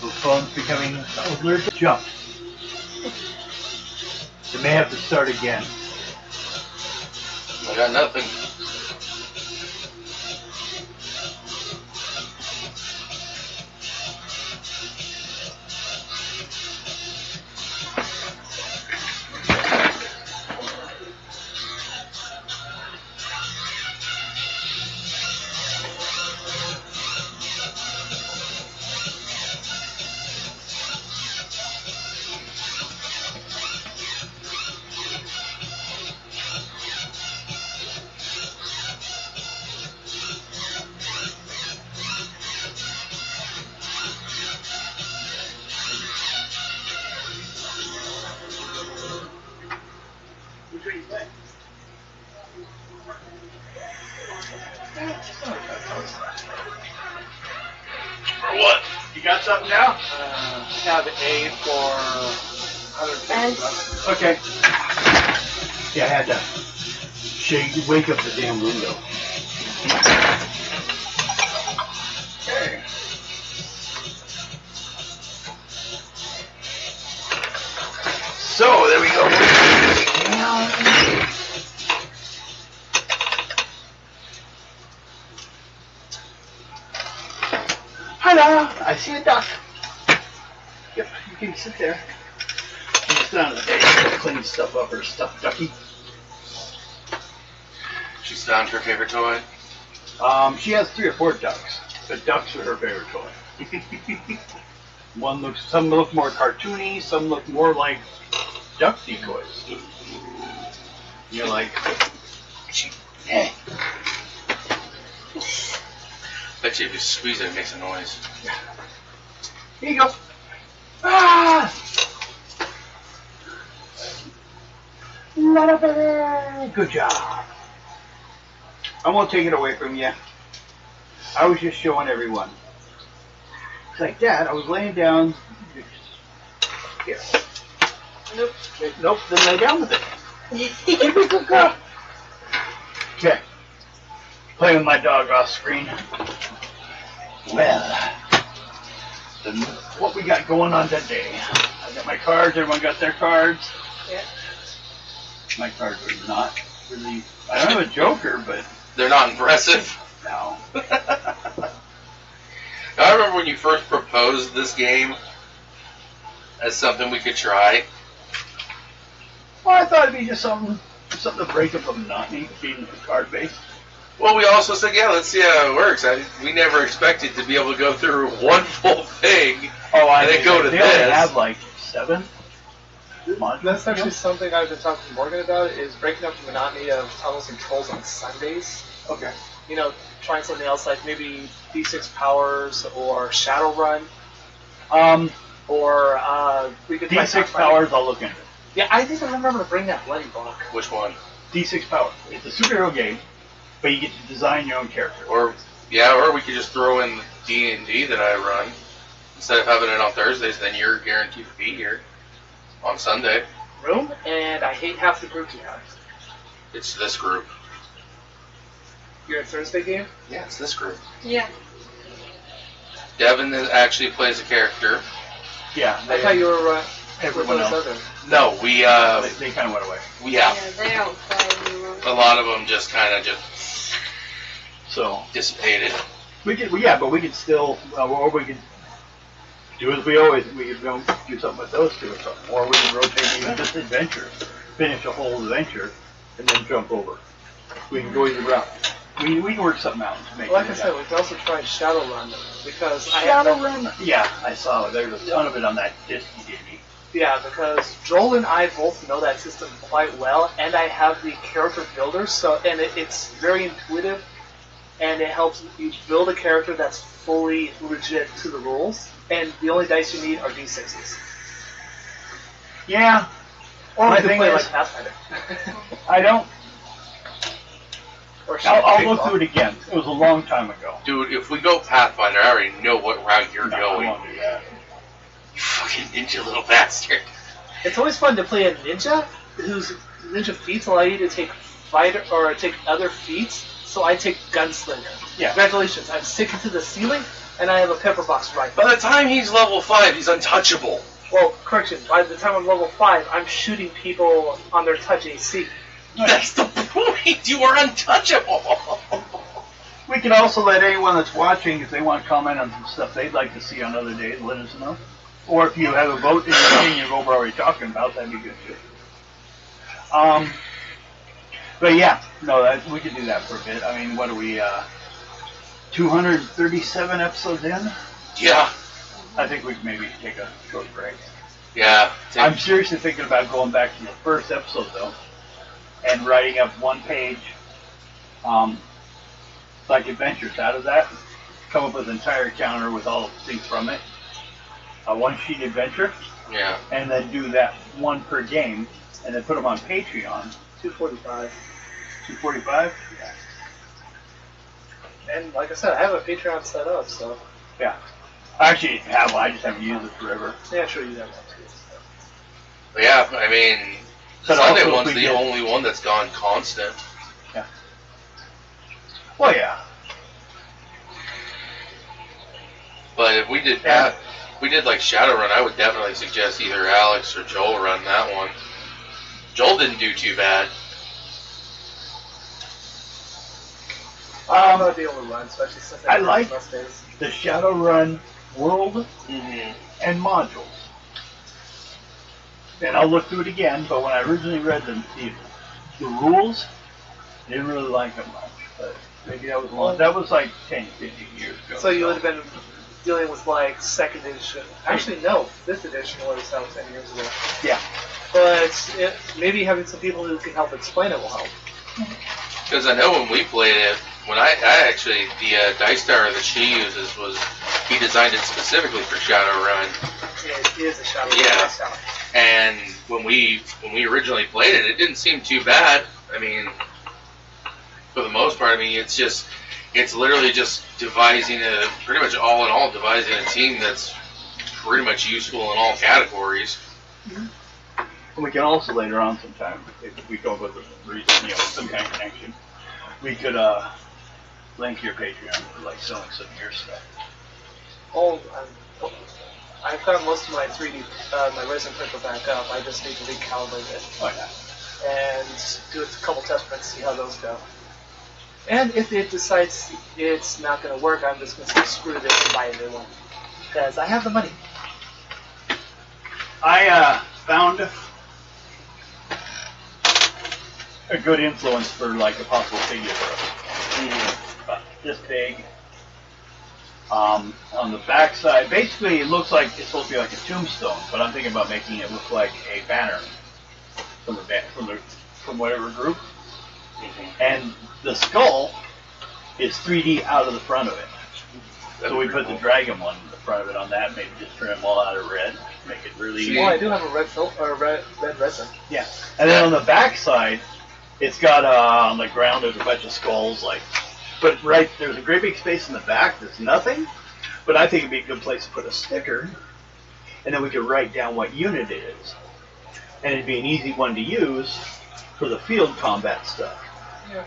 the phone's becoming alert. Jump. You may have to start again. I got nothing. For what? You got something now? Have A for 150 bucks. Okay. Yeah, I had to wake up the damn window. Okay. So, there we go. Hello, I see a duck. Yep, you can sit there. You can sit on the table, clean stuff up, or stuffed ducky. She's found her favorite toy. She has 3 or 4 ducks, but ducks are her favorite toy. Some look more cartoony, some look more like duck decoys. You're like, hey. Bet you if you squeeze it, it makes a noise. Here you go. Ah! Good job. I won't take it away from you. I was just showing everyone. It's like, Dad, I was laying down. Here. Nope. Nope, then lay down with it. Good girl. Okay. Playing with my dog off screen. Well, then what we got going on today? I got my cards. Everyone got their cards. Yeah. My cards are not really. I don't have a joker, but they're not impressive. No. I remember when you first proposed this game as something we could try. Well, I thought it'd be just something to break up the monotony being card based. Well, we also said, yeah, let's see how it works. We never expected to be able to go through one full thing and then go to they this. They only have like 7. That's actually something I've been talking to Morgan about, is breaking up the monotony of Tunnels and Trolls on Sundays. Okay. You know, trying something else like maybe D6 Powers or Shadowrun. Or we could try D6 Powers, I'll look into it. Yeah, I think I remember to bring that bloody book. Which one? D6 Powers. It's a superhero game, but you get to design your own character. Or we could just throw in D&D that I run. Instead of having it on Thursdays, then you're guaranteed to be here on Sunday. Room, and I hate half the group you have. It's this group. You're a Thursday game? Yeah, it's this group. Yeah. Devin actually plays a character. Yeah. I thought you were everyone else. Other. No, we they kind of went away. Yeah, they don't play anymore. a lot of them just kind of so dissipated. We could, but we could still, or we could do as we always. We could go do something with those 2 or something, or we can rotate even just adventure, finish a whole adventure, and then jump over. We can go either route. We can work something out to make. Like I said, we could also try Shadowrun because Shadowrun. Yeah, I saw it. There's a ton of it on that disc you gave me. Yeah, because Joel and I both know that system quite well, and I have the character builder, and it's very intuitive, and it helps you build a character that's fully legit to the rules, and the only dice you need are D6s. Yeah. Or My you can thing play is, like Pathfinder. I don't. Or I'll go through it again. It was a long time ago. Dude, if we go Pathfinder, I already know what route you're No, going. I won't do that. You fucking ninja little bastard. It's always fun to play a ninja whose ninja feats allow you to take other feats, So I take Gunslinger. Yeah. Congratulations, I'm sticking to the ceiling, and I have a pepper box rifle. By the time he's level 5, he's untouchable. Well, correction, by the time I'm level 5, I'm shooting people on their touch AC. That's the point. You are untouchable. We can also let anyone that's watching, if they want to comment on some stuff they'd like to see on other days, let us know. Or if you have a vote in your opinion of what we're already talking about, that'd be good too. But yeah, no, we could do that for a bit. I mean, what are we, 237 episodes in? Yeah. I think we could maybe take a short break. Yeah. I'm seriously thinking about going back to the first episode, though, and writing up one page, like adventures out of that. Come up with an entire counter with all the things from it. A one-sheet adventure. Yeah. And then do that one per game, and then put them on Patreon. 245. 245? Yeah. And like I said, I have a Patreon set up, so. Yeah. I actually have one, I just haven't used it forever. Yeah, sure, you have one too. But yeah, I mean, But Sunday also one's if we the get- only one that's gone constant. Yeah. Well, yeah. But if we did Yeah. like Shadowrun, I would definitely suggest either Alex or Joel run that one. Joel didn't do too bad. I'm gonna be able to run, especially since I like- less days. The Shadowrun world Mm-hmm. and modules. And I'll look through it again, but when I originally read the rules, I didn't really like them much. But maybe that was long. That was like 10, 15 years ago. So you would have been dealing with like second edition. Actually, no, fifth edition was out 10 years ago. Yeah. But maybe having some people who can help explain it will help. Because I know when we played it, when I actually, the dice tower that she uses he designed it specifically for Shadowrun. It is a shadow. Yeah. Tower. And when we originally played it, it didn't seem too bad. I mean, for the most part, I mean, it's literally just devising pretty much all in all, devising a team that's pretty much useful in all categories. And we can also later on sometime, if we go with a reason, some kind of connection, we could link your Patreon for like selling some of your stuff. Oh, I've got most of my 3D, my resin printer back up. I just need to recalibrate it Oh yeah. and do a couple test prints, see how those go. And if it decides it's not going to work, I'm just going to say screw this and buy a new one. Because I have the money. I found a good influence for like a possible figure for us. About this big. On the back side, basically it looks like it's supposed to be like a tombstone, but I'm thinking about making it look like a banner from whatever group. And the skull is 3D out of the front of it. So we put the dragon one in the front of it on that, maybe just trim them all out of red, make it really Well, I do have a red resin. Yeah. And then on the back side, it's got on the ground there's a bunch of skulls, but there's a great big space in the back that's nothing. But I think it'd be a good place to put a sticker, and then we could write down what unit it is, and it'd be an easy one to use for the field combat stuff. Yeah.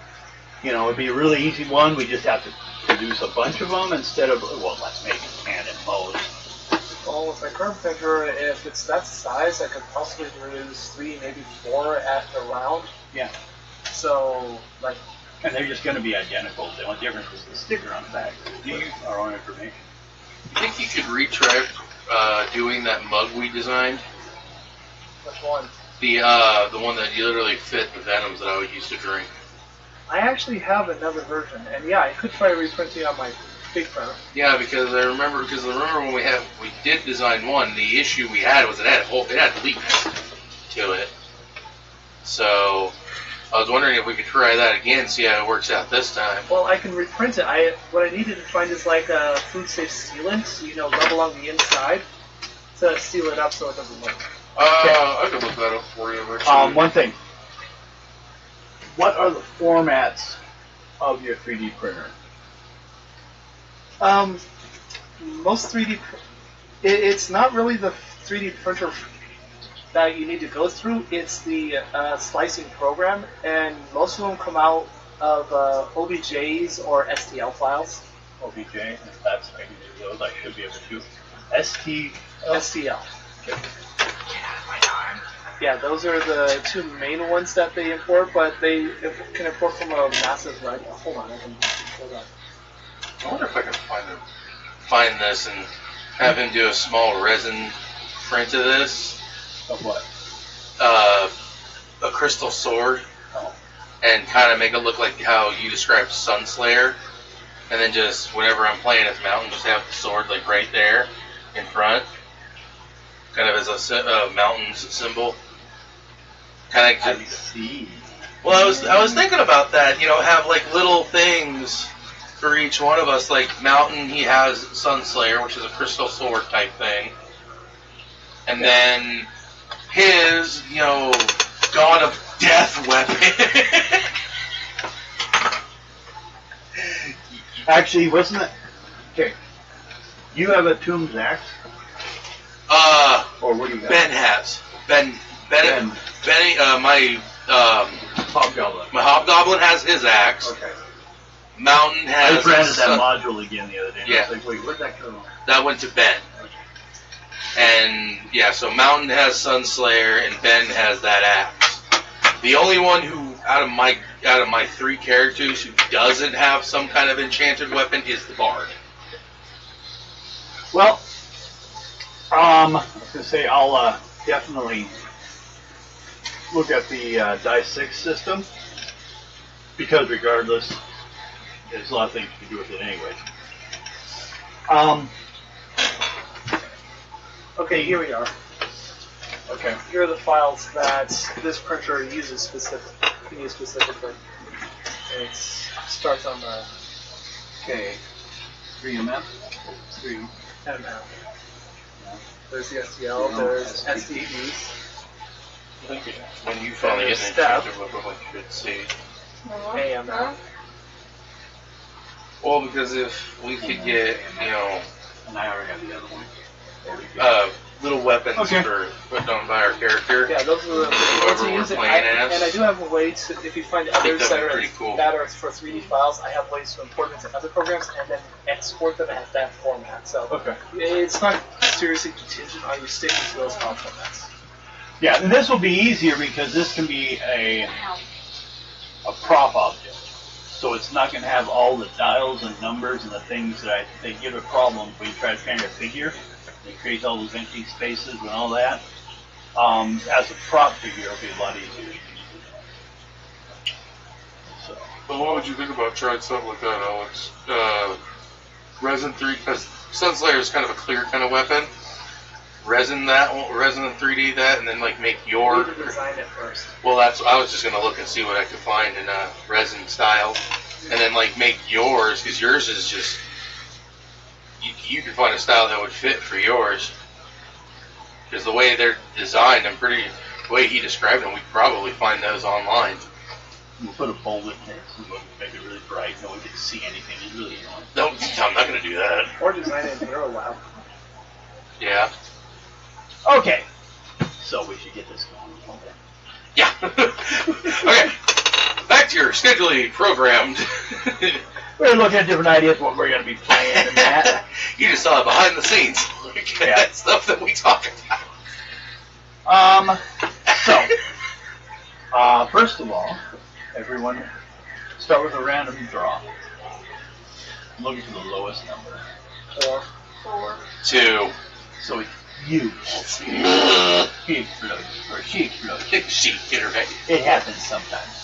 It'd be a really easy one. We just have to produce a bunch of them instead of let's make it cannon mode. Well, with my current printer, if it's that size, I could possibly produce 3, maybe 4 at the round. Yeah. So, like, And they're just going to be identical. The only difference is the sticker on the back. Our own information. You think you could retry doing that mug we designed? which one? The one that literally fit the venoms that I would use to drink. I actually have another version, and yeah, I could try reprinting on my big printer. Yeah, because I remember when we did design one, the issue we had was it had leaks to it. So I was wondering if we could try that again, see how it works out this time. Well, I can reprint it. What I needed to find is like a food safe sealant, rub along the inside to seal it up so it doesn't leak. I could look that up for you. Actually. One thing. What are the formats of your 3D printer? Most 3D, it's not really the 3D printer that you need to go through. It's the slicing program, and most of them come out of OBJs or STL files. OBJ, if that's I can do those, I should be able to. ST. STL. Yeah, those are the two main ones that they import, but they can import from a massive library. Hold on, I can hold on. I wonder if I can find this and have him do a small resin print of this. Of what? A crystal sword. Oh. And kind of make it look like how you described Sunslayer. And then just, whenever I'm playing as Mountain, just have the sword like right there in front. Kind of as a Mountain's symbol. Kind of. I see. Well, I was thinking about that. You know, have like little things for each one of us. Like Mountain, he has Sunslayer, which is a crystal sword type thing. And then his, you know, God of Death weapon. Actually, wasn't it? Okay. You have a Tombs axe? Or what do you got? Ben has. Ben. My Hobgoblin. my Hobgoblin has his axe. Okay. Mountain I has. just ran into that module again the other day. And Yeah. I was like, wait, where'd that go? That went to Ben. And yeah, so Mountain has Sunslayer and Ben has that axe. The only one who out of my three characters who doesn't have some kind of enchanted weapon is the Bard. Well, I was gonna say I'll definitely look at the Die 6 system because regardless, there's a lot of things you can do with it anyway. Okay, here we are. Okay. Here are the files that this printer uses specifically. It starts on the Okay. 3mm. 3. ML. There's the STL, there's SDVs. When you finally get an Step. enchanted weapon, what you should see. AML. Well, because if we could get, you know, And I already have the other one. little weapons Okay. for put on by our character. Yeah, those are the ones Whoever you we're use. playing as. And I do have a way to, if you find others that'd that be are, pretty cool. that are for 3D files, I have ways to import them to other programs and then export them as that format. So Okay. it's not seriously contingent on you sticking to those file formats. Yeah, and this will be easier because this can be a prop object. So it's not going to have all the dials and numbers and the things that they give it problems when you try to paint a figure. It creates all those empty spaces and all that. As a prop figure, it'll be a lot easier. So. But what would you think about trying something like that, Alex? Resin 3, because Sunslayer is kind of a clear kind of weapon. Resin that, resin and 3D that, and then like make You your. need to design it first. Well, I was just gonna look and see what I could find in resin style, and then like make yours, because yours is just. You can find a style that would fit for yours. Because the way they're designed, the way he described them, we could probably find those online. We'll put a bullet in it and we'll make it really bright. No one can see anything. It's really annoying. No, I'm not gonna do that. Or design it in Eurolab. Yeah. Okay. So we should get this going. Okay. Yeah. Okay. Back to your schedulely programmed. We're looking at different ideas what we're going to be playing and that. You just saw behind the scenes. Yeah. Stuff that we talk about. First of all, everyone start with a random draw. I'm looking for the lowest number. 4. 2. So it's you. He explodes. Or she explodes. She hit her head. It happens sometimes.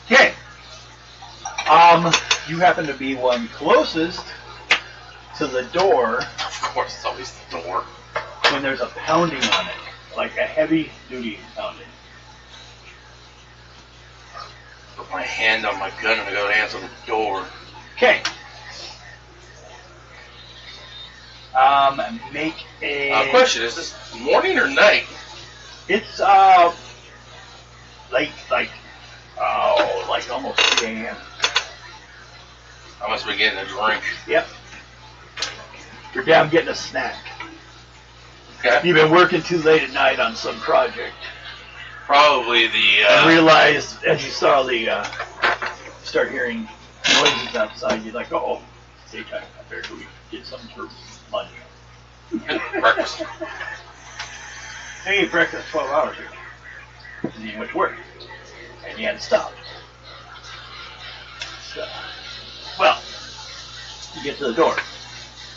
Okay. You happen to be one closest to the door Of course, it's always the door. when there's a pounding on it, like a heavy duty pounding. Put my hand on my gun and I go to answer the door. Okay. Make a. Question: is this morning or night? It's like almost 3 a.m. I must be getting a drink. Yep. You're down getting a snack. Okay. You've been working too late at night on some project. Probably the. And realized as you saw the start hearing noises outside, you're like, oh, it's daytime. I better go get something for lunch. breakfast. Hey, breakfast 12 hours ago. And you went to work. And you had to stop. So, well, you get to the door.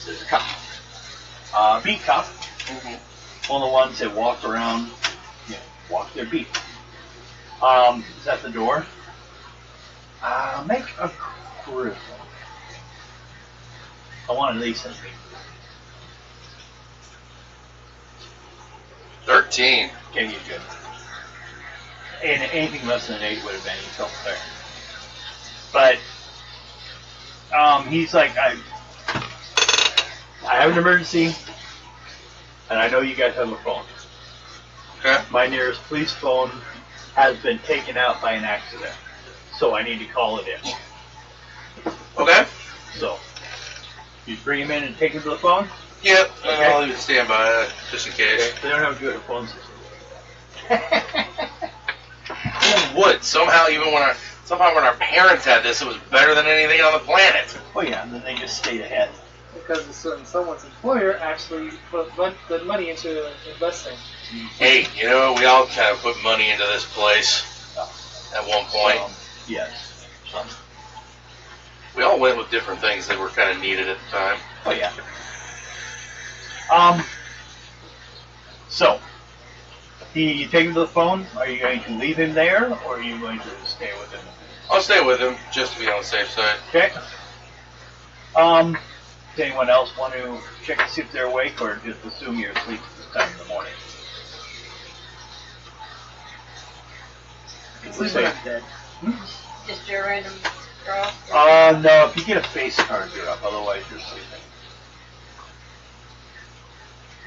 There's a cop. Beat cop. One of the ones that walk around, walk their beat. Is at the door. Make a charisma. I want at least a 13. Okay, you good. And anything less than an 8 would have been trouble there. But he's like, I have an emergency, and I know you guys have a phone. Okay. My nearest police phone has been taken out by an accident, so I need to call it in. Okay. So, you bring him in and take him to the phone? Yep. Okay. I'll even stand by just in case. They don't have a good phone system. Who would? Somehow when our parents had this, it was better than anything on the planet. Oh yeah, and then they just stayed ahead. Because someone's employer actually put the money into investing. Hey, you know, we all kind of put money into this place at one point. Yes. We all went with different things that were kind of needed at the time. Oh yeah. So, you take him to the phone. Are you going to leave him there, or are you going to stay with him? I'll stay with him just to be on the safe side. Okay. Does anyone else want to check to see if they're awake, or just assume you're asleep at this time in the morning? He's not dead. Just your random draw. No, if you get a face card, you're up. Otherwise, you're sleeping.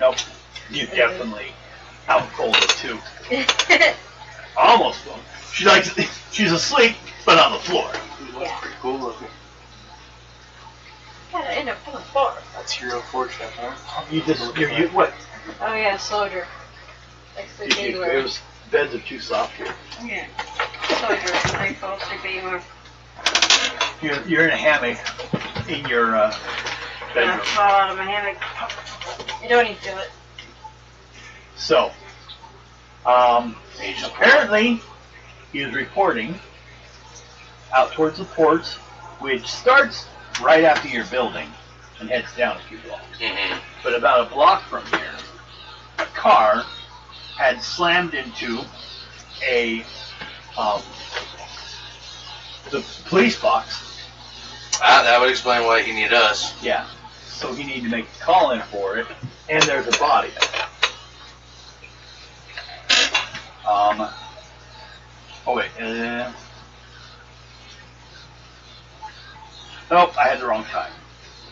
Nope. You definitely out cold it too. Almost full. She's asleep, but on the floor. Yeah. Pretty cool looking. Gotta end up on the floor. That's your unfortunate, huh? You what? Oh yeah, soldier. Next to anywhere. Those beds are too soft here. Yeah. Soldier. I fall asleep anywhere. You're in a hammock in your I bedroom. fall out of my hammock. You don't need to do it. So, apparently, he is reporting out towards the port, which starts right after your building and heads down a few blocks. Mm-hmm. But about a block from here, a car had slammed into the police box. That would explain why he needed us. Yeah. So he needed to make a call in for it, and there's a body. Oh wait. Nope, I had the wrong time.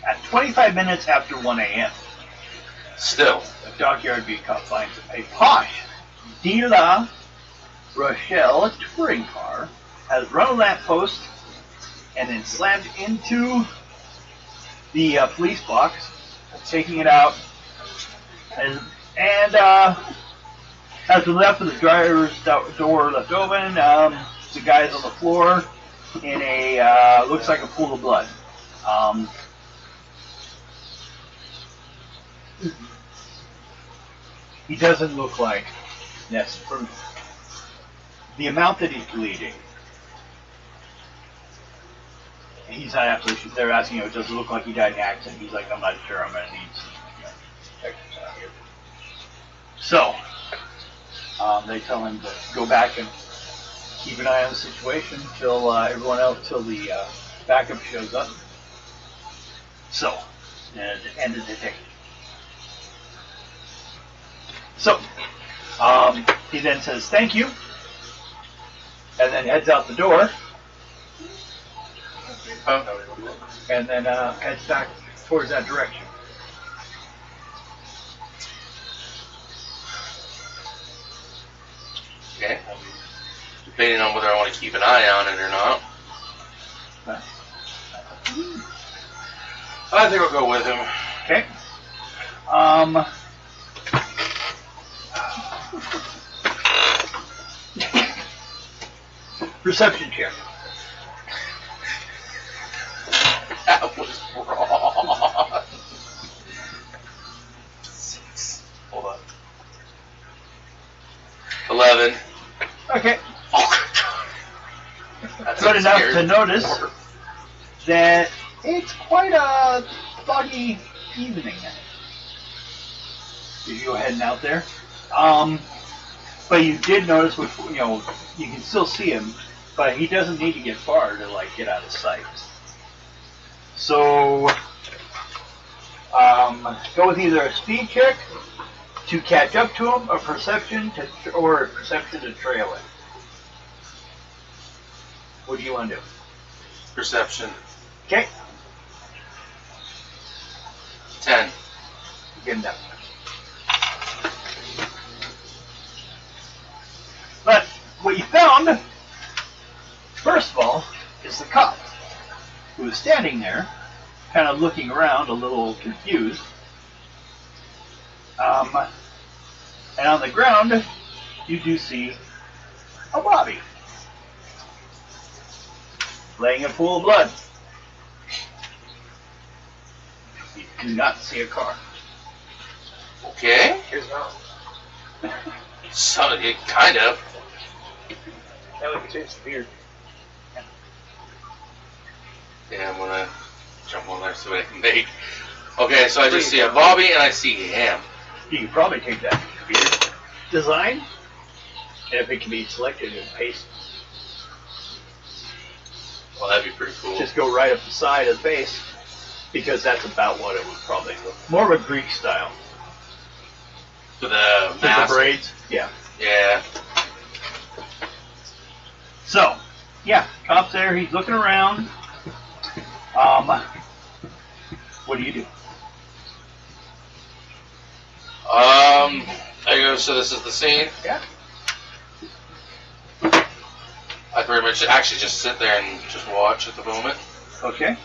At 25 minutes after 1 a.m., Still. the dockyard beat cop finds a posh De La Rochelle touring car has run a lamppost and then slammed into the police box, taking it out, and has the left of the driver's door left open. The guy's on the floor in a looks like a pool of blood. He doesn't look like from the amount that he's bleeding. He's not absolutely sure. They're asking, does it look like he died in an accident? He's like, I'm not sure. I'm going to need some protections out here. So, they tell him to go back and keep an eye on the situation till the backup shows up. So, end of the day. So, he then says thank you, and then heads out the door, and then heads back towards that direction. Okay. Depending on whether I want to keep an eye on it or not. I think I'll go with him. Okay. Perception check. That was wrong. Hold on. 11. Okay. That's Good enough scared. to notice that it's quite a foggy evening. You're heading out there. But you did notice, with, you know, you can still see him, but he doesn't need to get far to like get out of sight. So, go with either a speed check to catch up to him, or a perception to trail it. What do you want to do? Perception. Okay, 10. get him down. But what you found, first of all, is the cop, who was standing there, kind of looking around, a little confused. And on the ground, you do see a body, laying in a pool of blood. You do not see a car. Okay. Here's not. So, it kind of. Now we can change the beard. Yeah, I'm gonna jump on there so I can make. Okay, so I just see a Bobby and I see him. You can probably take that beard design, and if it can be selected and pasted, Well, that'd be pretty cool. just go right up the side of the face, because that's about what it would probably look. More of a Greek style. For the With the mask. braids? Yeah. Yeah. So, yeah, cop's there, he's looking around. What do you do? There you go. So this is the scene. Yeah. I pretty much actually just sit there and just watch at the moment. Okay.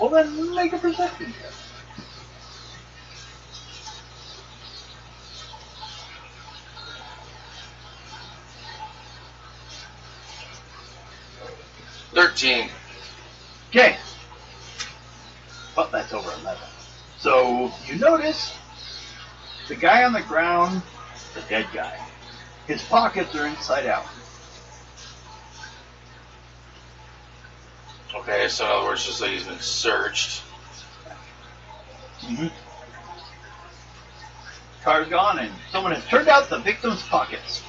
Well then, make a perception check. Okay. Well, that's over 11. So, you notice the guy on the ground, the dead guy, his pockets are inside out. Okay, so in other words, just like he's been searched. Mm-hmm. Car's gone and someone has turned out the victim's pockets.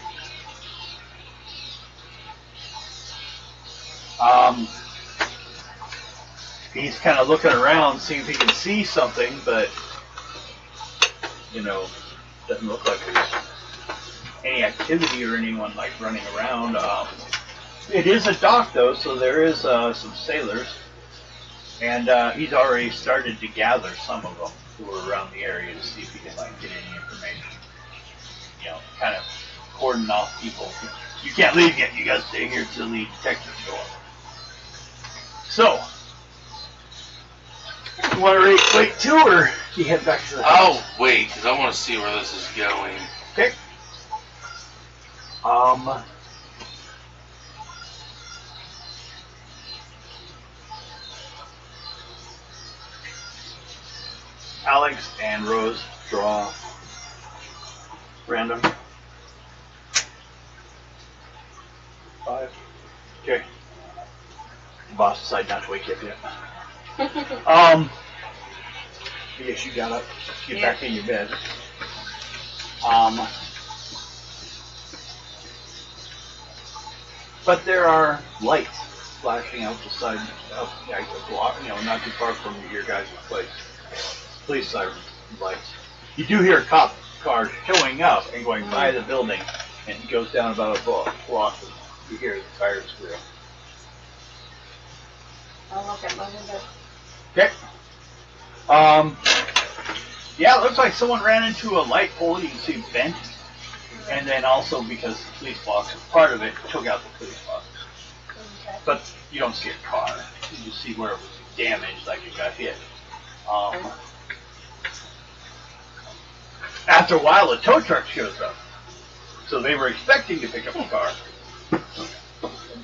He's kind of looking around, seeing if he can see something, but, you know, doesn't look like there's any activity or anyone, like, running around. It is a dock, though, so there is some sailors, and he's already started to gather some of them who are around the area to see if he can, like, get any information. You know, kind of cordon off people. You can't leave yet. You gotta stay here till the detectives show up. So, you want to wait too, or you head back to the house? Oh, wait, because I want to see where this is going. Okay. Alex and Rose draw random. 5. Okay. The boss decided not to wake you up yet. Yes, you got up. Get back in your bed. But there are lights flashing out the side of the block, you know, not too far from your guys' place. Police siren lights. You do hear a cop car showing up and going by the building, and he goes down about a block, and you hear the tires squeal. I'll look at my window. Okay. Yeah, it looks like someone ran into a light pole. You can see bent, and then also because the police box is part of it, took out the police box. Okay. But you don't see a car. You just see where it was damaged, like it got hit. After a while, a tow truck shows up. So they were expecting to pick up a car.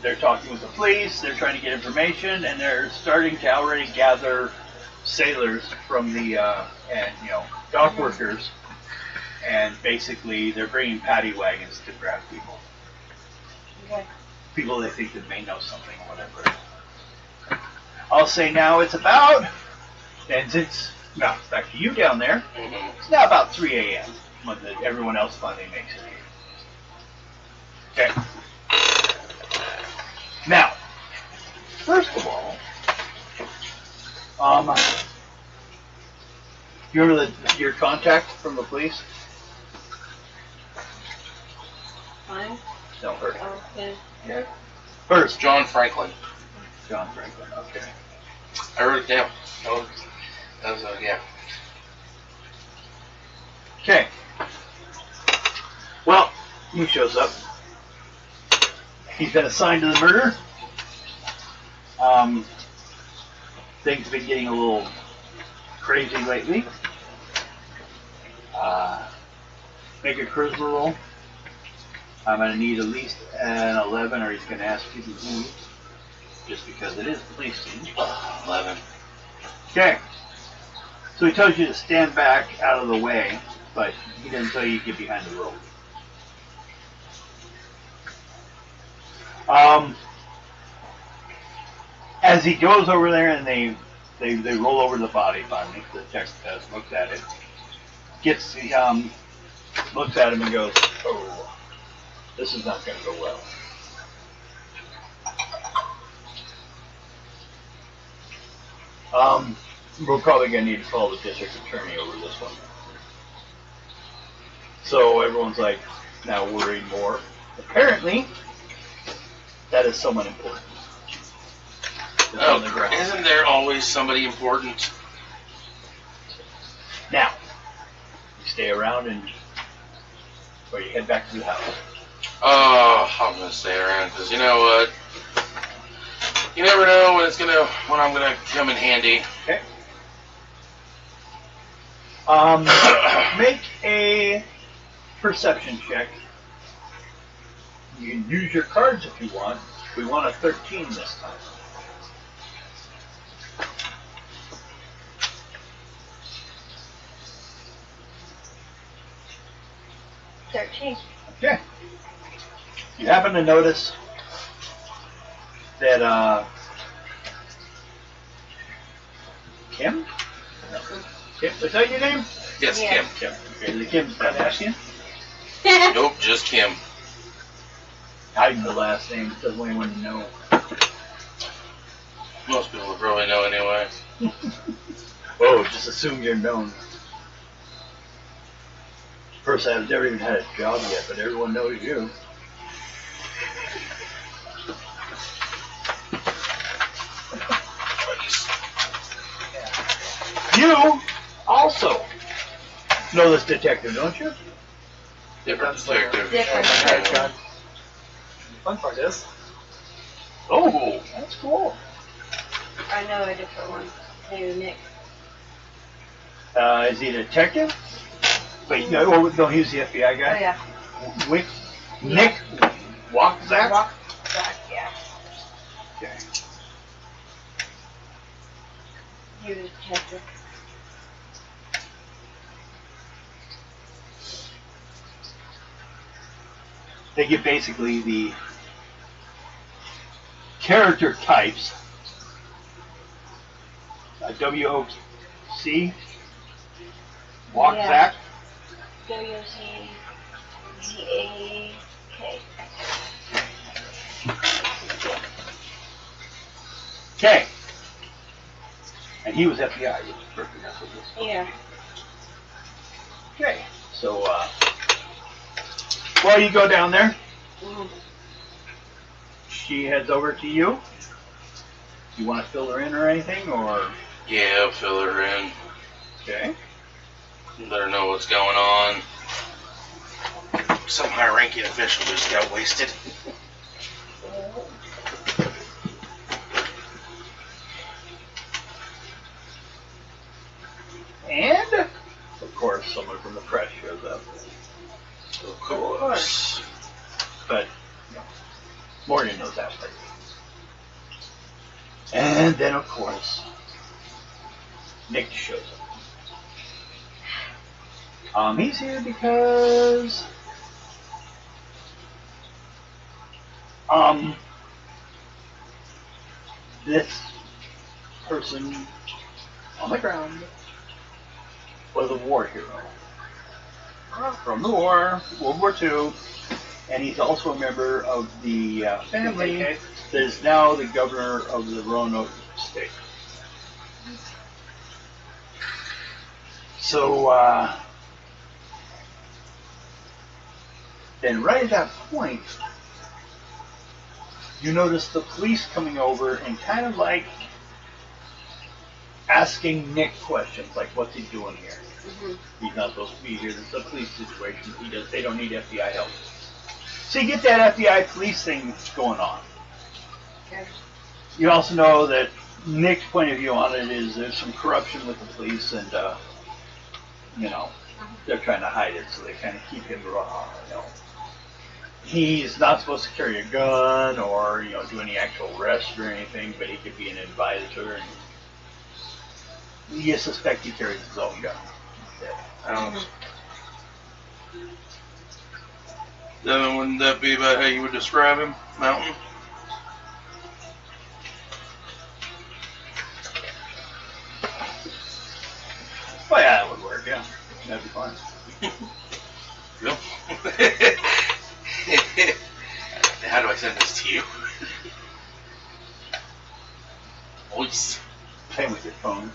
they're talking with the police, they're trying to get information, and they're starting to already gather sailors from the, and, dock workers, and basically they're bringing paddy wagons to grab people. Okay. People they think that may know something or whatever. I'll say now it's about, and it's, now back to you down there, it's now about 3 a.m. when everyone else finally makes it here. Okay. Now, first of all, you remember your contact from the police? Fine. No, her. Oh, okay. Yeah. First, John Franklin. John Franklin. Okay. I wrote it down. Oh, that was yeah. Okay. Well, he shows up. He's been assigned to the murder. Things have been getting a little crazy lately. Make a charisma roll. I'm going to need at least an 11, or he's going to ask you to move, just because it is police scene. 11. Okay. So he tells you to stand back out of the way, but he doesn't tell you to get behind the rope. As he goes over there and they roll over the body finally, the detective looks at it, looks at him and goes, "Oh, this is not going to go well." We're probably going to need to call the district attorney over this one. So everyone's like now worried more. Apparently, that is someone important. Oh, isn't there always somebody important? Now, you stay around or you head back to the house. Oh, I'm gonna stay around because you know what? You never know when I'm gonna come in handy. Okay. Make a perception check. You can use your cards if you want. We want a 13 this time. $13. Okay. You happen to notice that Kim? No. Kim? Is that your name? Yes, Yeah. Kim. Okay, the Kim's Kardashian? Nope, just Kim. Hiding the last name, doesn't want anyone to know. Most people would probably know anyway. Oh, just assume you're known. First, I've never even had a job yet, but everyone knows you. You also know this detective, don't you? Different detective. Different. Fun part is, Oh, that's cool. I know a different one. Maybe Nick. Is he a detective? Wait, no, he's the FBI Oh, guy. yeah. Nick Walkzak? Rock. Yeah. Okay. He was a detective. They give basically the character types. WOC, Walkzak. WCZAK. Okay. And he was FBI. He was perfect. That's what this was. Yeah. Okay. So, while you go down there, she heads over to you. You want to fill her in or anything, or? Yeah, fill her in. Okay. Let her know what's going on. Some high-ranking official just got wasted. And, of course, someone from the press shows up. Of course. But Morgan knows that part. And then, of course, Nick shows up. He's here because this person on the ground was a war hero from the war, World War II, and he's also a member of the family that is now the governor of the Roanoke state. So then right at that point, you notice the police coming over and kind of like asking Nick questions, like what's he doing here? Mm-hmm. He's not supposed to be here. This is a police situation. They don't need FBI help. So you get that FBI police thing going on. Okay. You also know that Nick's point of view on it is there's some corruption with the police, and they're trying to hide it, so they kind of keep him raw. He's not supposed to carry a gun or do any actual arrest or anything, but he could be an advisor, and you suspect he carries his own gun. Then wouldn't that be about how you would describe him, Mountain? Well, yeah, that would work, yeah. That'd be fine. Yep. How do I send this to you? Voice. Same with your phone.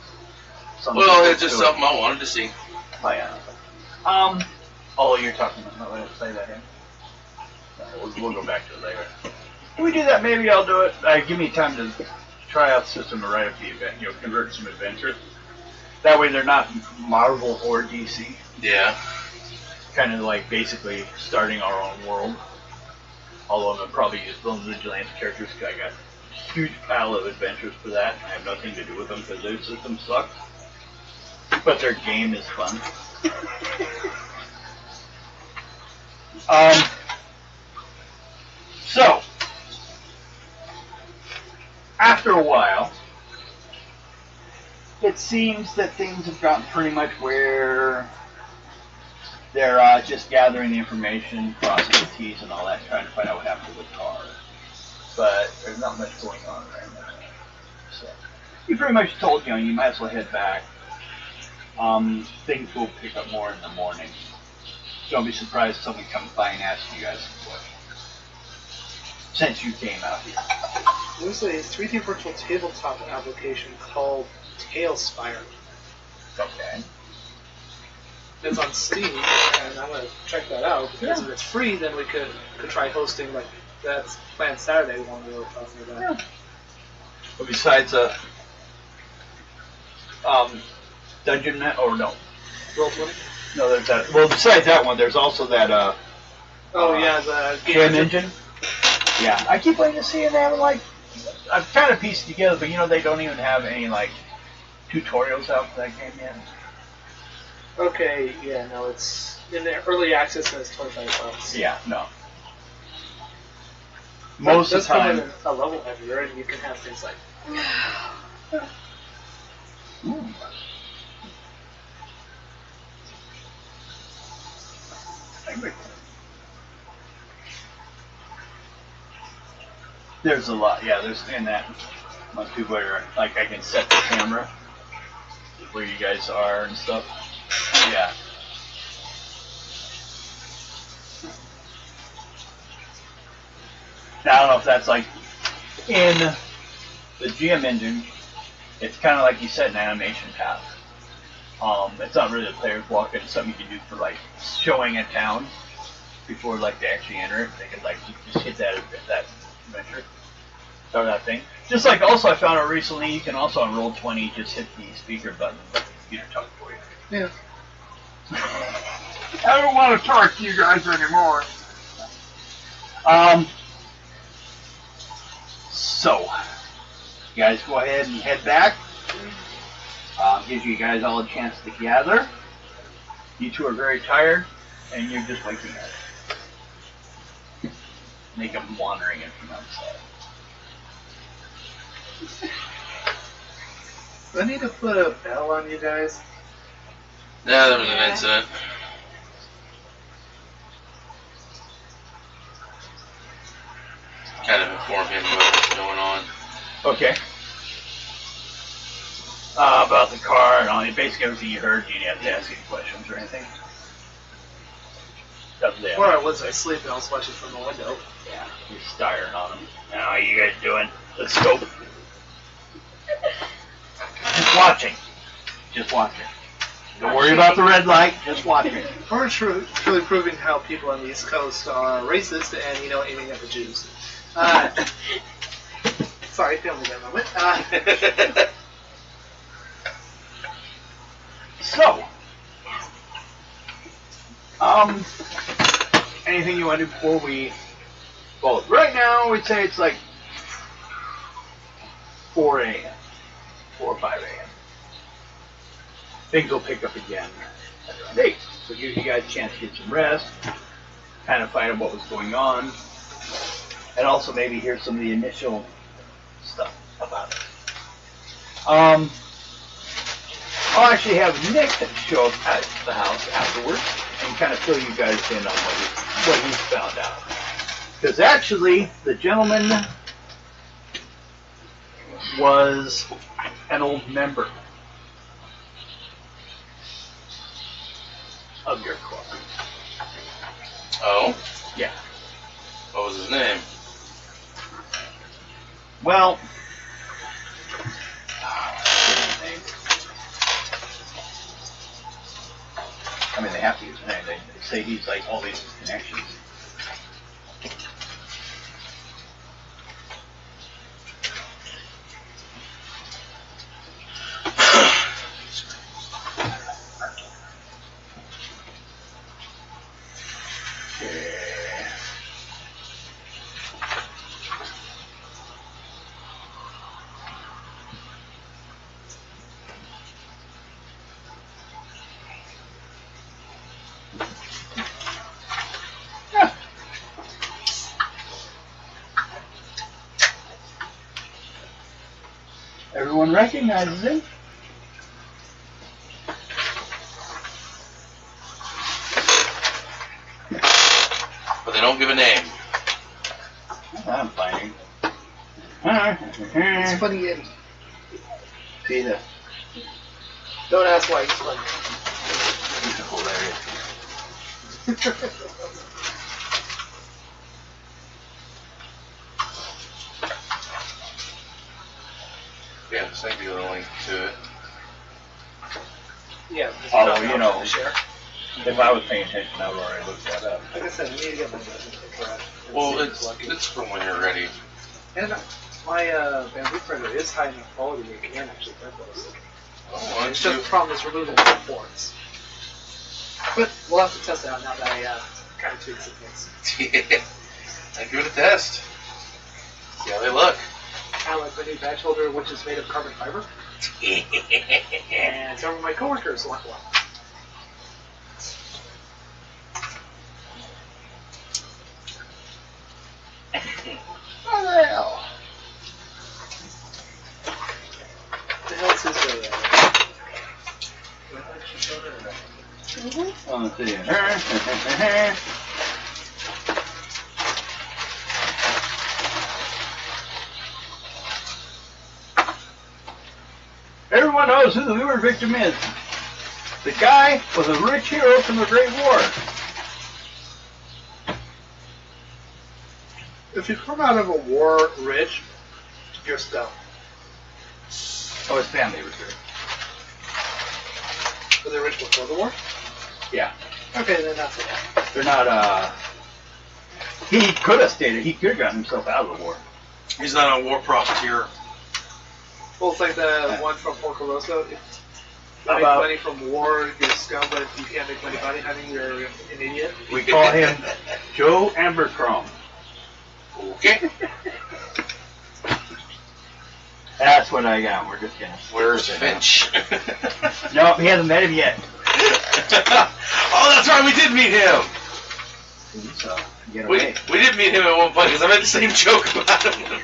Well, it's just something I wanted to see. Oh, yeah. You're talking about, no, let's say that in. We'll go back to it later. Can we do that? Maybe I'll do it. Give me time to try out the system to write up the event, convert some adventures. That way they're not Marvel or DC. Yeah. Kind of like basically starting our own world. Although I'm going to probably use Villain Vigilante characters because I got a huge pile of adventures for that. I have nothing to do with them because their system sucks. But their game is fun. So, after a while, it seems that things have gotten pretty much where they're just gathering the information, crossing the T's and all that, trying to find out what happened to the car. But there's not much going on right now. So, you pretty much told, you might as well head back. Things will pick up more in the morning. Don't be surprised if someone comes by and asks you guys some questions. Since you came out here. There's a 3D virtual tabletop application called Tailspire. Okay. It's on Steam, and I'm gonna check that out because if it's free, then we could try hosting like that planned Saturday one we were talking about. Yeah. But besides Dungeon Net, or no? Roll20? No, there's that. Well, besides that one, there's also that the game engine. Yeah, I keep waiting to see if they have I've kind of pieced it together, but they don't even have any tutorials out for that game yet. Okay, yeah, no, it's in the early access and it's $25. Yeah, no. Most of the time, come in a level heavier, and you can have things like. There's a lot, yeah. There's in that. Most people are I can set the camera where you guys are and stuff. Yeah. Now I don't know if that's in the GM engine. It's kind of like you set an animation path. It's not really the players walk in. It's something you can do for showing a town before they actually enter it. They can just hit that adventure or that thing. Just also I found out recently you can also on Roll20 just hit the speaker button and let the computer talk for you. Yeah. I don't want to talk to you guys anymore. So, you guys go ahead and head back. Gives you guys all a chance to gather. You two are very tired, and you're just waking up. make them wandering in from outside. Do I need to put a bell on you guys? Yeah, there was an incident. Kind of inform him about what's going on. Okay. About the car and all, basically everything you heard, you didn't have to ask any questions or anything. Up there. Or I was asleep and I was watching from the window. Yeah, you're staring on them. Now, how are you guys doing? Let's go. Just watching. Just watching. Don't worry about the red light. Just watching. Or truly proving how people on the East Coast are racist and, aiming at the Jews. Sorry, family guy moment. So, anything you want to do before we vote? Right now, we'd say it's like 4 a.m. 4 or 5 a.m. Things will pick up again at around 8. So it gives you guys a chance to get some rest, kind of find out what was going on, and also maybe hear some of the initial stuff about it. I'll actually have Nick show up at the house afterwards and kind of fill you guys in on what he's found out. Because actually, the gentleman was an old member of your club. Oh? Yeah. What was his name? Well, I mean, they have to use his name. They say he's like all these connections. Everyone recognizes him. But they don't give a name. I'm finding. It's funny Eddie. See the Don't ask why he's funny. he's hilarious. Yeah, send you the link to it. Yeah. Although, you know, to share. if I was paying attention, I would already looked that up. Like I said, we need to get my business correct. Well, it's from when you're ready. And my bamboo printer is high enough quality that it can actually print those. Oh, why It's don't just the problem is removing the ports. But we'll have to test it out now that I kind of tweaked some things. I'll give it a test. See how they look. I like my new badge holder, which is made of carbon fiber. And some of my coworkers want one. What the hell? What the hell is this? Oh, let's see. Everyone knows who the Hoover victim is. The guy was a rich hero from the Great War. If you come out of a war rich, you're stoned. Oh, his family was rich. Were they rich before the war? Yeah. Okay, then that's it. They're not, he could have stayed, he could have gotten himself out of the war. He's not a war profiteer. Well, it's like the one from Porco Rosso. If you make About- money from war, you're scum, but if you can't make money bounty hunting, you're an idiot. We call him Joe Abercrombie. Okay. That's what I got. We're just gonna. Where's Finch? Nope, he hasn't met him yet. Oh, that's right. We did meet him. Please, get We away. did meet him at one point because I made the same joke about him.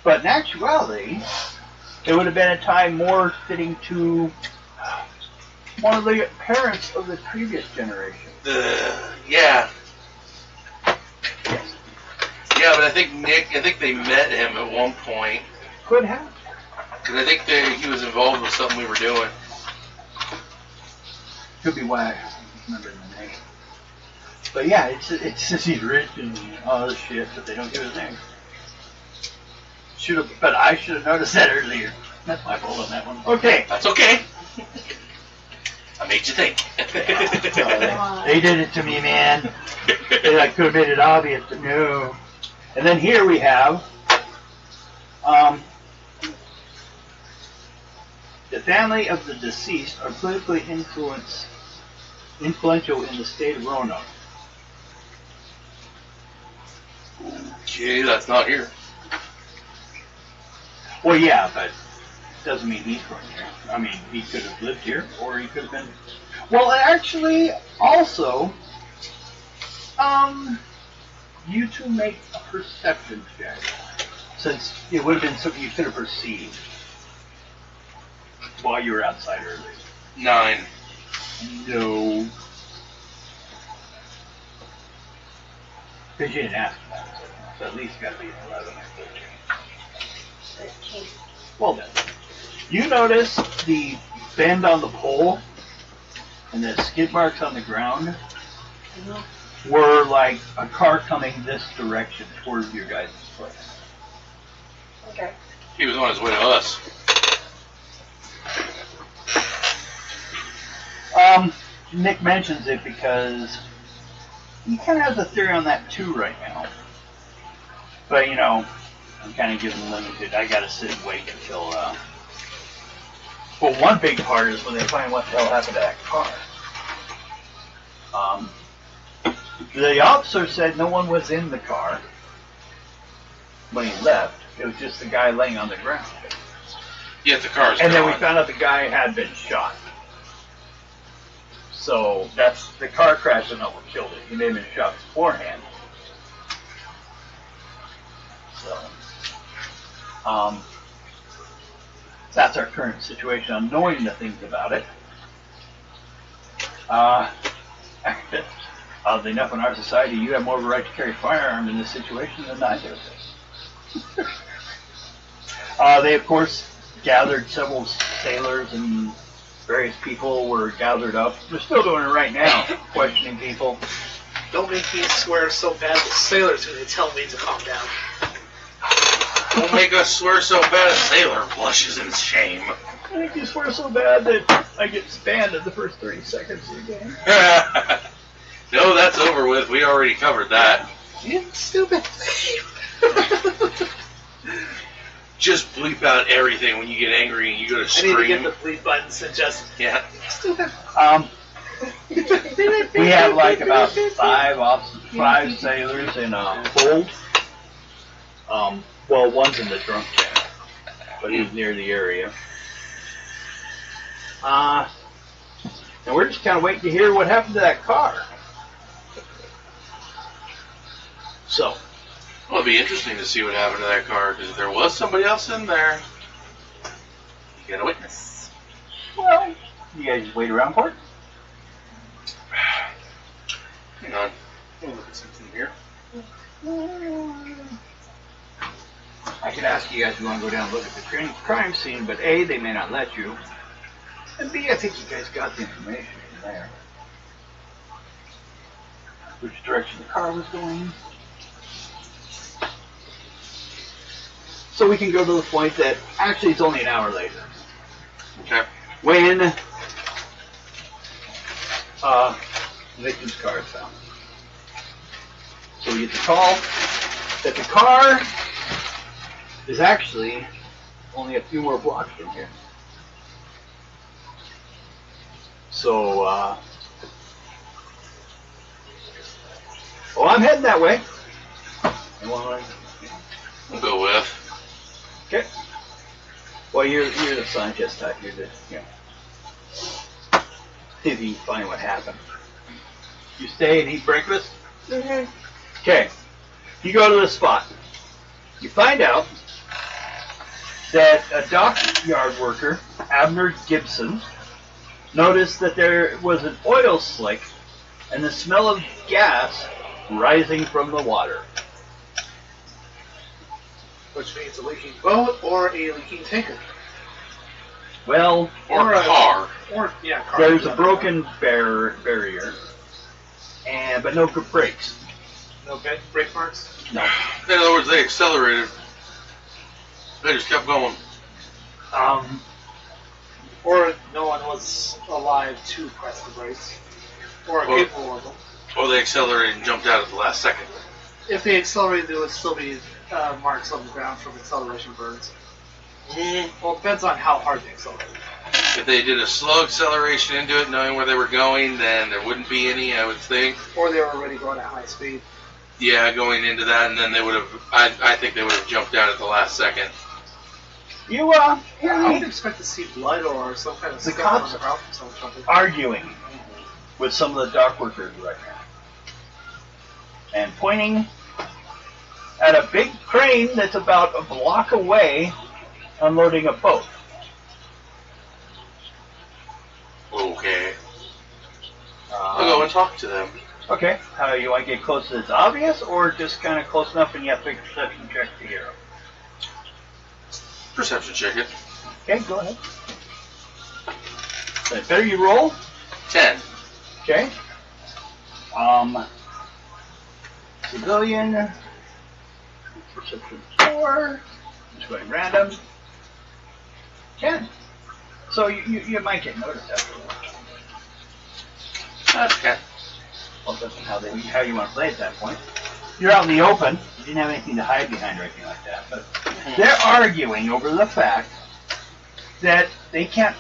But in actuality, it would have been a time more fitting to one of the parents of the previous generation. Yeah. Yes. Yeah, but I think they met him at one point. Could have. Because I think he was involved with something we were doing. Could be why I remember the name. But yeah, it says he's rich and all this shit, but they don't give his name. But I should have noticed that earlier. That's my fault on that one. Okay. That's okay. I made you think. They did it to me, man. I could have made it obvious, but no. And then here we have the family of the deceased are politically influential in the state of Roanoke. Okay, that's not here. Well, yeah, but doesn't mean he's from here. I mean, he could have lived here, or he could have been. Well, actually, also, you two make a perception check, since it would have been something you could have perceived while you were outside earlier. 9. No. Because you didn't ask for that, so at least got to be an 11 or 13. Well then. You notice the bend on the pole and the skid marks on the ground were like a car coming this direction towards your guys' place. Okay. He was on his way to us. Nick mentions it because he kind of has a theory on that too right now. But, you know, I'm kind of giving limited. I got to sit and wait until, well, one big part is when they find what the hell happened to that car. The officer said no one was in the car when he left. It was just the guy laying on the ground. Yeah, the car's And then gone. we found out the guy had been shot. So that's the car crash and not what killed it. He may have been shot beforehand. So, that's our current situation on knowing the things about it. Oddly enough, in our society, you have more of a right to carry a firearm in this situation than I do. They, of course, gathered several sailors and various people were gathered up. They're still doing it right now, questioning people. Don't make me swear so bad the sailor's going to tell me to calm down. Don't make us swear so bad a sailor blushes in shame. I think you swear so bad that I get spanned in the first 30 seconds of the game. No, that's over with. We already covered that. You stupid. Just bleep out everything when you get angry and you go to I scream. need to get the bleep buttons and just... Yeah. Stupid. We have like about five sailors in a hold. Well, one's in the drunk tank, but he's near the area. And we're just kind of waiting to hear what happened to that car. So, Well, it'd be interesting to see what happened to that car, because if there was somebody else in there, you got a witness. well, you guys just wait around for it? Hang on. Let me look at something here. I could ask you guys if you want to go down and look at the crime scene, but A, they may not let you. And B, I think you guys got the information from there. Which direction the car was going. So we can go to the point that actually it's only an hour later. Okay. When the victim's car is found. So we get the call that the car is actually only a few more blocks from here. So, well, I'm heading that way. We'll go with. Okay. Well, you're the scientist type. You're the, See if you can find what happened. You stay and eat breakfast? Mhm. Okay. You go to the spot. You find out that a dockyard worker, Abner Gibson, noticed that there was an oil slick and the smell of gas rising from the water. Which means a leaking boat or a leaking tanker. Well, Or a car. Or, yeah, car. there's a broken barrier, but no brakes. No brake marks? No. In other words, they accelerated. They just kept going. Or no one was alive to press the brakes. Or Or- capable of them. Or they accelerated and jumped out at the last second. If they accelerated, there would still be marks on the ground from acceleration burns. Well, it depends on how hard they accelerate. If they did a slow acceleration into it, knowing where they were going, then there wouldn't be any, I would think. Or they were already going at high speed. Yeah, going into that, and then they would have, I think they would have jumped out at the last second. You, I would expect to see blood or some kind of The scuff cops on the ground from someone jumping. arguing with some of the dock workers right now. And pointing at a big crane that's about a block away unloading a boat. Okay. I'll go and talk to them. Okay. How you want to get close to it's obvious, or just kind of close enough and you have to make a perception check to hear them? Perception check it. Okay, go ahead. So better you roll. 10. Okay. Civilian. Perception 4. Just going random. 10. So you might get noticed after a while. Okay. Well, that's how you want to play at that point. You're out in the open. You didn't have anything to hide behind or anything like that. But they're arguing over the fact that they can't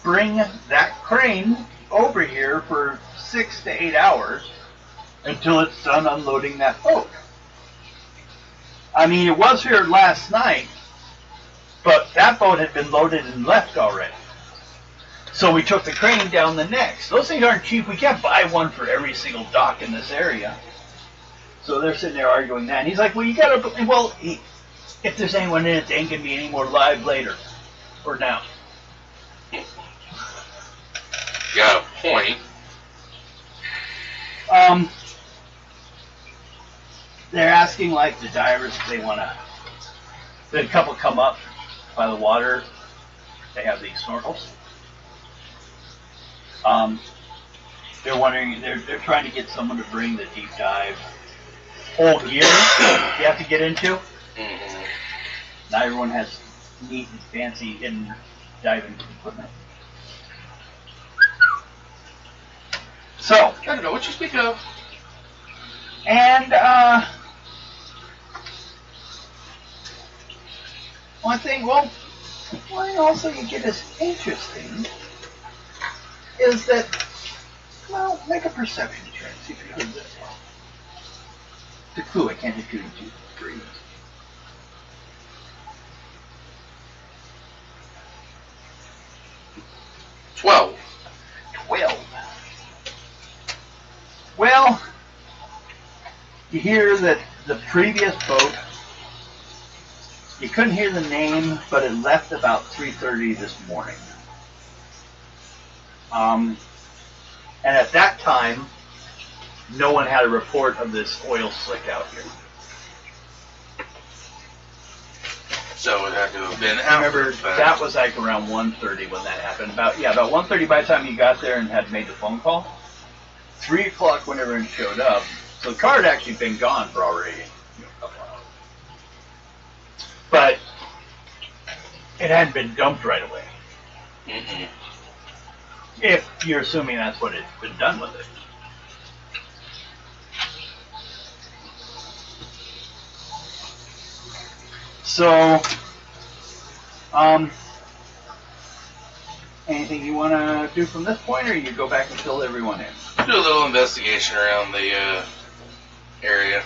bring that crane over here for 6 to 8 hours until it's done unloading that boat. I mean, it was here last night, but that boat had been loaded and left already. So we took the crane down the next. Those things aren't cheap. We can't buy one for every single dock in this area. So they're sitting there arguing that. And he's like, well, you gotta, if there's anyone in it, there ain't gonna be any more live later. Or now. Got a point. They're asking like the divers if they wanna, the couple come up by the water. They have these snorkels. They're wondering, they're trying to get someone to bring the deep dive whole gear you have to get into. Mm-hmm. Not everyone has neat and fancy hidden diving equipment. So, I don't know what you speak of. and one thing also you get is interesting is that, well, make a perception check, see if you heard this one. The clue, I can't hit 2 and 2 3. 12. 12. Well, you hear that the previous boat, you couldn't hear the name, but it left about 3:30 this morning. And at that time, no one had a report of this oil slick out here. So it had to have been I after remember the fact. that was like around 1:30 when that happened. About 1:30 by the time you got there and had made the phone call. 3 o'clock when everyone showed up. So the car had actually been gone for already a couple hours. But it hadn't been dumped right away. Mm-mm. If you're assuming that's what it's been done with it. So, anything you want to do from this point, or you go back and fill everyone in? Do a little investigation around the area.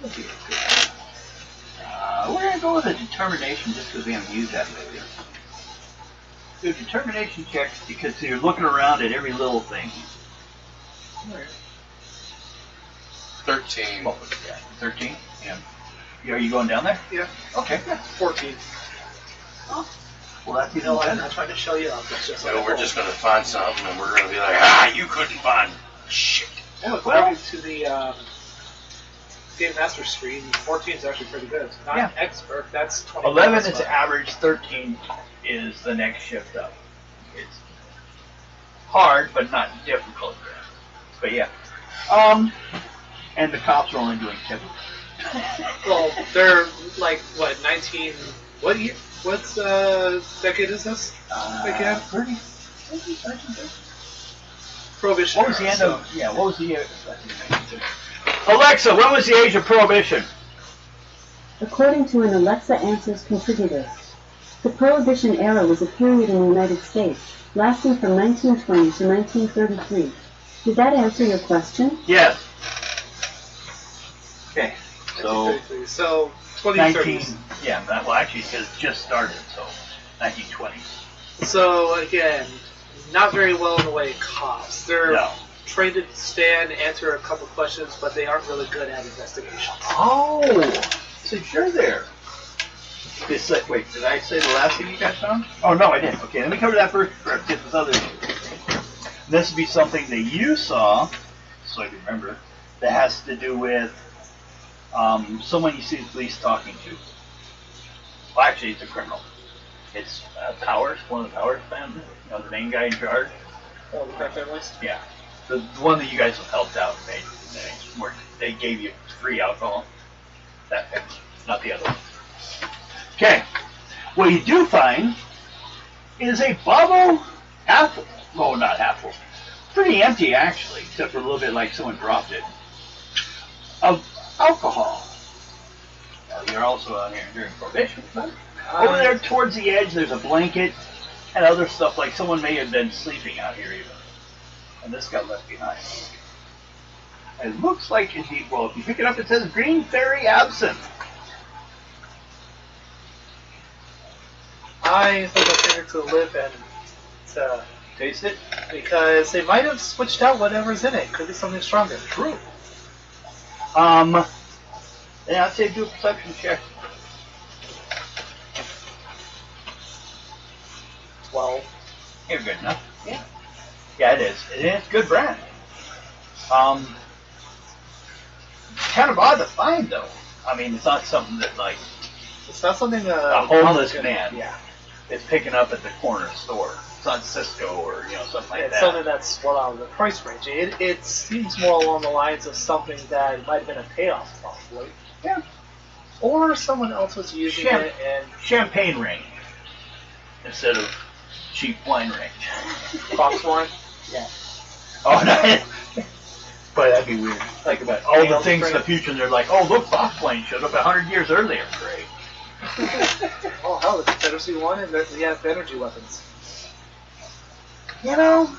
Let's see. determination just because we haven't used that lately. Do a determination check because you're looking around at every little thing. 13. What was it? Yeah, 13? Yeah. Are you going down there? Yeah. Okay. 14. Well, that's You know what? I'm not trying to show you up. It's just like So we're just going to find something and we're going to be like, you couldn't find shit. Oh, according to the Game Master screen, 14 is actually pretty good. Not Yeah. expert. That's 20. 11 is average. 13 is the next shift up. It's hard, but not difficult. But yeah. And the cops are only doing 10. Well, they're like what 19? What year? What's decade is this? Again? 30. Prohibition. What was the era, end so- of? Yeah. What was the? Alexa, when was the age of prohibition? According to an Alexa Answers contributor, the Prohibition era was a period in the United States lasting from 1920 to 1933. Did that answer your question? Yes. Okay. So 1933. So 19. 2030s. Yeah, that, well, actually, because it just started, so 1920s. So again, not very well in the way of cops. They're No. trained to stand, answer a couple questions, but they aren't really good at investigations. Oh, so you're there. Wait, did I say the last thing you guys found? Oh no, I didn't. Okay, let me cover that first. Get this other. This would be something that you saw, so I can remember, that has to do with someone you see the police talking to. Well, actually, it's a criminal. It's Powers, one of the Powers family. You know, the main guy in charge. Oh, the crap families. Yeah, the one that you guys helped out. They gave you free alcohol. That family, not the other one. Okay, what you do find is a bottle, half, well, not half full, pretty empty actually, except for a little bit like someone dropped it, of alcohol. Now, you're also out here during prohibition, but over there towards the edge there's a blanket and other stuff like someone may have been sleeping out here even. And this got left behind. It looks like, indeed, well, if you pick it up it says Green Fairy Absinthe. I think I'll take it to the lip and to Taste it? because they might have switched out whatever's in it. Could be something stronger. True. Yeah, I'd say do a perception check. 12. You're good enough. Yeah. Yeah, it is. It is good brand. Kind of odd to find though. I mean, it's not something that like It's not something a homeless man Yeah. is picking up at the corner store. It's not Cisco or something like It's that. something that's well out of the price range. It seems more along the lines of something that might have been a payoff, possibly. Yeah. Or someone else was using Champ- it and Champagne range instead of cheap wine range. box wine. Oh no. But that'd be weird. Think about it. All the things in the future, and they're like, oh, look, Bob Plane showed up 100 years earlier. Great. Oh hell, the Confederacy won and they have energy weapons. You know,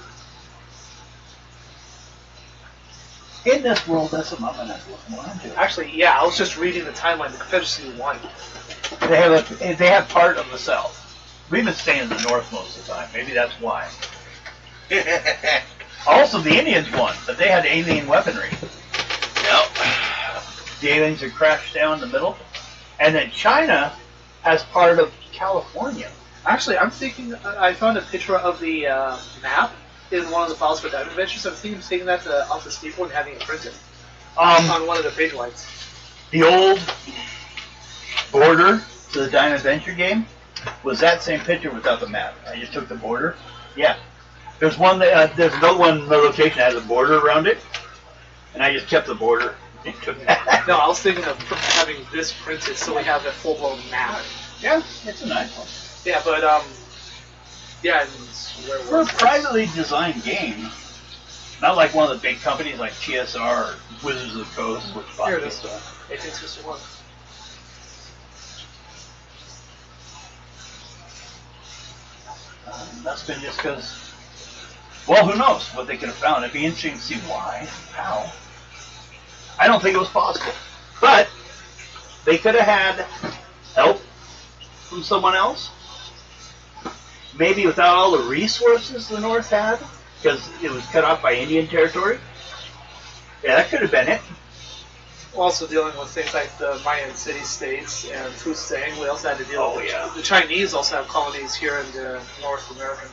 in this world, that's what I'm gonna look more into. Actually, yeah, I was just reading the timeline. The Confederacy won. They have part of the South. We've been staying in the North most of the time. Maybe that's why. Also, the Indians won, but they had alien weaponry. Yep. The aliens had crashed down in the middle. And then China has part of California. Actually, I'm thinking I found a picture of the map in one of the files for Diamond Adventures. I'm thinking of taking that to Office Depot and having it printed on one of the page lights. The old border to the Diamond Adventure game was that same picture without the map. I just took the border. Yeah. There's one that, there's another one, another location that has a border around it. And I just kept the border and took that. No, I was thinking of having this printed so we have a full-blown map. Yeah, it's a nice one. Yeah, but yeah, and where For a was it? privately designed game, not like one of the big companies like TSR or Wizards of the Coast, which bought Here it this is. stuff. 1861. That's been just because, well, who knows what they could have found. It'd be interesting to see why, how. I don't think it was possible. But they could have had help from someone else. Maybe without all the resources the North had, because it was cut off by Indian territory. Yeah, that could have been it. Also dealing with things like the Mayan city-states and Fusang. We also had to deal Oh, with yeah. the Chinese also have colonies here in the North America.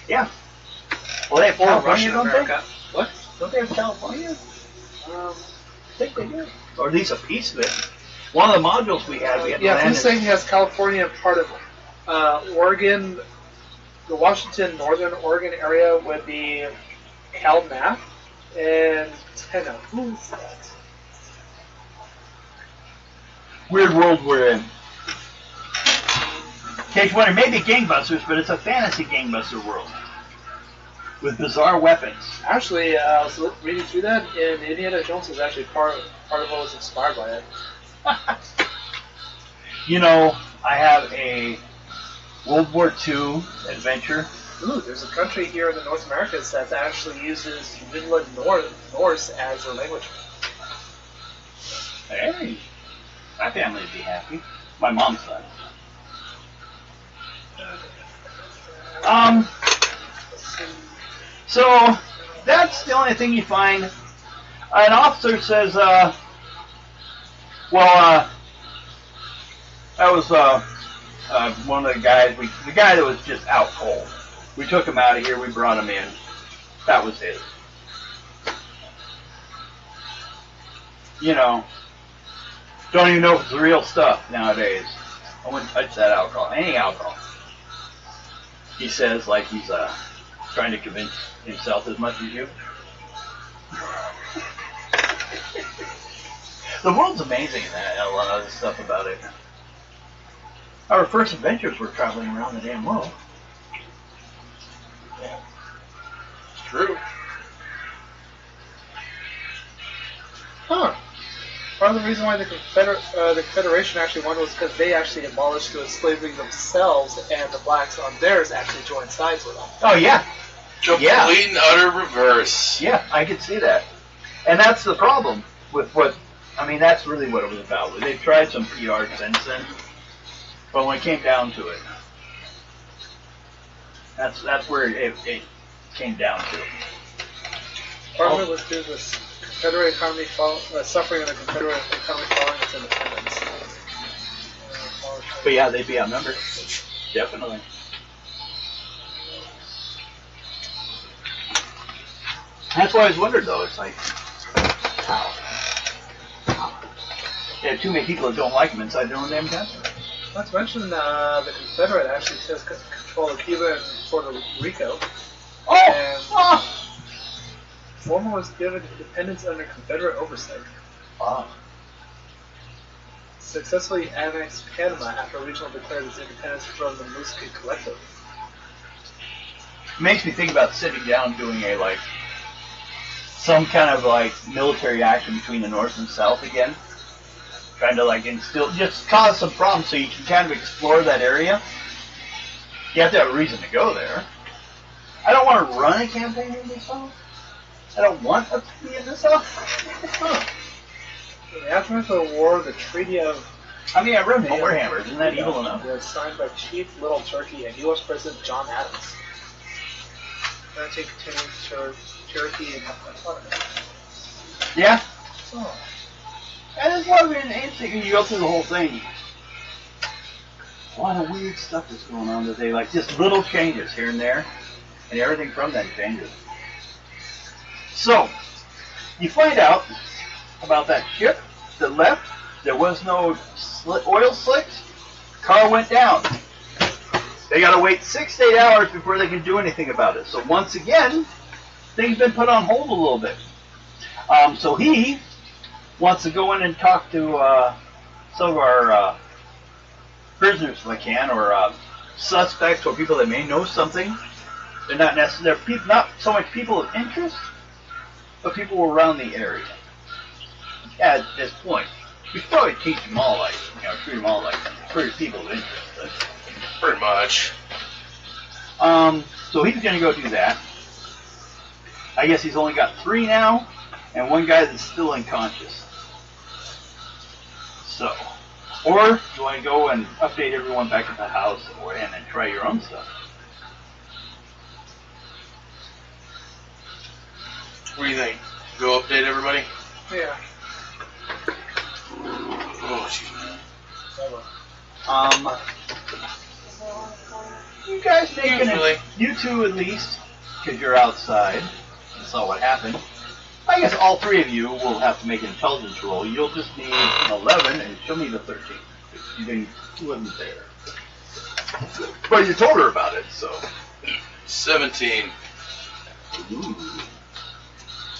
Yeah. Well, they have Or California, Russian don't America. What? they? Don't they have California? Um, I think they do. Or at least a piece of it. One of the modules we had to yeah, land in. Fusang has California and part of Oregon. The Washington, Northern Oregon area would be CalMath and Tenna. Who's that? Weird world we're in. In case you wonder, maybe Gangbusters, but it's a fantasy Gangbuster world. With bizarre weapons. Actually, I was reading through that, and Indiana Jones was actually part of what was inspired by it. You know, I have a World War II adventure. Ooh, there's a country here in the North Americas that actually uses Vinland Norse as their language. Hey, my family would be happy. My mom's side. So that's the only thing you find. An officer says, that was one of the guys. The guy that was just out cold. We took him out of here. We brought him in. That was his. You know, don't even know if it's the real stuff nowadays. I wouldn't touch that alcohol. Any alcohol. He says like he's trying to convince himself as much as you. The world's amazing in that. A lot of other stuff about it. Our first adventures were traveling around the damn world. Yeah. It's true. Huh. Part of the reason why the Confederation actually won was because they actually abolished slavery themselves, and the blacks on theirs actually joined sides with them. Oh yeah. Complete and utter reverse. Yeah, I could see that. And that's the problem with that's really what it was about. They've tried some PR since then, but when it came down to it, that's where it came down to. Part of it was due to the Confederate economy suffering in the Confederate economy following its independence. But yeah, they'd be outnumbered. Definitely. That's why I was wondered though. It's like, how? They have too many people that don't like them inside their own damn country. Not to mention the Confederate actually says control of Cuba and Puerto Rico. Oh! Former was given independence under Confederate oversight. Wow. Successfully annexed Panama after regional declared its independence from the Muskie Collective. It makes me think about sitting down doing some kind of military action between the North and South again. Trying to instill, just cause some problems so you can kind of explore that area. You have to have a reason to go there. I don't want to run a campaign in the South. I don't want us to be in the South. In the aftermath of the war, the Treaty of I run Warhammer. Isn't that evil enough? was signed by Chief Little Turkey and U.S. President John Adams. Granting continuing Cherokee and autonomy. Yeah. Oh. And it's one of the interesting when you go through the whole thing. A lot of weird stuff is going on that they just little changes here and there, and everything from that changes. So, you find out about that ship that left. There was no oil slicks. Car went down. They got to wait 6 to 8 hours before they can do anything about it. So once again, things been put on hold a little bit. So he wants to go in and talk to some of our prisoners if I can, or suspects, or people that may know something. They're not necessarily not so much people of interest, but people around the area. At this point, we should probably teach them all treat them all like pretty people of interest. But, Pretty much. So he's going to go do that. I guess he's only got 3 now, and one guy that's still unconscious. So, Or you want to go and update everyone back at the house and then try your own stuff. What do you think? Go update everybody? Yeah. Oh, excuse me. You guys making Usually. it, you two at least, because you're outside and saw what happened. I guess all three of you will have to make an intelligence roll. You'll just need an 11 and she'll need a 13. You wasn't there. But you told her about it, so. 17. Ooh.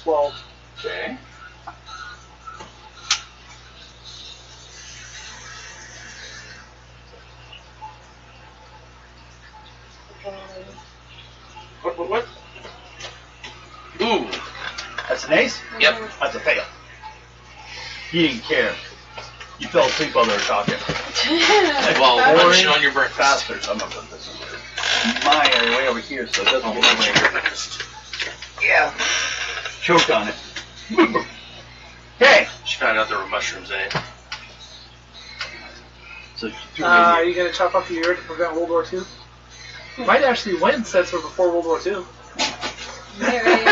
12. Okay. What? Ooh. That's an ace? Yep. That's a fail. You didn't care. You fell asleep while they were talking. Well, Boring munching on your breakfast. bastards. I'm not putting this in there. My area way over here, so it doesn't get Munching on your anywhere. breakfast. Yeah. Choked on it. Okay. She found out there were mushrooms in it. So she threw Are me. you going to chop off your ear to prevent World War II? You might actually win since we're before World War II. Maybe.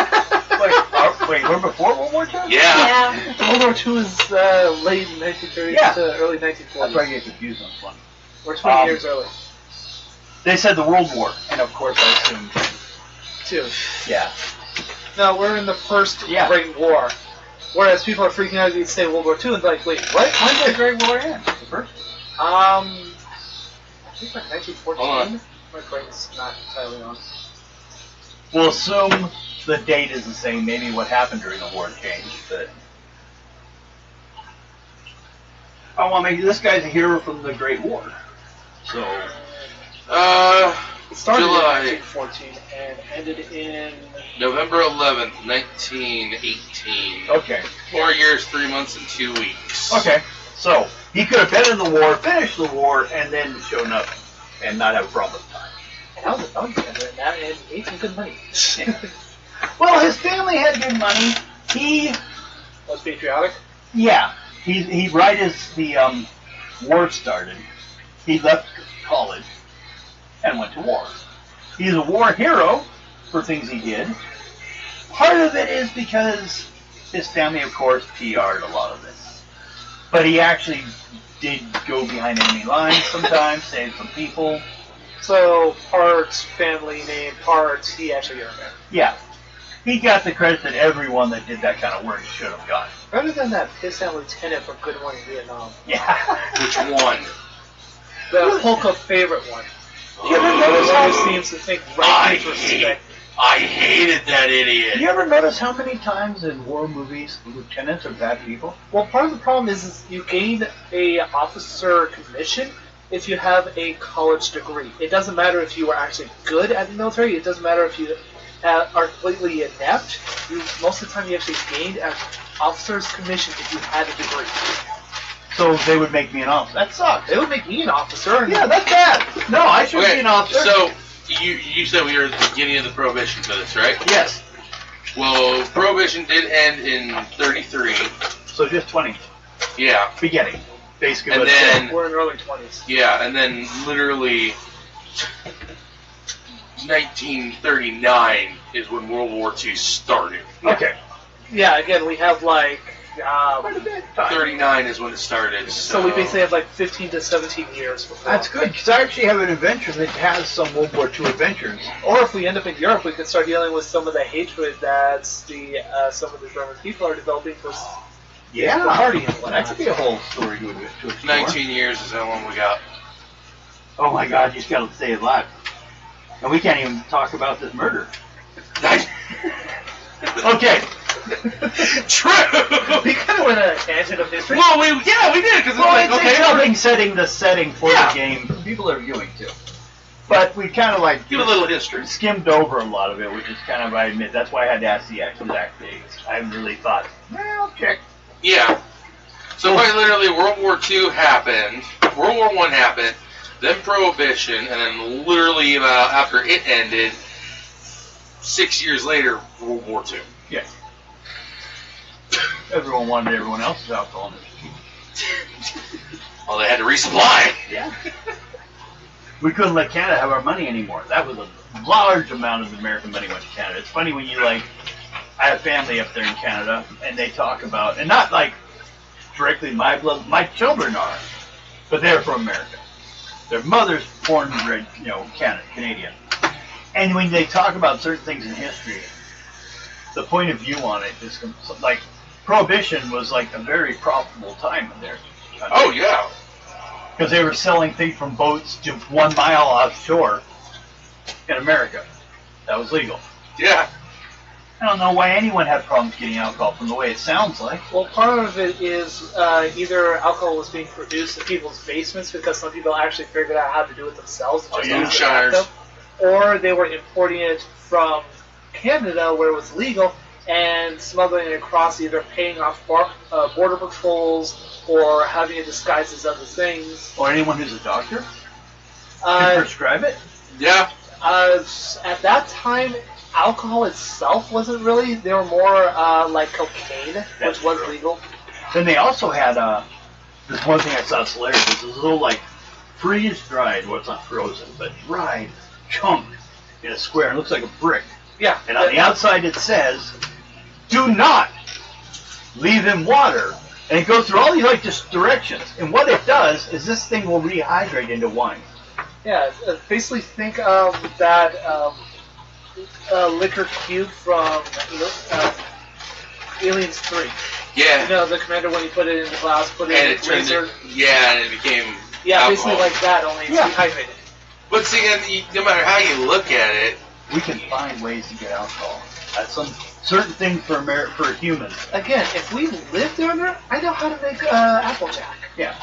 Wait, we're before World War II? Yeah. Yeah. World War II is late 1930s Yeah. to early 1940s. That's why I get confused on this one. We're 20 years early. They said the World War, and of course I assumed. Too. Yeah. No, we're in the first Yeah. Great War. Whereas people are freaking out if you say World War II and they're like, wait, what? When did the Great War end? The first? I think like 1914. Hold on. My brain's not entirely on. We'll assume the date is the same. Maybe what happened during the war changed, but. I want to make this guy's a hero from the Great War. So. It started July. in 1914 and ended in. November 11th, 1918. Okay. 4 years, 3 months, and 2 weeks. Okay. So, he could have been in the war, finished the war, and then shown up and not have a problem with time. And I was a bounty hunter and that and made some good money. Well, his family had good money. He. Was patriotic? Yeah, he right as the war started, he left college and went to war. He's a war hero for things he did. Part of it is because his family, of course, PR'd a lot of this. But he actually did go behind enemy lines sometimes, save some people. So, parts, family name, parts, he actually earned it. Yeah, he got the credit that everyone that did that kind of work should have gotten. Rather than that pissant lieutenant from Good Morning Vietnam. Yeah. Which one? The Polka favorite one. You ever notice Who how seems to think right is respect. I hated that idiot. You ever notice how many times in war movies lieutenants are bad people? Well, part of the problem is you gain a officer commission if you have a college degree. It doesn't matter if you are actually good at the military. It doesn't matter if you are completely inept. Most of the time, you actually gained an officer's commission if you had a degree. So they would make me an officer. That sucks. They would make me an officer. And Yeah, that's bad. No, I should be an officer. So you said we were at the beginning of the prohibition for this, right? Yes. Well, prohibition did end in 33. So just 20. Yeah. Beginning. Basically And what it said. then we're in early 20s. yeah, and then literally 1939 is when World War II started. Okay. Yeah, again, we have like. Quite a bit of time. 39 is when it started. So we basically have like 15 to 17 years before. That's good, because I actually have an adventure that has some World War II adventures. Or if we end up in Europe, we could start dealing with some of the hatred that some of the German people are developing for Yeah. party and whatnot. That could be a whole story to explore. 19 years is how long we got. Oh my god, you just gotta stay alive. And we can't even talk about this murder. Okay. True. We kind of went on a tangent of history. Well, we did because Well, it's like it's okay, something setting the setting for Yeah. the game. People are viewing too. But we kind of like give a little history. skimmed over a lot of it, which is kind of, I admit, that's why I had to ask the exact dates. I really thought, well, check. Yeah. So quite literally, World War II happened, World War I happened, then Prohibition, and then literally about after it ended, 6 years later, World War II. Yeah. Everyone wanted everyone else's alcohol in Well, they had to resupply. Yeah. We couldn't let Canada have our money anymore. That was a large amount of American money went to Canada. It's funny when you I have family up there in Canada, and they talk about, and not like directly my blood, my children are, but they're from America. Their mother's born and bred, Canadian. And when they talk about certain things in history, the point of view on it is like Prohibition was like a very profitable time in their country. Oh yeah. Because they were selling things from boats to 1 mile offshore in America. That was legal. Yeah. I don't know why anyone had problems getting alcohol from the way it sounds like. Well, part of it is either alcohol was being produced in people's basements because some people actually figured out how to do it themselves, just yeah. use the backup, or they were importing it from Canada where it was legal and smuggling it across, either paying off border patrols or having it disguised as other things. Or anyone who's a doctor can prescribe it. Yeah. At that time, alcohol itself wasn't really. They were more like cocaine, That's which was true. legal. Then they also had this one thing I saw that's hilarious. It's this little freeze-dried, well it's not frozen, but dried chunk in a square. It looks like a brick. Yeah. And on the outside it says, "Do not leave in water." And it goes through all these just directions. And what it does is this thing will rehydrate into wine. Yeah. Basically, think of that liquor cube from Aliens 3. Yeah. You know, the commander when he put it in the glass, put it And in it the turned freezer. and it became Yeah, alcohol. basically like that, only it's Yeah. dehydrated. But see, and no matter how you look at it, We can find ways to get alcohol. That's some certain thing for humans. Again, if we lived down there, I know how to make Applejack. Yeah.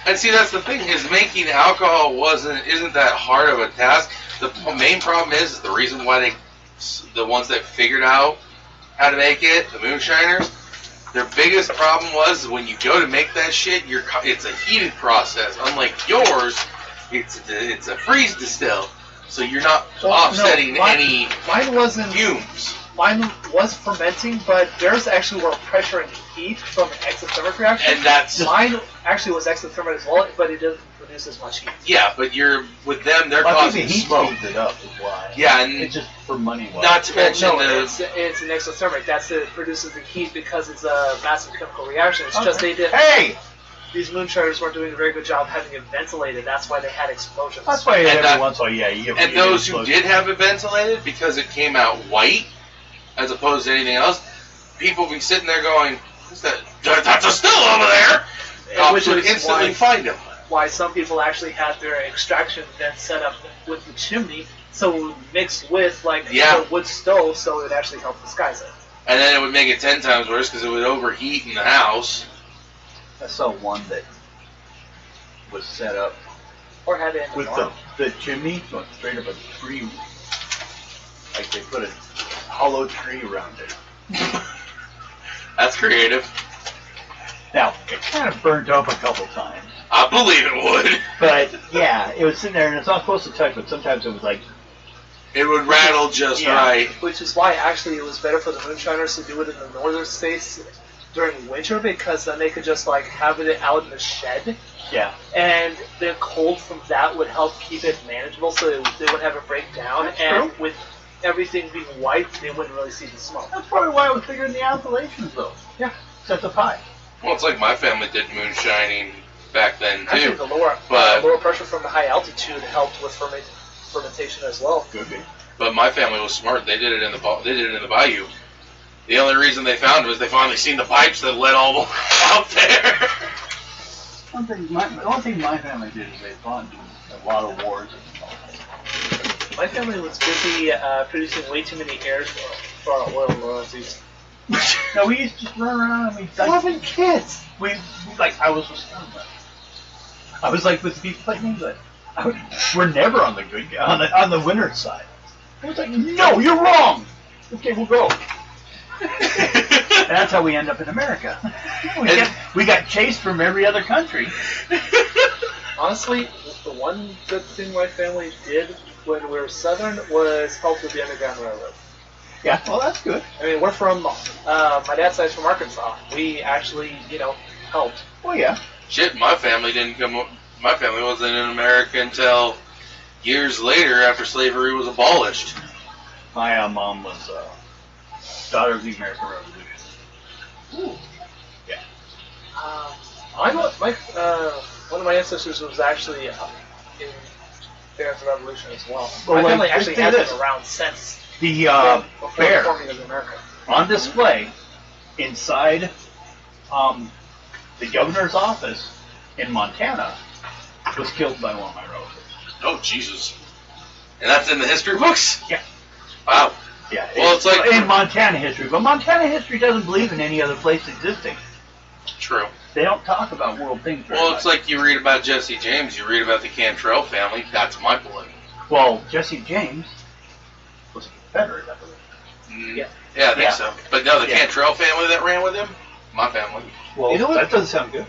and see that's the thing is making alcohol isn't that hard of a task. The main problem is the reason why the ones that figured out how to make it, the moonshiners, their biggest problem was when you go to make that shit, it's a heated process. Unlike yours, it's a freeze distill, so you're not offsetting any Mine wasn't. fumes. Mine was fermenting, but theirs actually were pressure and heat from an exothermic reaction. And that's Mine actually was exothermic as well, but it didn't produce as much heat. yeah, but with them they're I think causing the heat smoke. speeds it up is why. Yeah, and It's just for money wise. not to mention No, it's an exothermic. That's it produces the heat because it's a massive chemical reaction. It's just they did. Hey! These moonshiners weren't doing a very good job having it ventilated. That's why they had explosions. That's why And every that- once in a while, you and those who did have it ventilated, because it came out white as opposed to anything else, people be sitting there going, "What's that? That's a still over there." Which would is instantly why- find them. Why some people actually had their extraction vent set up with the chimney, so it would mix with Yeah. the wood stove, so it would actually help disguise it. And then it would make it 10 times worse because it would overheat in the house. I saw one that was set up Or had it in the with barn. the chimney going straight up a tree. Like they put a hollow tree around it. That's creative. Now, it kind of burnt up a couple times. I believe it would. But, yeah, it was sitting there, and it's not supposed to touch, but sometimes it was like, It would rattle just Yeah. right. Which is why actually it was better for the moonshiners to do it in the northern states during winter, because then they could just have it out in the shed, yeah. and the cold from that would help keep it manageable, so they wouldn't have it break down. That's And true. with everything being white, they wouldn't really see the smoke. That's probably why I was figuring the insulations, though. Yeah. Sets up high. Well, it's like my family did moonshining back then, Actually, too. the lower But- lower pressure from the high altitude helped with fermentation as well. Could be. But my family was smart. They did it in the bayou. The only reason they found it was they finally seen the pipes that led all the way out there. The only thing my family did is they fought a lot of wars. My family was busy producing way too many heirs for our oil royalties. No, we used to just run around and we 11 kids! I was with I was like with the people like me, but we're never on the good on the winner's side. I was like, no, you're wrong. Okay, we'll go. And that's how we end up in America. We got chased from every other country. Honestly, the one good thing my family did when we were southern was help with the Underground Railroad. Yeah, well, that's good. I mean, we're from, my dad's side's from Arkansas. We actually, helped. Well, yeah. Shit, my family didn't come. My family wasn't in America until years later after slavery was abolished. My mom was daughter of the American Revolution. Ooh. Yeah. One of my ancestors was actually in the American Revolution as well. Well, My like, family actually think has of been this. around since The before the bear forming of America. on display inside the governor's office in Montana was killed by one of my relatives. Oh Jesus! And that's in the history books. Yeah. Wow. Yeah. Well, it's like in Montana history, but Montana history doesn't believe in any other place existing. true. They don't talk about world things. Very Well, it's much. like you read about Jesse James. You read about the Cantrell family. That's my blood. Well, Jesse James was a Confederate, I believe. Yeah. Yeah, I think Yeah. so. But no, the Yeah. Cantrell family that ran with him, my family. Well, You know what? that doesn't sound good.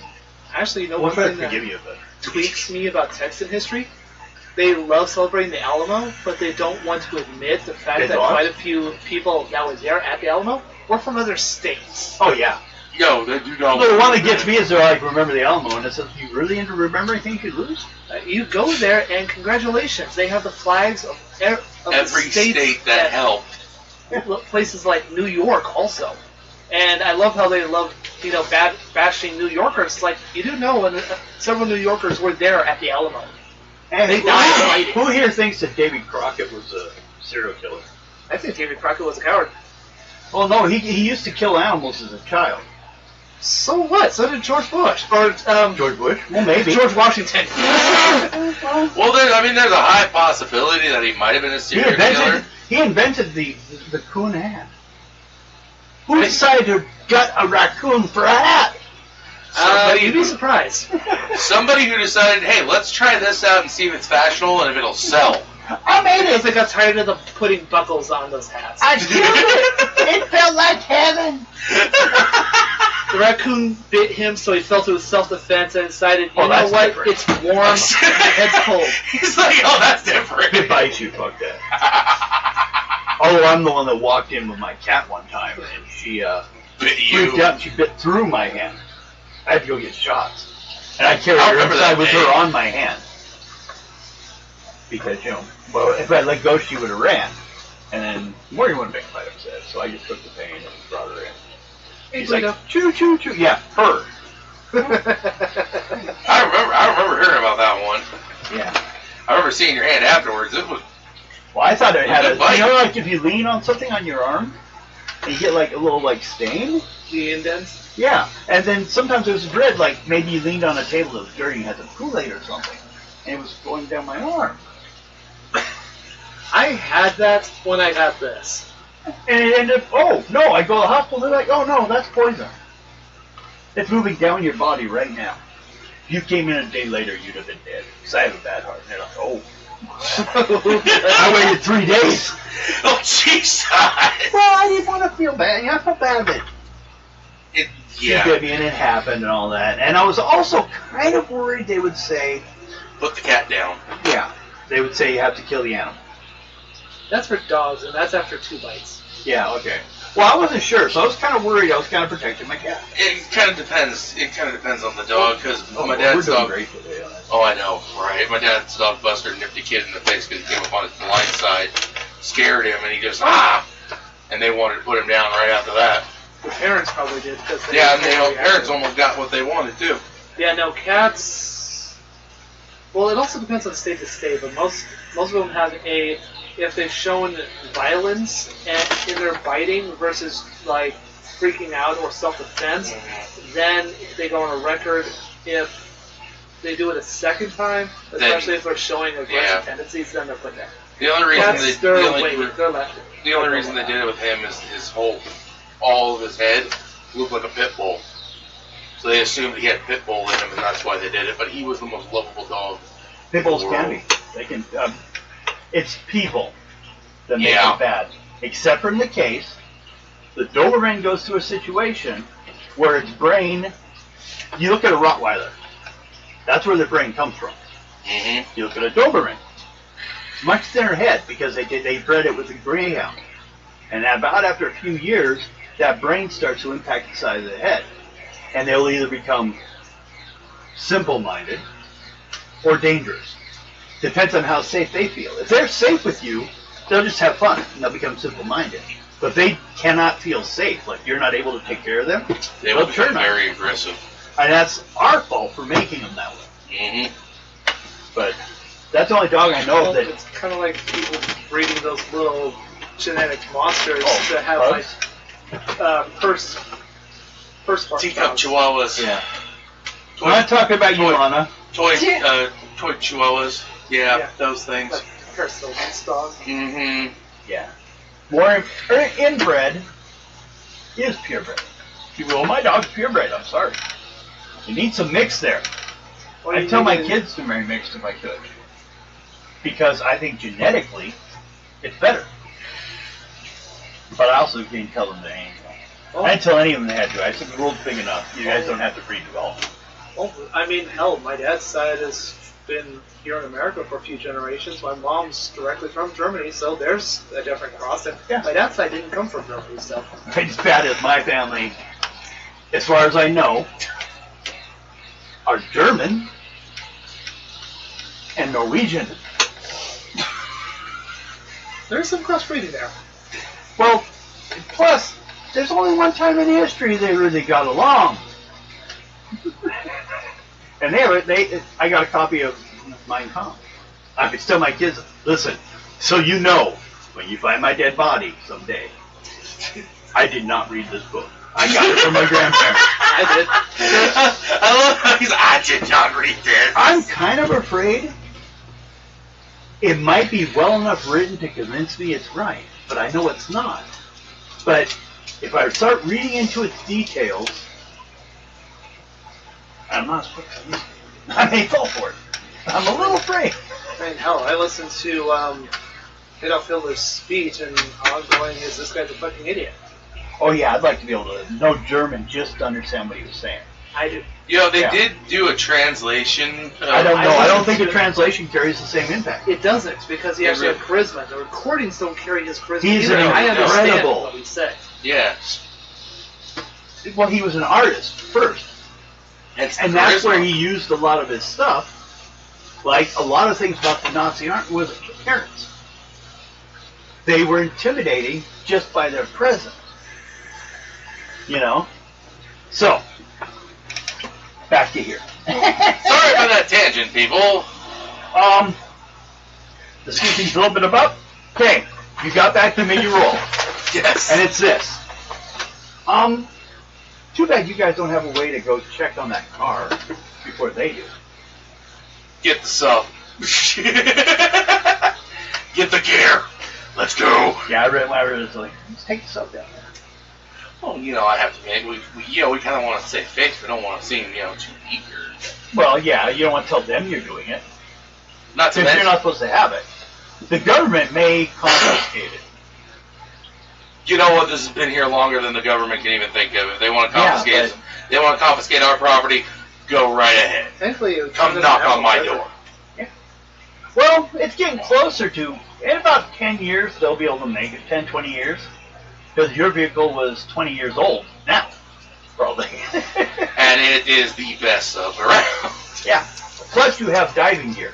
Actually, you know We'll one try to thing that forgive you, but tweaks me about Texan history? They love celebrating the Alamo, but they don't want to admit the fact They that don't? quite a few people that were there at the Alamo were from other states. oh yeah. Yo, they do not. Well, the one that gets me is they're like, remember the Alamo, and it says, you really into remembering things you lose? You go there, and congratulations, they have the flags of Every the states state that helped. places like New York also. And I love how they love, bashing New Yorkers. It's like, you do know, and several New Yorkers were there at the Alamo. And They died fighting. who here thinks that Davy Crockett was a serial killer? I think David Crockett was a coward. Well, no, he used to kill animals as a child. So what? So did George Bush. Or, George Bush? Well, maybe. George Washington. Well, there's a high possibility that he might have been a serial killer. He invented the coon hat. Who decided to gut a raccoon for a hat? You'd be surprised. Somebody who decided, hey, let's try this out and see if it's fashionable and if it'll sell. I made Because it! they got tired of them putting buckles on those hats. I killed it! It felt like heaven! The raccoon bit him, so he fell to his self-defense and decided, you know that's what, different. it's warm, my head's cold. He's like, oh, that's different. It bites you, fuck that. Oh, I'm the one that walked in with my cat one time, and she Bit freaked you. out and she bit through my hand. I had to go get shots. And I carried I her remember inside that with day. her on my hand. Because, well, if I let go, she would have ran. And then Morgan would have been quite upset, so I just took the pain and brought her in. She's like, choo, choo, choo. Yeah, her. I remember hearing about that one. Yeah. I remember seeing your hand afterwards. It was Well, I thought it had Good bite. like if you lean on something on your arm, and you get like a little like stain. The indents. Yeah, and then sometimes there's a dread, like maybe you leaned on a table that was dirty and had some Kool-Aid or something, and it was going down my arm. I had that when I got this. And it ended up, oh, no, I go to the hospital, they're like, oh, no, that's poison. It's moving down your body right now. If you came in a day later, you'd have been dead. Because I have a bad heart. And they're like, oh. I waited 3 days. oh jeez. Well, I didn't want to feel bad. I felt bad of it. She Yeah. bit me and it happened and all that. And I was also kind of worried they would say, Put the cat down. yeah, they would say you have to kill the animal. That's for dogs, and that's after 2 bites. Yeah, okay. Well, I wasn't sure, so I was kind of worried. I was kind of protecting my cat. It kind of depends. It kind of depends on the dog because my we're dad's doing dog. great today on that. Oh, I know, right? My dad's dog Buster nipped a kid in the face because he came up on his blind side, scared him, and he just and they wanted to put him down right after that. The parents probably did. Cause they Yeah, and the parents almost got what they wanted too. Yeah, no, cats... Well, it also depends on state to state, but most of them have if they've shown violence in their biting versus, like, freaking out or self-defense, then they go on a record. If they do it a second time, especially if they're showing aggressive tendencies, then they're put down. The only reason Cats, they they're left. the only reason they did it with him is all of his head looked like a pit bull. So they assumed he had pit bull in him, and that's why they did it. But he was the most lovable dog. Pit bulls in the can world. be. They can. It's people that make Yeah. it bad. Except for in the case, the Doberman goes through a situation where its brain. You look at a Rottweiler. That's where their brain comes from. Mm-hmm. You look at a Doberman. Much thinner head because they bred it with a greyhound. And about after a few years, that brain starts to impact the size of the head. And they'll either become simple-minded, or dangerous. Depends on how safe they feel. If they're safe with you, they'll just have fun and they'll become simple-minded. But if they cannot feel safe, like you're not able to take care of them, They will they'll turn become on you. very aggressive. And that's our fault for making them that way. Mm-hmm. But that's the only dog I know Well, that. it's kind of like people breeding those little genetic monsters Oh, that have bugs? like purse Teacup chihuahuas. Yeah. Toy, I'm not talking about you, toy- Anna. toy chihuahuas. Yeah, Yeah. those things. like Parasitic dogs. Mm-hmm. Yeah. More inbred is purebred. People, well, my dog's purebred. I'm sorry. You need some mix there. Or I you tell my need kids to marry mixed if I could, because I think genetically it's better. But I also didn't tell them they ain't. Well, I didn't tell any of them they had to. I said the world's big enough. You guys don't have to breed development. well, I mean, hell, my dad's side has been here in America for a few generations. My mom's directly from Germany, so there's a different cross. And Yeah. my dad's side didn't come from Germany, so. As bad as my family, as far as I know, are German and Norwegian. There's some crossbreeding there. Well, plus, there's only one time in history they really got along. And I got a copy of Mein Kampf. I could tell my kids, listen, so you know, when you find my dead body someday, I did not read this book. I got it from my grandparents. I did. I love how he's. I did not read this. I'm kind of afraid it might be well enough written to convince me it's right, but I know it's not. But if I start reading into its details, I'm not supposed to. I may fall for it. I'm a little afraid. I mean, hell, I listened to Adolf Hitler's speech, and I'm going, is this guy's a fucking idiot? Oh yeah, I'd like to be able to know German just to understand what he was saying. I do. You know, they Yeah. did do a translation. I don't know. I I don't listened think the to- translation carries the same impact. It doesn't, because he It actually really- had charisma. The recordings don't carry his charisma He's either. I understand incredible. what he said. Yes. Well, he was an artist first, It's and that's charisma. where he used a lot of his stuff. Like a lot of things about the Nazi art was appearance. They were intimidating just by their presence. You know? So, back to here. Sorry about that tangent, people. The speaking a little bit about. Okay, you got back to me, you roll. Yes. And it's this. Too bad you guys don't have a way to go check on that car before they do. Get the sub. Get the gear. Let's go. Yeah, I read it's like, let's take this up down there. Well, you know, I have to admit, we kind of want to save face. We don't want to seem, too eager. Well, yeah, you don't want to tell them you're doing it. Not to Since you're mention, not supposed to have it. The government may confiscate it. you know what? This has been here longer than the government can even think of. If they want to Yeah, confiscate, but- they want to confiscate our property. Go right ahead. Thankfully, it Come doesn't knock have on my a door. Well, it's getting closer to, in about 10 years, they'll be able to make it, 10, 20 years. Because your vehicle was 20 years old now, probably. And it is the best sub around. Yeah. Plus you have diving gear.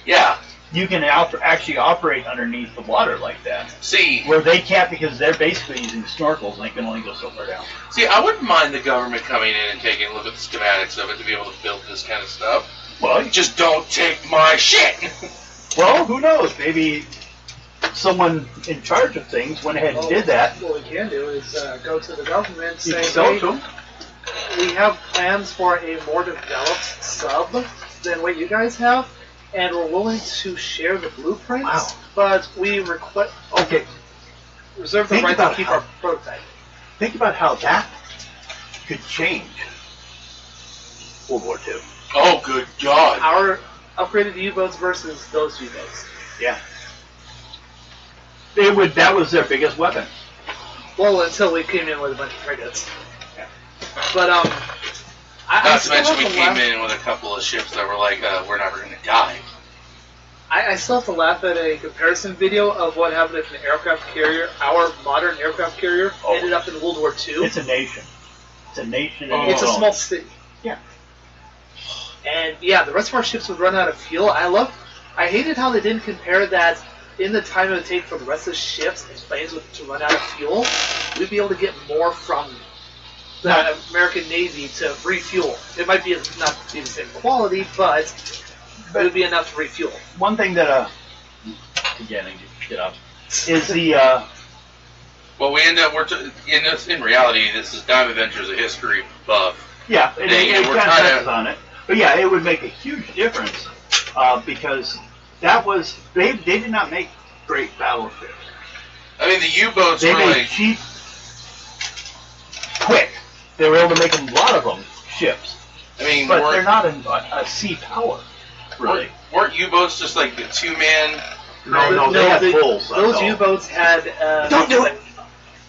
Yeah. You can actually operate underneath the water like that. See, Where they can't because they're basically using snorkels and they can only go so far down. I wouldn't mind the government coming in and taking a look at the schematics of it to be able to build this kind of stuff. Well, Just don't take my shit. well, who knows? Maybe someone in charge of things went ahead and did that. What we can do is go to the government and You say, can sell it hey, to them. we have plans for a more developed sub than what you guys have, and we're willing to share the blueprints, Wow. but we reserve Okay, the Think right to about keep how- our prototype. think about how that could change World War II. Oh, good God. Our upgraded U-boats versus those U-boats. Yeah. That was their biggest weapon. Well, until we came in with a bunch of frigates. Yeah. But I Not to still mention have we to came laugh- in with a couple of ships that were like, we're never going to die. I still have to laugh at a comparison video of what happened if an aircraft carrier, our modern aircraft carrier, Oh. ended up in World War II. It's a nation. It's a nation. in Oh. It's a its own. small city. And yeah, the rest of our ships would run out of fuel. I hated how they didn't compare that in the time it would take for the rest of the ships and planes to run out of fuel. We'd be able to get more from the American Navy to refuel. It might be not be the same quality, but it would be enough to refuel. One thing that again, I get up is the Well, we end up in reality, this is Diamond Adventures a history buff. yeah, They- it we're kind of kinda- touches on it, but yeah, it would make a huge difference because that was they did not make great battleships. I mean, the U-boats They were made like, cheap, quick. They were able to make a lot of them ships, I mean, but they're weren't, not a sea power, really. weren't U-boats just like the two-man? No, they had fulls. Those U-boats had. Don't do it.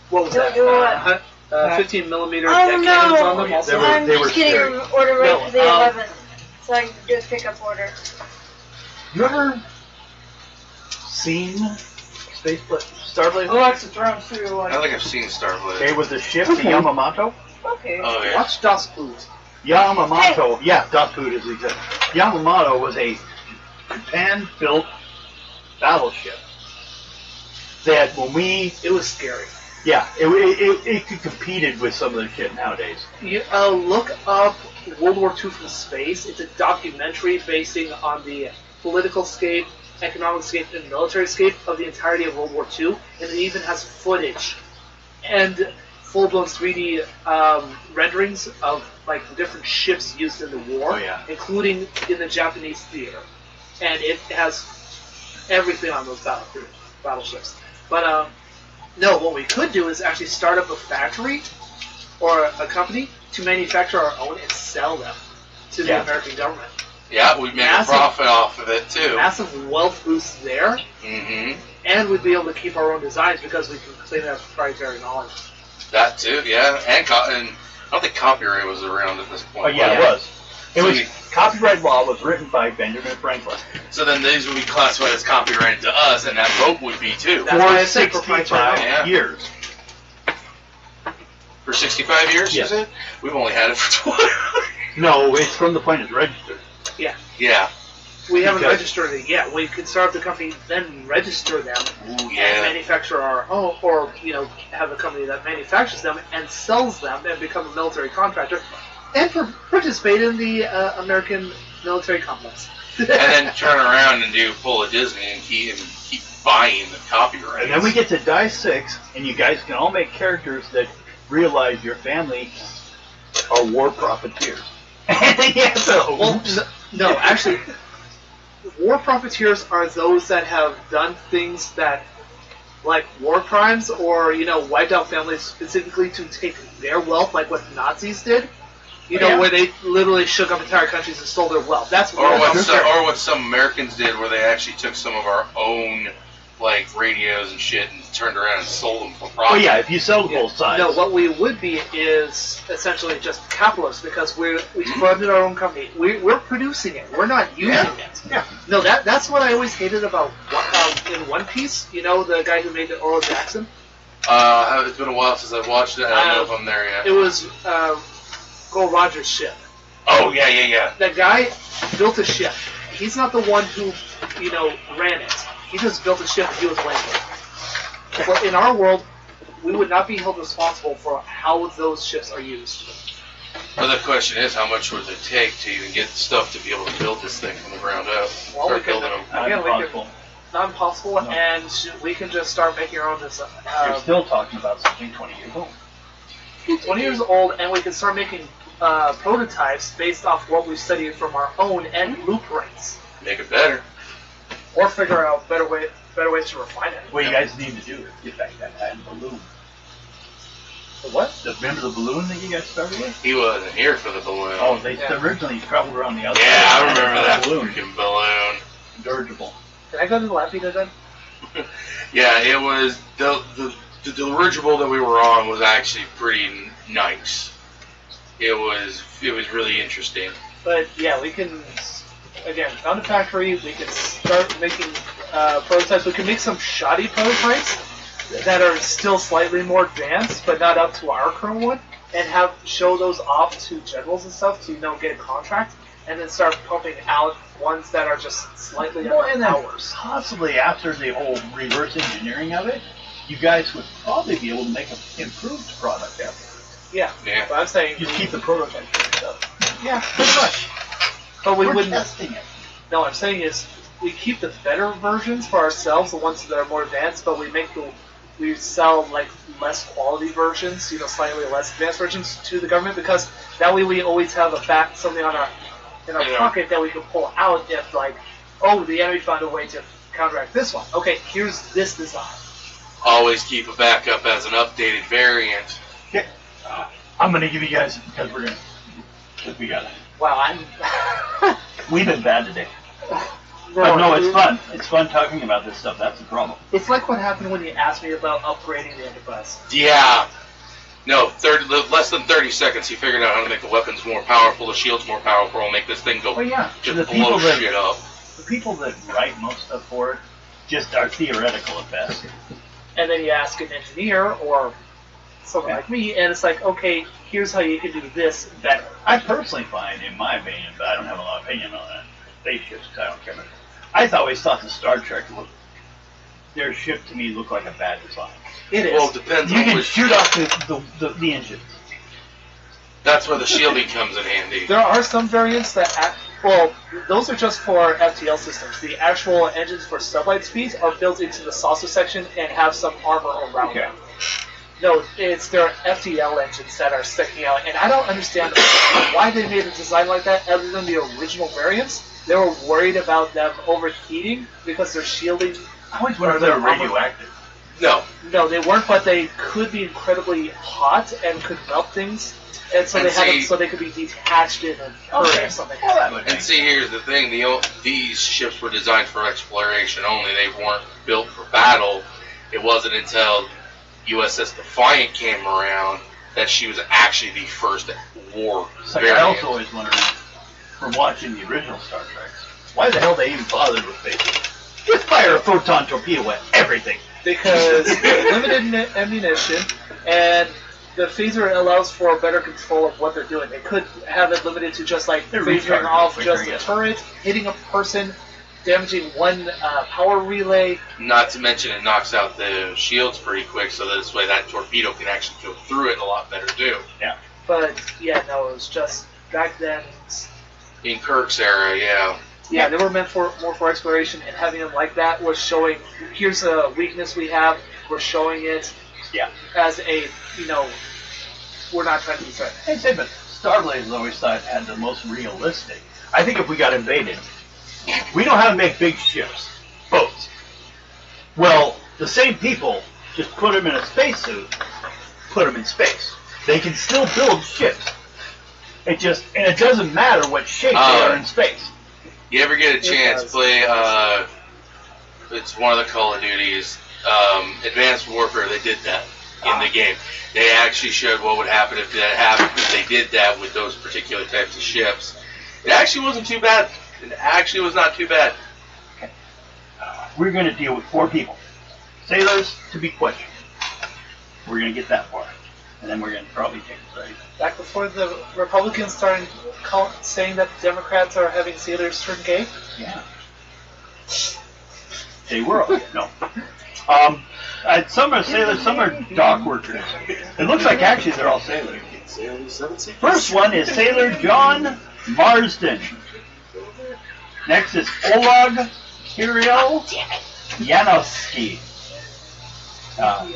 What was Don't that? do what? 15 millimeter Oh, deck cannons no. on them. Also. I'm they were just getting scary. an order right No, for the 11th, so I can do a pickup order. You ever seen Starblade? Alexa, turn on Studio I One. don't think I've seen Starblade. There was the ship, the Yamamoto. Okay. Oh, yeah. Watch Das Boot. Yamamoto, yeah, Das Boot is exact. Yamamoto was a Japan-built battleship that when we, It was scary. yeah, it competed with some of the shit nowadays. You look up World War II from space. It's a documentary basing on the political scape, economic scape, and military scape of the entirety of World War II, and it even has footage and full-blown 3D renderings of like the different ships used in the war, Oh, yeah. including in the Japanese theater, and it has everything on those battleships. But no, what we could do is actually start up a factory or a company to manufacture our own and sell them to the Yeah. American government. Yeah, we'd make Massive- a profit off of it, too. Massive wealth boost there, Mm-hmm. and we'd be able to keep our own designs because we can claim that as proprietary knowledge. That, too, yeah. And I don't think copyright was around at this point. Oh yeah, Yeah. it was. It So was you- copyright law was written by Benjamin Franklin So then these would be classified as copyrighted to us, and that boat would be, too. That's why I for said proprietary 65 Yeah. years. For 65 years, Yes. you said? We've only had it for 20. No, it's from the point it's registered. Yeah. We haven't Because- registered it yet. We could start up the company, then register them, Ooh, and yeah. manufacture our own, or have a company that manufactures them and sells them, and become a military contractor, and participate in the American military complex. And then turn around and pull a Disney and keep buying the copyrights. And then we get to Die 6, and you guys can all make characters that realize your family are war profiteers. Yeah, so, Well, no, actually, war profiteers are those that have done things that, like war crimes, or wiped out families specifically to take their wealth, like what Nazis did. Yeah. Where they literally shook up entire countries and stole their wealth. That's Or war what, profiteers. or what some Americans did, where they actually took some of our own, like, radios and shit and turned around and sold them for profit. oh yeah, if you sell both sides. No, what we would be is essentially just capitalists because we funded our own company. We're producing it. We're not using it. Yeah. No, that's what I always hated about in One Piece. The guy who made the Oro Jackson. It's been a while since I've watched it. I don't know if I'm there yet. It was Gold Roger's ship. Oh, yeah. That guy built a ship. He's not the one who ran it. He just built a ship and he was blaming it. But in our world, we would not be held responsible for how those ships are used. But the question is, how much would it take to even get stuff to be able to build this thing from the ground up? Well, Start we can- building them. Again, we can- Impossible. Not impossible, No. and we can just start making our own design. You're still talking about something 20 years old. 20 years old, and we can start making prototypes based off what we've studied from our own and blueprints, Make it better. or figure out better ways to refine it. What you guys need to do is get back that guy in the balloon. The what? Remember the balloon that you guys started with? He wasn't here for the balloon. Oh, they Yeah. originally traveled around the outside. Yeah, I remember that balloon. freaking balloon. Dirigible. Can I go to the Lampita then? Yeah, it was the dirigible that we were on was actually pretty nice. It was really interesting. But yeah, we can, again, found a factory, we can start making prototypes. We can make some shoddy prototypes that are still slightly more advanced, but not up to our current one, and show those off to generals and stuff to get a contract. and then start pumping out ones that are just slightly Well, under and then ours. possibly after the whole reverse engineering of it, you guys would probably be able to make an improved product after. Yeah. Yeah. But I'm saying Just keep the prototype and stuff. yeah, Pretty much. but we We're wouldn't. testing it. No, what I'm saying is we keep the better versions for ourselves, the ones that are more advanced, but we sell like less quality versions, slightly less advanced versions to the government, because that way we always have something in our Yeah. pocket that we can pull out if like, oh, the enemy found a way to counteract this one. Okay, here's this design. Always keep a backup as an updated variant. Okay. I'm gonna give you guys because we got it. Wow, We've been bad today. But no, it's fun. It's fun talking about this stuff. That's the problem. It's like what happened when you asked me about upgrading the Enterprise. Yeah. No, less than 30 seconds he figured out how to make the weapons more powerful, the shields more powerful, and make this thing go Oh yeah, just the blow people that shit up. the people that write most stuff for it just are theoretical at best. And then you ask an engineer or someone like me, and it's like, okay, here's how you can do this better. I personally find, in my opinion, but I don't have a lot of opinion on it, spaceships, 'cause I don't care. I always thought the Star Trek their ship to me looked like a bad design. It is. Well, it depends You on can which. shoot off the engines. That's where the shielding comes in handy. There are some variants that, those are just for FTL systems. The actual engines for sublight speeds are built into the saucer section and have some armor around them. No, it's their FTL engines that are sticking out, and I don't understand why they made a design like that other than the original variants. They were worried about them overheating because their shielding. I always wondered if they were radioactive. No. No, they weren't, but they could be incredibly hot and could melt things, and so And they had see- them so they could be detached in a hurry or something. Well, that would And make see, here's the thing: these ships were designed for exploration only. They weren't built for battle. It wasn't until USS Defiant came around that she was actually the first war It's like, variant. I also always wondered, from watching the original Star Treks, why the hell they even bothered with space? Just fire a photon torpedo at everything. Because limited ammunition, and the phaser allows for better control of what they're doing. They could have it limited to just like They're phasering retarded off quicker, just a yes. turret, hitting a person, damaging one power relay. Not to mention it knocks out the shields pretty quick, so that this way that torpedo can actually go through it a lot better too. But yeah, no, it was just back then. In Kirk's era, yeah. Yeah, they were meant for more for exploration, and having them like that was showing. Here's a weakness we have. We're showing it. Yeah. As a we're not trying to be threatened. I say, but Starblazers always thought it had the most realistic. I think if we got invaded, we know how to make big ships, boats. Well, the same people just put them in a spacesuit, put them in space. They can still build ships. And it doesn't matter what shape they are in space. You ever get a chance to does. play, it's one of the Call of Duties, Advanced Warfare, they did that in the game. They actually showed what would happen if that happened, if they did that with those particular types of ships. It actually wasn't too bad. It actually was not too bad. We're going to deal with 4 people. Sailors to be questioned. We're going to get that far. And then we're going to probably take it right. Back before the Republicans started saying that the Democrats are having sailors turn gay. Yeah. They were all no. Some are sailors, some are dock workers. It looks like actually they're all sailors. First one is Sailor John Marsden. Next is Oleg Kirill Yanovsky.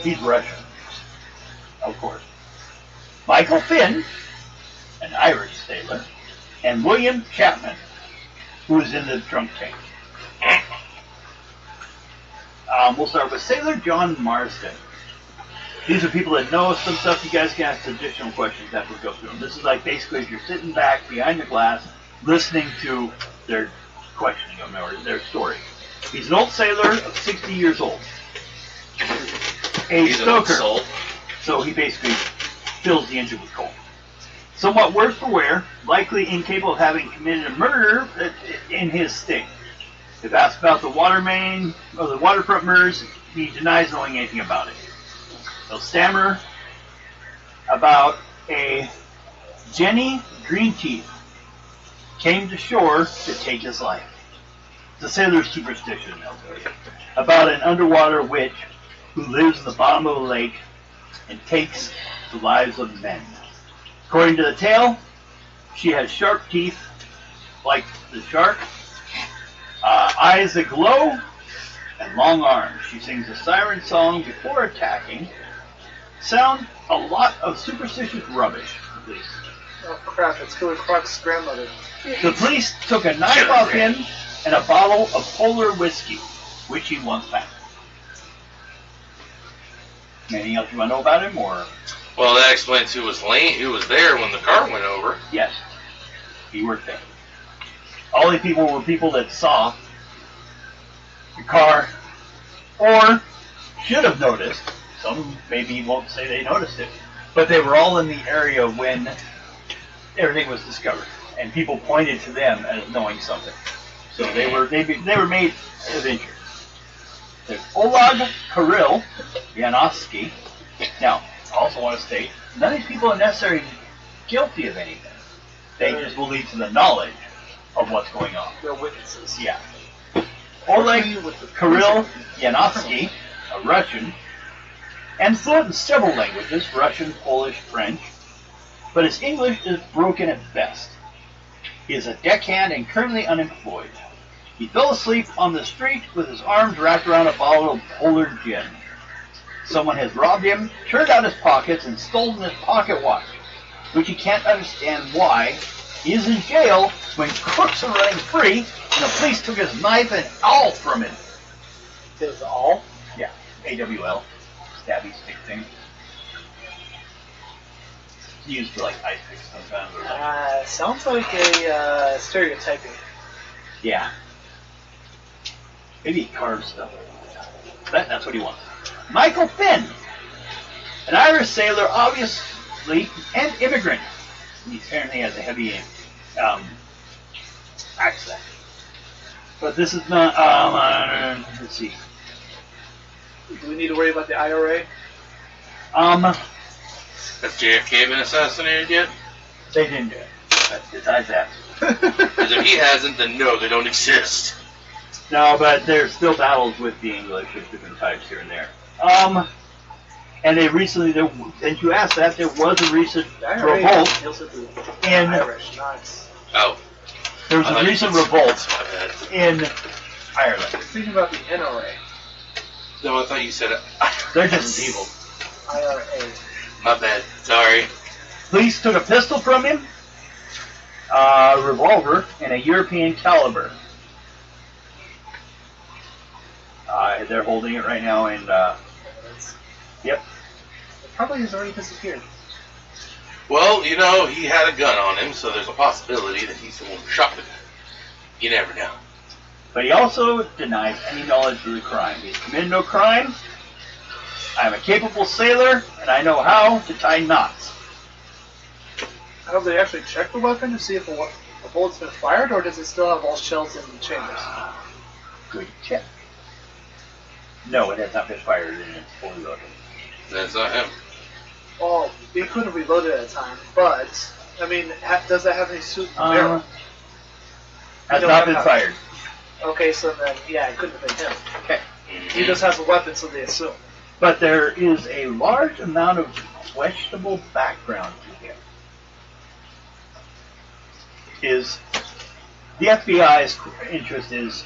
He's Russian, of course. Michael Finn, an Irish sailor, and William Chapman, who is in the trunk tank. We'll start with Sailor John Marsden. These are people that know some stuff. You guys can ask additional questions after we go through them. This is like basically if you're sitting back behind the glass listening to their questioning of them or their story. He's an old sailor of 60 years old. A He's an old stoker. soul. So he basically fills the engine with coal. Somewhat worse for wear, likely incapable of having committed a murder in his state. If asked about the water main or the waterfront murders, he denies knowing anything about it. He'll stammer about a Jenny Greenteeth came to shore to take his life. It's a sailor's superstition, they'll tell you, about an underwater witch who lives in the bottom of a lake and takes the lives of men. According to the tale, she has sharp teeth like the shark, eyes that glow, and long arms. She sings a siren song before attacking. Sound a lot of superstitious rubbish, at least. Oh crap, it's Killer Croc's grandmother. The police took a knife off him and a bottle of polar whiskey, which he once found. Anything else you want to know about him, or? Well, that explains who was there when the car went over. Yes, he worked there. All these people were people that saw the car, or should have noticed. Some maybe won't say they noticed it, but they were all in the area when everything was discovered, and people pointed to them as knowing something. So they were made of interest. There's Oleg Kirill Yanovsky. Now, I also want to state, none of these people are necessarily guilty of anything. They just will lead to the knowledge of what's going on. They're witnesses. Yeah. Oleg Kirill Yanovsky, a Russian, and fluent in several languages, Russian, Polish, French, but his English is broken at best. He is a deckhand and currently unemployed. He fell asleep on the street with his arms wrapped around a bottle of polar gin. Someone has robbed him, turned out his pockets, and stolen his pocket watch, which he can't understand why. He is in jail when crooks are running free, and the police took his knife and awl from him. His awl? Yeah, AWL. Stabby stick thing. Used for like ice picks sometimes. Or Sounds like a stereotyping. Yeah. Maybe he carves stuff. That's what he wants. Michael Finn, an Irish sailor, obviously, and immigrant. He apparently has a heavy accent. But this is not, let's see. Do we need to worry about the IRA? Has JFK been assassinated yet? They didn't do it. But besides that. Because if he hasn't, then no, they don't exist. No, but there's still battles with the English of different types here and there. And they recently, since you asked that, there was a recent revolt in Irish, not. Oh. There was a recent revolt in Ireland. Thinking about the NRA. No, I thought you said it. They're just evil. IRA. My bad. Sorry. Police took a pistol from him, a revolver, and a European caliber. They're holding it right now, and yep. It probably has already disappeared. Well, you know, he had a gun on him, so there's a possibility that he's the one who shot the guy. You never know. But he also denies any knowledge of the crime. He's committed no crime. I am a capable sailor, and I know how to tie knots. Have they actually checked the weapon to see if a bullet's been fired, or does it still have all shells in the chambers? Good check. No, it has not been fired, and it's fully loaded. That's not him. Well, he couldn't reload it at a time, but, I mean, does that have any suit and barrel? Has not been fired. Okay, so then, yeah, it couldn't have been him. Okay. He just has a weapon, so they assume. But there is a large amount of questionable background to him. The FBI's interest is,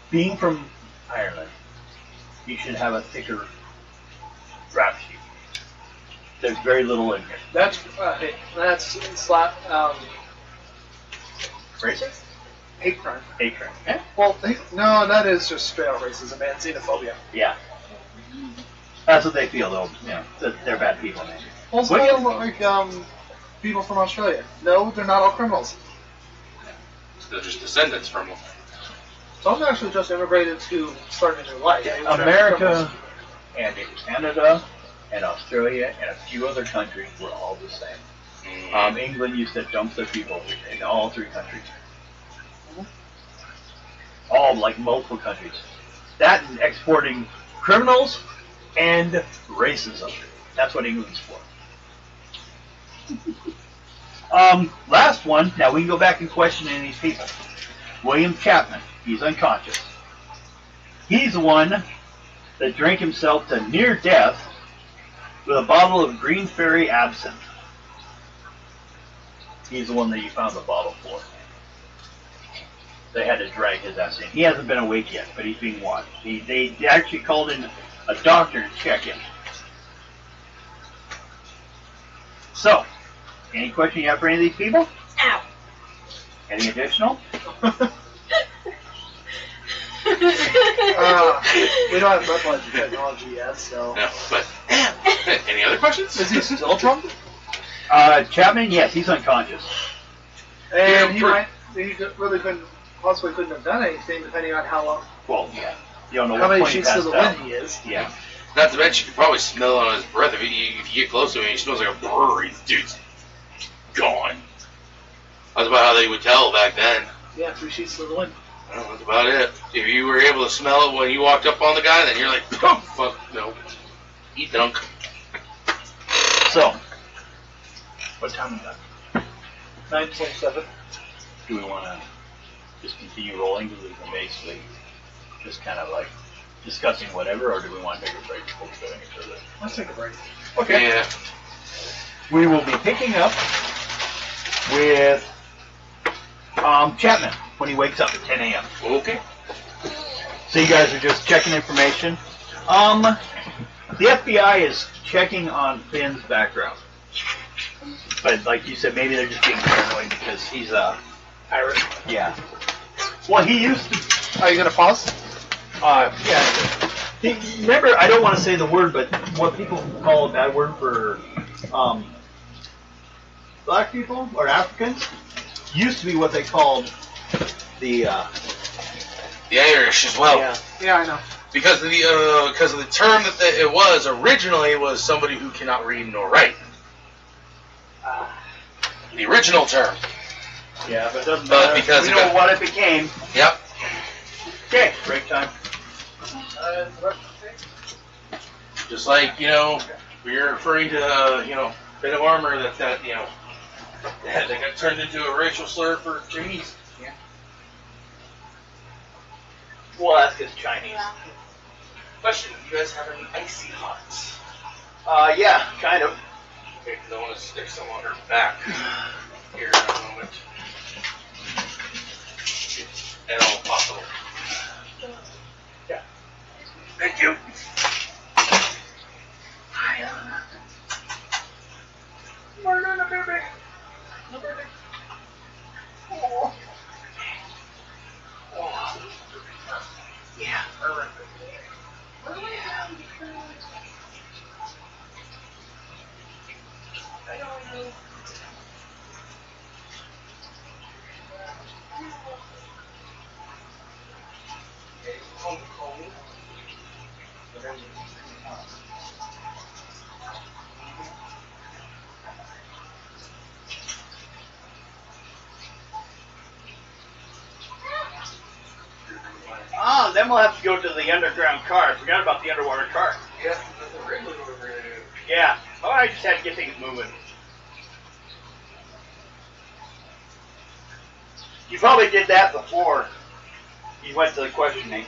being from Ireland, you should have a thicker rap sheet. There's very little in here. That's Racist? hate crime. Hate crime. Yeah. Well, no, that is just straight out racism and xenophobia. Yeah. That's what they feel, though. You know, that they're bad people. Maybe. Well, it's kind of like people from Australia. No, they're not all criminals. They're just descendants from him. Some actually just immigrated to start a new life. They were America and Canada and Australia and a few other countries were all the same. England used to dump their people in all three countries. All, like, multiple countries. That and exporting criminals and racism. That's what England's for. Last one. Now we can go back and question any of these people. William Chapman. He's unconscious. He's the one that drank himself to near death with a bottle of Green Fairy absinthe. He's the one that you found the bottle for. They had to drag his ass in. He hasn't been awake yet, but he's being watched. They actually called in a doctor to check him. So, any question you have for any of these people? Ow. Any additional? We don't have that much technology yet, so. No, but any other questions? Is he still drunk? Chapman, yes, he's unconscious. And Yeah, he really possibly couldn't have done anything depending on how long, Well, yeah. You don't know how what many point he sheets to passed the out. wind he is. Yeah. Not to mention, you can probably smell it on his breath. If you get close to him, he smells like a brewery. Dude's gone. That's about how they would tell back then. Yeah, 3 sheets to the wind. Well, that's about it. If you were able to smell it when you walked up on the guy, then you're like, oh, fuck, no. He dunk. So, what time is that? 9:27. Do we want to just continue rolling? Because we're basically just kind of like discussing whatever, or do we want to take a break before we go any further? Let's take a break. Okay. Yeah. We will be picking up with Chapman when he wakes up at 10 a.m. Okay. So you guys are just checking information. The FBI is checking on Finn's background. But like you said, maybe they're just being paranoid because he's Irish. yeah. Well, he used to. Are you gonna pause? Yeah. Remember, I don't want to say the word, but what people call a bad word for black people or Africans used to be what they called the Irish as well. Yeah, I know. Because of the term that it was originally was somebody who cannot read nor write. The original term. Yeah, but it doesn't But matter. because we it know got- what it became. Yep. Okay, break time. Just like, we're referring to, bit of armor that that got turned into a racial slur for Chinese. Well, that's just Chinese. Question, you guys have any icy hots? Yeah, kind of. Okay, because I want to stick some on her back here in a moment. At all possible. Yeah. Thank you. Murder, baby. No, baby. Oh. Oh. Yeah. Then we'll have to go to the underground car. I forgot about the underwater car. Yeah, that's a regular what we're going to do. Yeah. Oh, I just had to get things moving. You probably did that before you went to the questioning.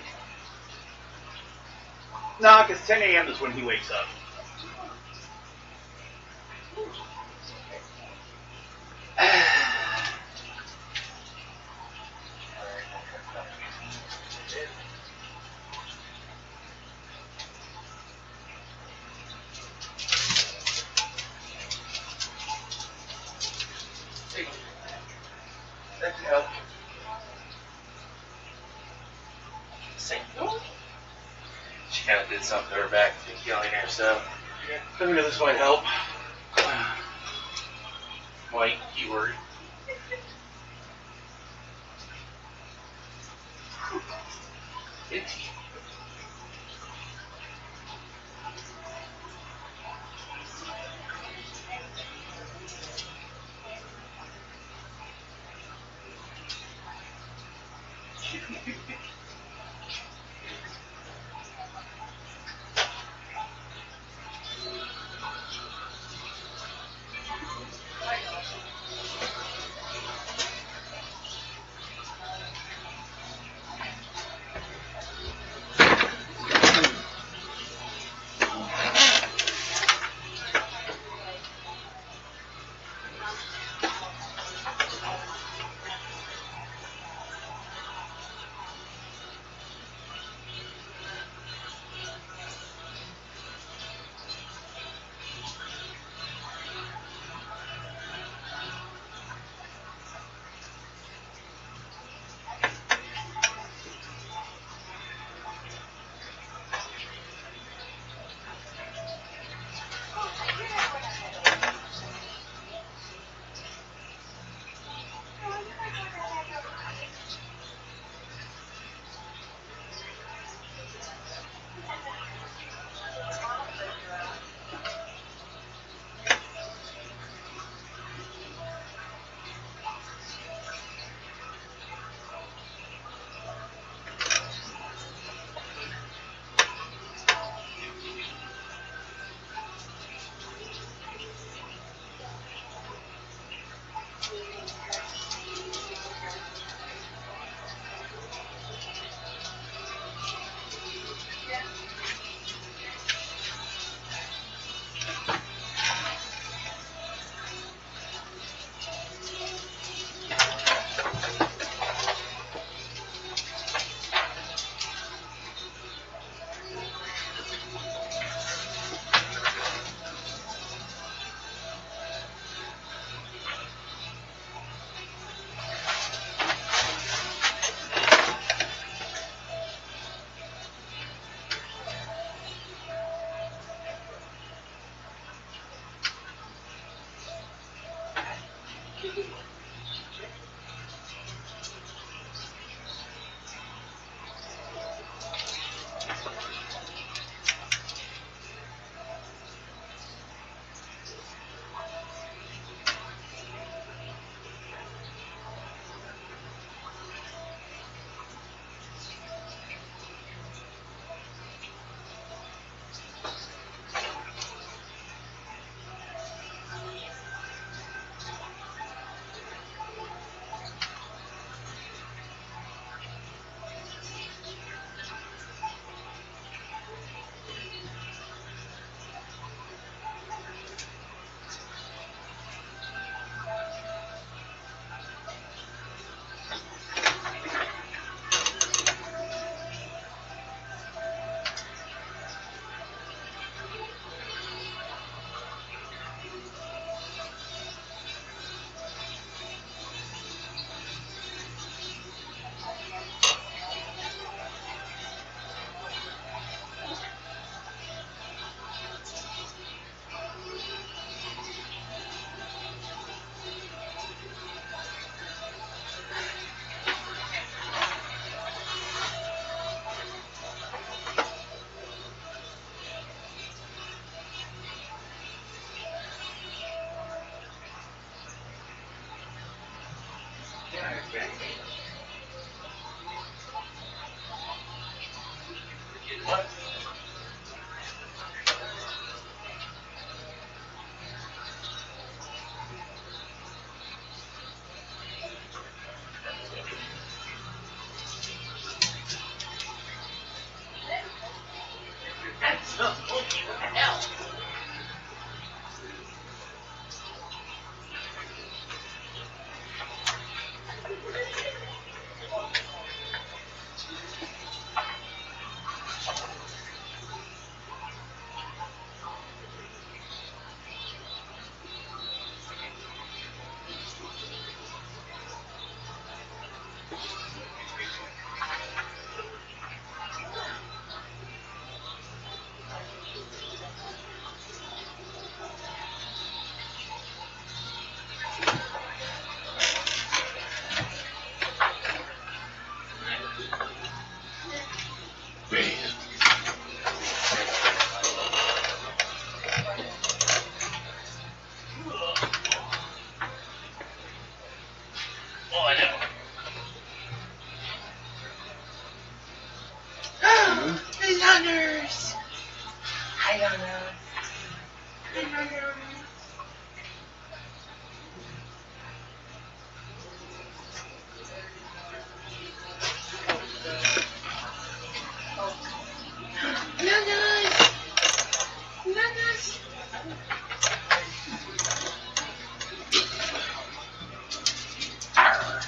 No, because 10 a.m. is when he wakes up. That can help. Same. She kind of did something to her back, killing her, so I think this might help. Might, keyword. Itchy.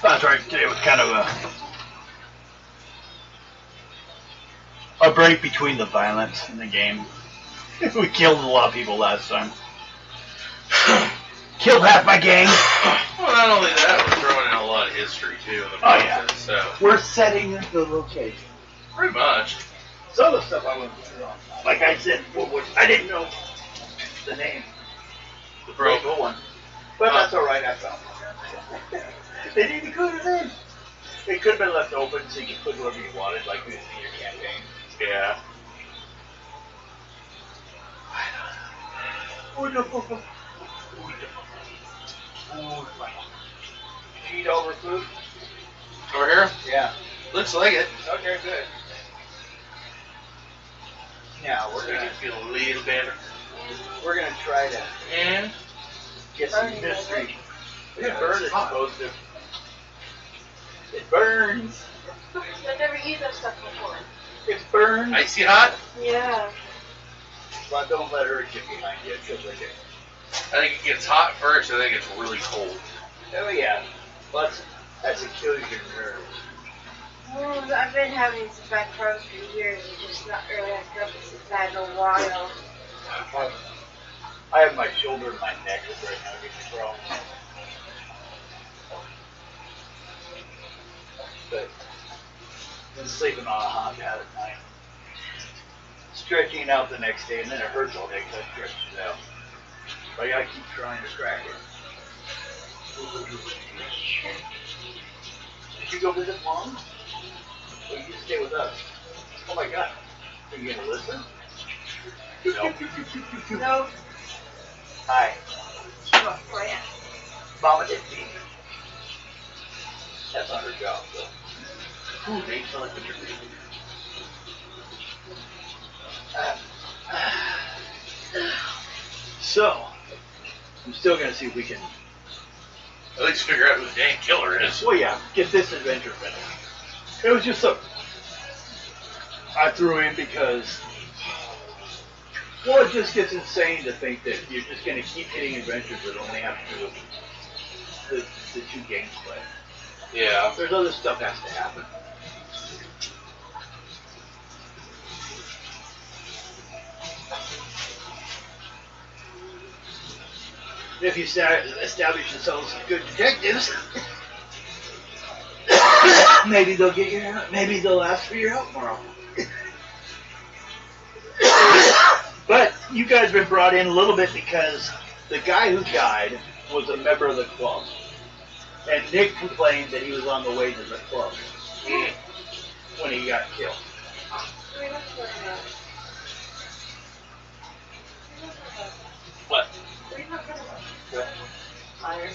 That's right. Today was kind of a break between the violence in the game. We killed a lot of people last time. Killed half my gang. Well, not only that, we're throwing in a lot of history too in the Oh, yeah. process. So We're setting the location. pretty much. Some of the stuff I went through, like I said, I didn't know the name. The pro. Good one. But that's alright, I found it. They didn't include it in. It could have been left open so you could put whatever you wanted, like this in your campaign. Yeah. Eat over food? Over here? Yeah. Looks like it. Okay, good. Now So you can feel a little better. we're gonna try to And get some mystery. It burns supposed to. It burns. I've never used that stuff before. It burns. icy hot? Yeah. But don't let her get behind you. She'll lick it. I think it gets hot first, I think it's really cold. Oh yeah. That's a kill your nerves. Well, I've been having some back problems for years and just not really acting up since I had a while. I have my shoulder and my neck right now getting problems. But been sleeping on a hot pad at night. Stretching out the next day, and then it hurts all day because I stretched it out. But I gotta keep trying to crack it. Did you go visit mom? Or you stay with us? Oh my god. Are you gonna listen? No. No. Hi. Oh, yeah. Mama didn't feed me. That's not her job, though. Ooh, they smell like the tree. So, I'm still gonna see if we can. At least figure out who the dang killer is. Well, yeah, get this adventure finished. It was just a. I threw in because. Well, it just gets insane to think that you're just gonna keep hitting adventures that only have to do with the two games play. Yeah. There's other stuff has to happen. If you establish yourselves as good detectives, maybe they'll get your. Maybe they'll ask for your help more often. But you guys have been brought in a little bit because the guy who died was a member of the club, and Nick complained that he was on the way to the club when he got killed. What? Iron.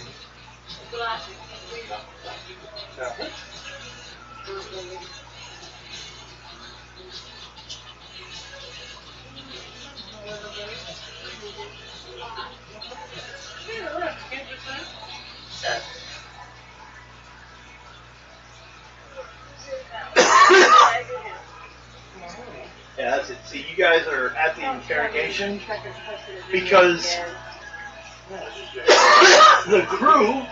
Yeah, that's it. See, you guys are at the interrogation because the crew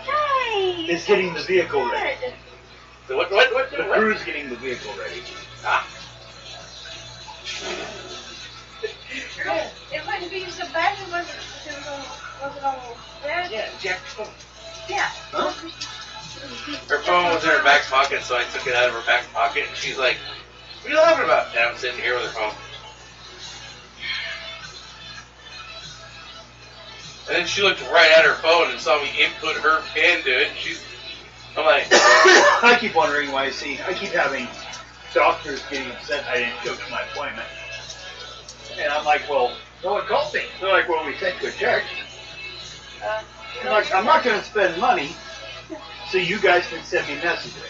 is getting the vehicle ready. What? The crew's getting the vehicle ready. Ah. It wouldn't be so bad if it wasn't all red. Yeah, Jack's phone. Yeah. Huh? Her phone was in her back pocket, so I took it out of her back pocket, and she's like, "What are you laughing about?" And I'm sitting here with her phone. And then she looked right at her phone and saw me input her pin to it. And I'm like, I keep wondering why. See, I keep having doctors getting upset I didn't go to my appointment. And I'm like, well, no one called me. They're like, well, we sent you a check. I'm like, I'm not going to spend money so you guys can send me messages.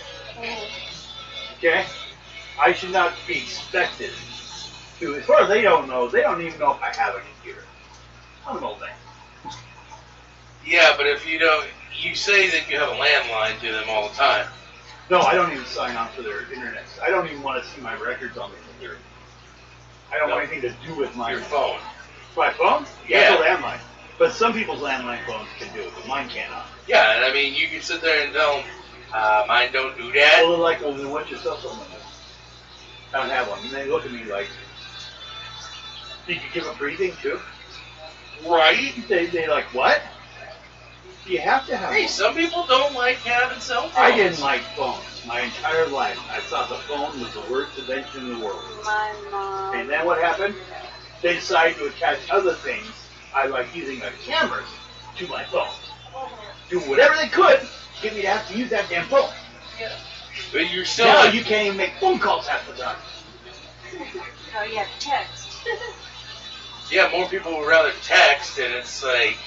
Okay? I should not be expected to, as far as they don't know, they don't even know if I have a computer. I'm an old man. yeah, but if you don't, you say that you have a landline to them all the time. No, I don't even sign on to their internet. I don't even want to see my records on the computer. I don't want anything to do with Your phone. My phone? Yeah. It's a landline. But some people's landline phones can do it, but mine cannot. Yeah, and I mean, you can sit there and tell them, mine don't do that. Well, they're like, well, then what's your cell phone number? I don't have one. And they look at me like, did you give a briefing too? Right? They like, what? You have to have Hey, one. some people don't like having cell phones. I didn't like phones my entire life. I thought the phone was the worst invention in the world. My mom. And then what happened? They decided to attach other things. I like using a cameras to my phone. Do whatever they could to get me to have to use that damn phone. But you're still Now like, you can't even make phone calls half the time. No, you have to text. yeah, more people would rather text, and it's like,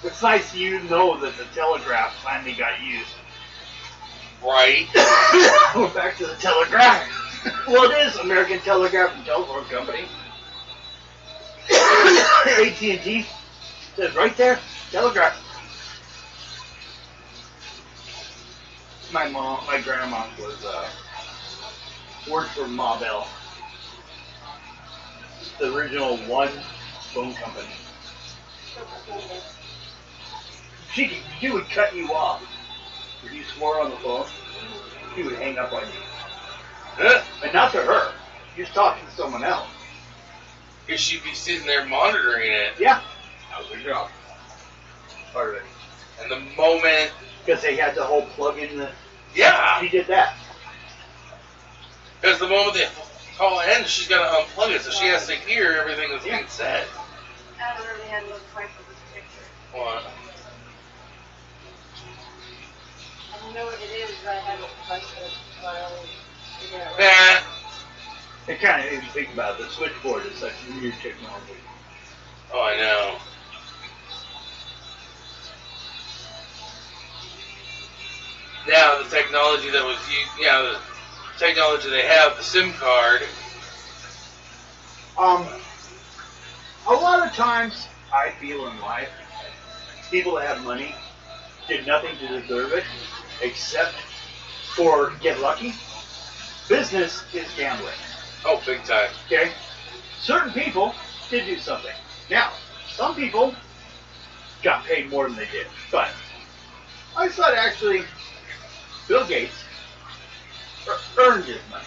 It's nice you know that the telegraph finally got used. right? We're back to the telegraph. Well, it is American Telegraph and Telephone Company. AT&T says right there, telegraph. My grandma was worked for Ma Bell, the original one phone company. She would cut you off if you swore on the phone. She would hang up on you, and not to her. She was talking to someone else. Because she'd be sitting there monitoring it. Yeah, that was her job. Part of it. And the moment, Because they had the whole plug in the. yeah, She did that. because the moment the call ends, she's got to unplug it, so she has to hear everything that's being said. I don't really have no quite for this picture. What? I know what it is, but I haven't touched it. So I always figure out what Nah. It kind of, if you think about it, the switchboard is such weird technology. Oh, I know. Now the technology that was used, the technology they have, the SIM card. A lot of times, I feel in life, people that have money did nothing to deserve it, except for get lucky. Business is gambling. Oh, big time. Okay? Certain people did do something. Now, some people got paid more than they did. But I thought actually Bill Gates earned his money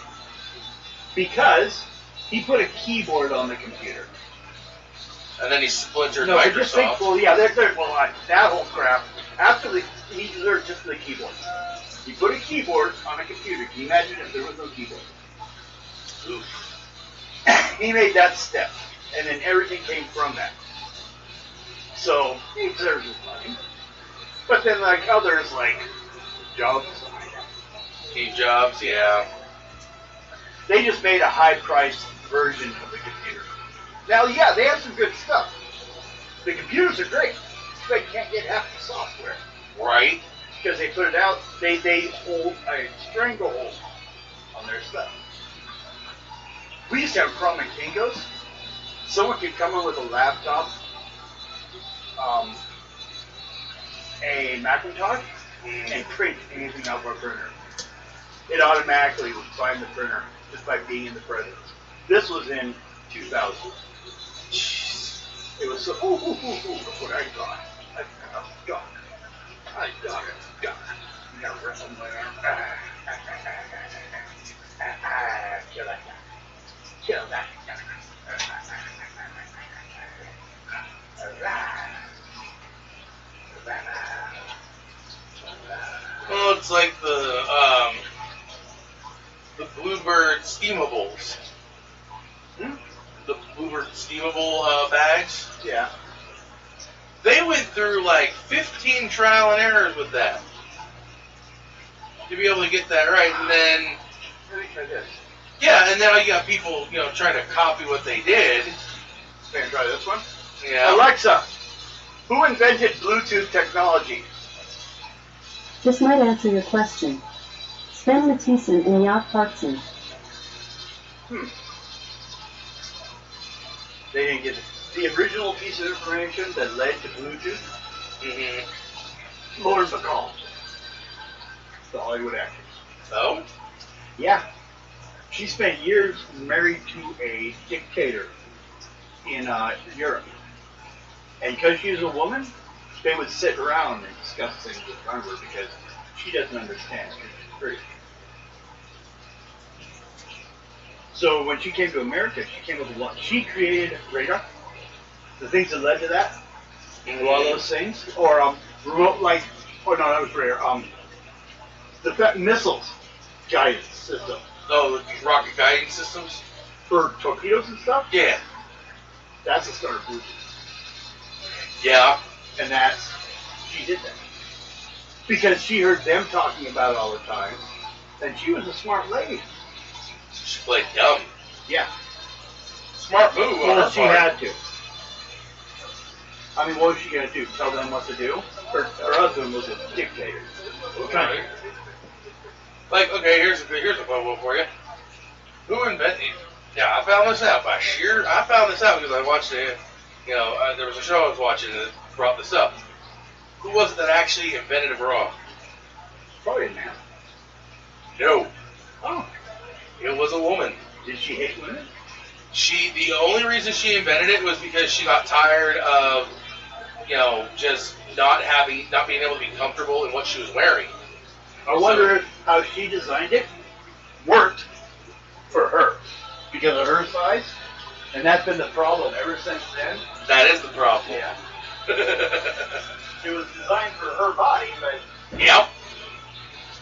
because he put a keyboard on the computer. And then he splintered No, but just think, Microsoft. well, yeah, that whole crap. Absolutely, he deserved just the keyboard. He put a keyboard on a computer. Can you imagine if there was no keyboard? Oof. He made that step, and then everything came from that. So he deserves his money. But then, like others, like Jobs, Steve Jobs, yeah. they just made a high-priced version of the computer. Now, yeah, they have some good stuff. The computers are great, but you can't get half the software Right? because they put it out. They hold a stranglehold on their stuff. We used to have a problem at Kinko's. Someone could come in with a laptop, a Macintosh, and print anything off our printer. It automatically would find the printer just by being in the presence. This was in 2000. It was so, look what I got. I got it. Now rest on my arm. Kill that guy. Kill that guy. Well, it's like the Bluebird steamables. The Bluebird steamable bags. Yeah. They went through like 15 trial and errors with that to be able to get that right, and then Let me try this. yeah, and now you got people trying to copy what they did. Can I try this one? Yeah. Alexa, who invented Bluetooth technology? This might answer your question. Sven Matthiessen and Jaap Parkson. They didn't get it. The original piece of information that led to Bluetooth, Mm-hmm. Lauren Bacall, the Hollywood actress. Oh? Yeah. She spent years married to a dictator in Europe. And because she was a woman, they would sit around and discuss things with her because she doesn't understand. She's British. So when she came to America, she came with one. She created radar. The things that led to that, a lot of those things, or remote light. Oh no, that was radar. The missiles guidance system Oh, the rocket guidance systems? for torpedoes and stuff. Yeah. That's the start of Bluetooth, Yeah. and she did that because she heard them talking about it all the time, and she was a smart lady. She played dumb. Yeah. Smart move on Well, her she part. had to. I mean, what was she gonna do? Tell them what to do? Her husband was a dictator. What kind of- Right. Like, okay, here's a fun one for you. Who invented? Yeah, I found this out because I watched it. There was a show I was watching that brought this up. Who was it that actually invented a bra? Probably a man. No, Oh, it was a woman. did she hate women? The only reason she invented it was because she got tired of, just not being able to be comfortable in what she was wearing. I wonder if how she designed it worked for her because of her size, and that's been the problem ever since then. That is the problem. Yeah. It was designed for her body, but Yep.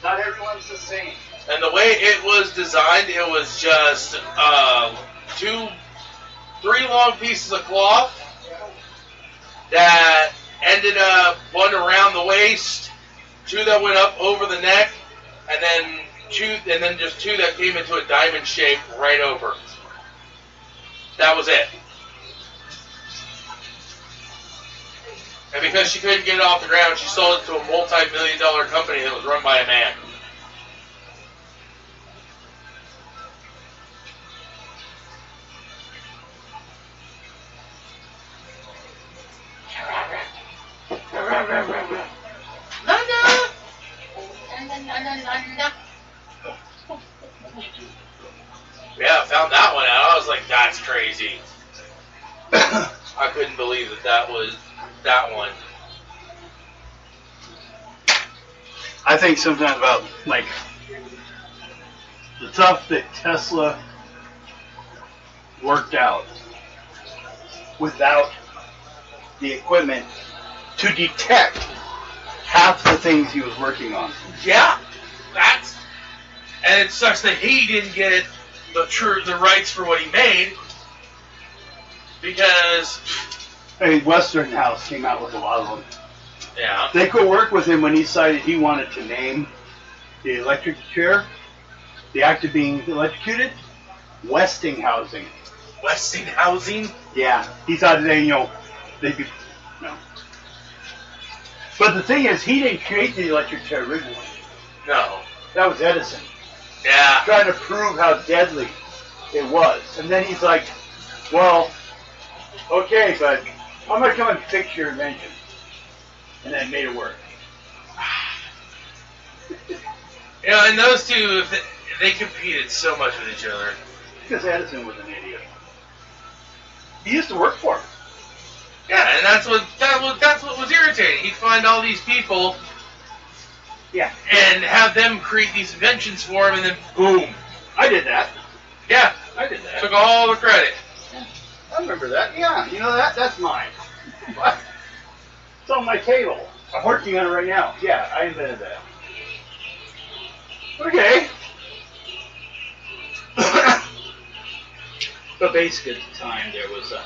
not everyone's the same. And the way it was designed, it was just 3 long pieces of cloth that ended up one around the waist two that went up over the neck, and then just two that came into a diamond shape right over. That was it. And because she couldn't get it off the ground, she sold it to a multi-million-dollar company that was run by a man. Yeah, I found that one out. I was like, that's crazy. I couldn't believe that was that one. I think sometimes about, like, the stuff that Tesla worked out Without the equipment to detect half the things he was working on. Yeah, and it sucks that he didn't get the rights for what he made because I mean, Westinghouse came out with a lot of them. yeah, They could work with him when he decided he wanted to name the electric chair, the act of being electrocuted, Westinghousing. Westinghousing. Yeah, he thought they'd be, no. But the thing is, he didn't create the electric chair originally. No. That was Edison. Yeah. Trying to prove how deadly it was. And then he's like, well, okay, but I'm going to come and fix your invention. And then made it work. You know, and those two, they competed so much with each other. Because Edison was an idiot. He used to work for him. Yeah, and that's what was irritating. He'd find all these people, Yeah. and have them create these inventions for him, and then boom. I did that. Yeah, I did that. took all the credit. I remember that. Yeah, you know that's mine. It's on my table. I'm working on it right now. Yeah, I invented that. Okay. But basically, at the time, there was a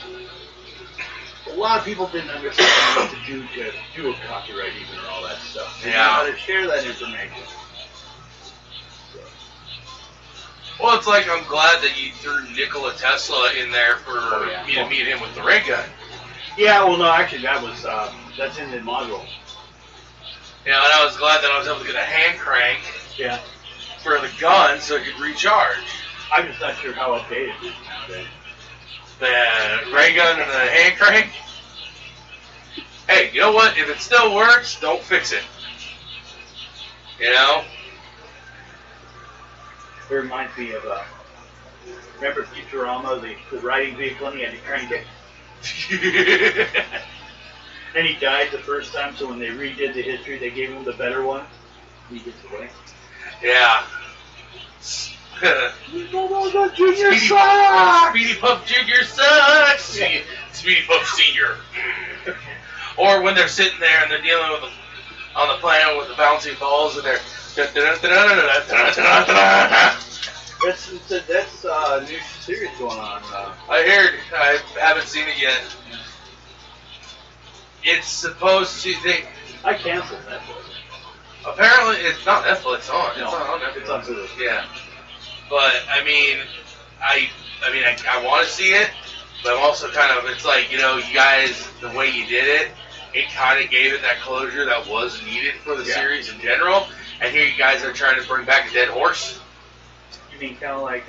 lot of people didn't understand what to do a copyright even or all that stuff. They didn't know how to share that information. Well, it's like I'm glad that you threw Nikola Tesla in there for me to meet him with the ray gun. Yeah, well, no, actually, that's in the module. You know, and I was glad that I was able to get a hand crank Yeah. for the gun so it could recharge. I'm just not sure how updated it is nowadays. The ray gun and the hand crank. Hey, you know what? If it still works, don't fix it. You know? It reminds me of, remember Futurama, the riding vehicle, and he had to crank it? And he died the first time, so when they redid the history, they gave him the better one. He gets away. Yeah. Junior sucks! Speedy Puff Junior sucks! Speedy Puff Senior. Or when they're sitting there and they're dealing with on the planet with the bouncing balls and they're That's a new series going on. I heard. I haven't seen it yet. It's supposed to. I canceled Netflix. Apparently, it's not Netflix. It's on. It's on Netflix. It's on Hulu. Yeah. But I mean, I want to see it, but I'm also kind of. It's like, you know, you guys, the way you did it, it kind of gave it that closure that was needed for the series in general. And here you guys are trying to bring back a dead horse. You mean kind of like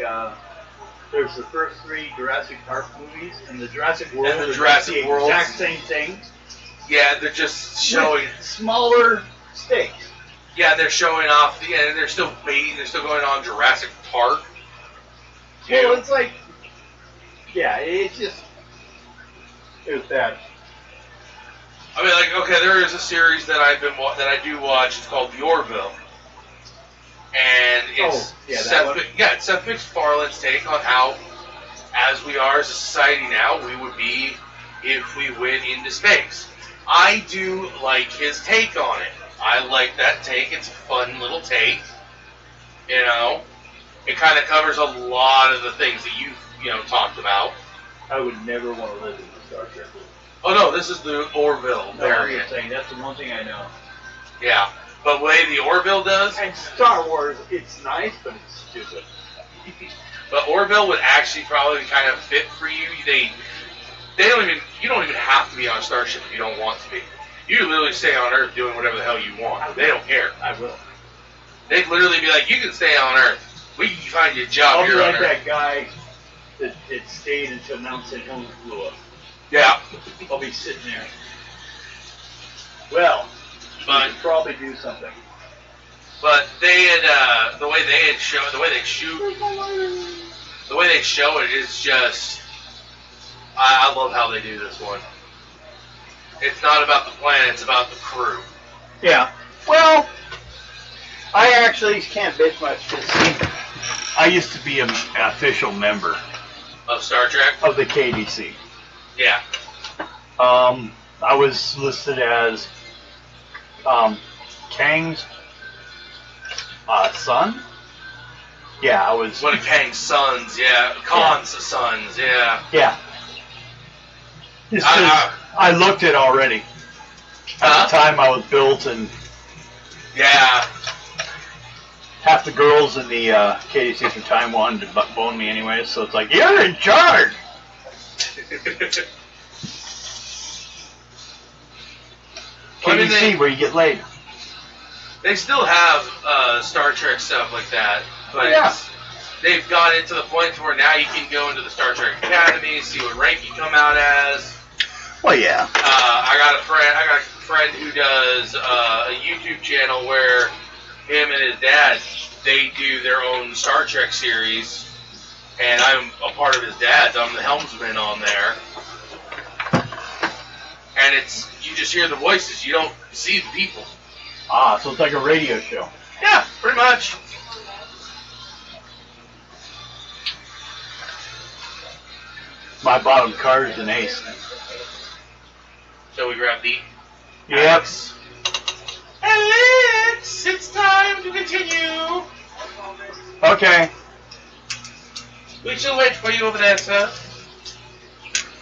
there's the first 3 Jurassic Park movies and the Jurassic World. And the Jurassic World. Exact same thing. Yeah, they're just showing with smaller stakes. Yeah, they're showing off. Yeah, they're still baiting. They're still going on Jurassic Park. Well, it's like, yeah, it was bad. I mean, like, okay, there is a series that I do watch. It's called Yorville, and it's it's Seth MacFarlane's take on how, as we are as a society now, we would be if we went into space. I do like his take on it. I like that take. It's a fun little take. You know, it kind of covers a lot of the things that you talked about. I would never want to live in the Star Trek movie. Oh no, this is the Orville No, I'm variant. just saying, that's the one thing I know. Yeah, But the way the Orville does, And Star Wars, it's nice, but it's stupid. but Orville would actually probably kind of fit for you. They don't even, you don't even have to be on a starship if you don't want to be. You can literally stay on Earth doing whatever the hell you want. They don't care. I will. They'd literally be like, you can stay on Earth. We can find you a job I'll be here on like Earth. that guy that stayed until Mount St. Helens blew up. Yeah. I'll be sitting there. Well, But we could probably do something. But they had the way they had shown, the way they shoot, the way they show it is just. I love how they do this one. It's not about the planet; it's about the crew. Yeah. Well, I actually can't bitch much because I used to be an official member Of Star Trek. of the KDC. Yeah. I was listed as Kang's son. Yeah, I was. One of Kang's sons. Yeah. Khan's sons. Yeah. Yeah. It's 'cause I looked it already. At the time I was built, and Yeah. half the girls in the KDC from time wanted to bone me anyway, so it's like, you're in charge! Well, I mean, KDC, where you get laid. They still have Star Trek stuff like that, but Yeah. they've got it to the point to where now you can go into the Star Trek Academy, see what rank you come out as. Well, yeah. I got a friend who does a YouTube channel where him and his dad, they do their own Star Trek series, and I'm a part of his dad's. I'm the helmsman on there, and it's you just hear the voices, you don't see the people. Ah, so it's like a radio show. Yeah, pretty much. My bottom card is an ace. So we grab the Yep. Alex, it's time to continue. Okay. We shall wait for you over there, sir.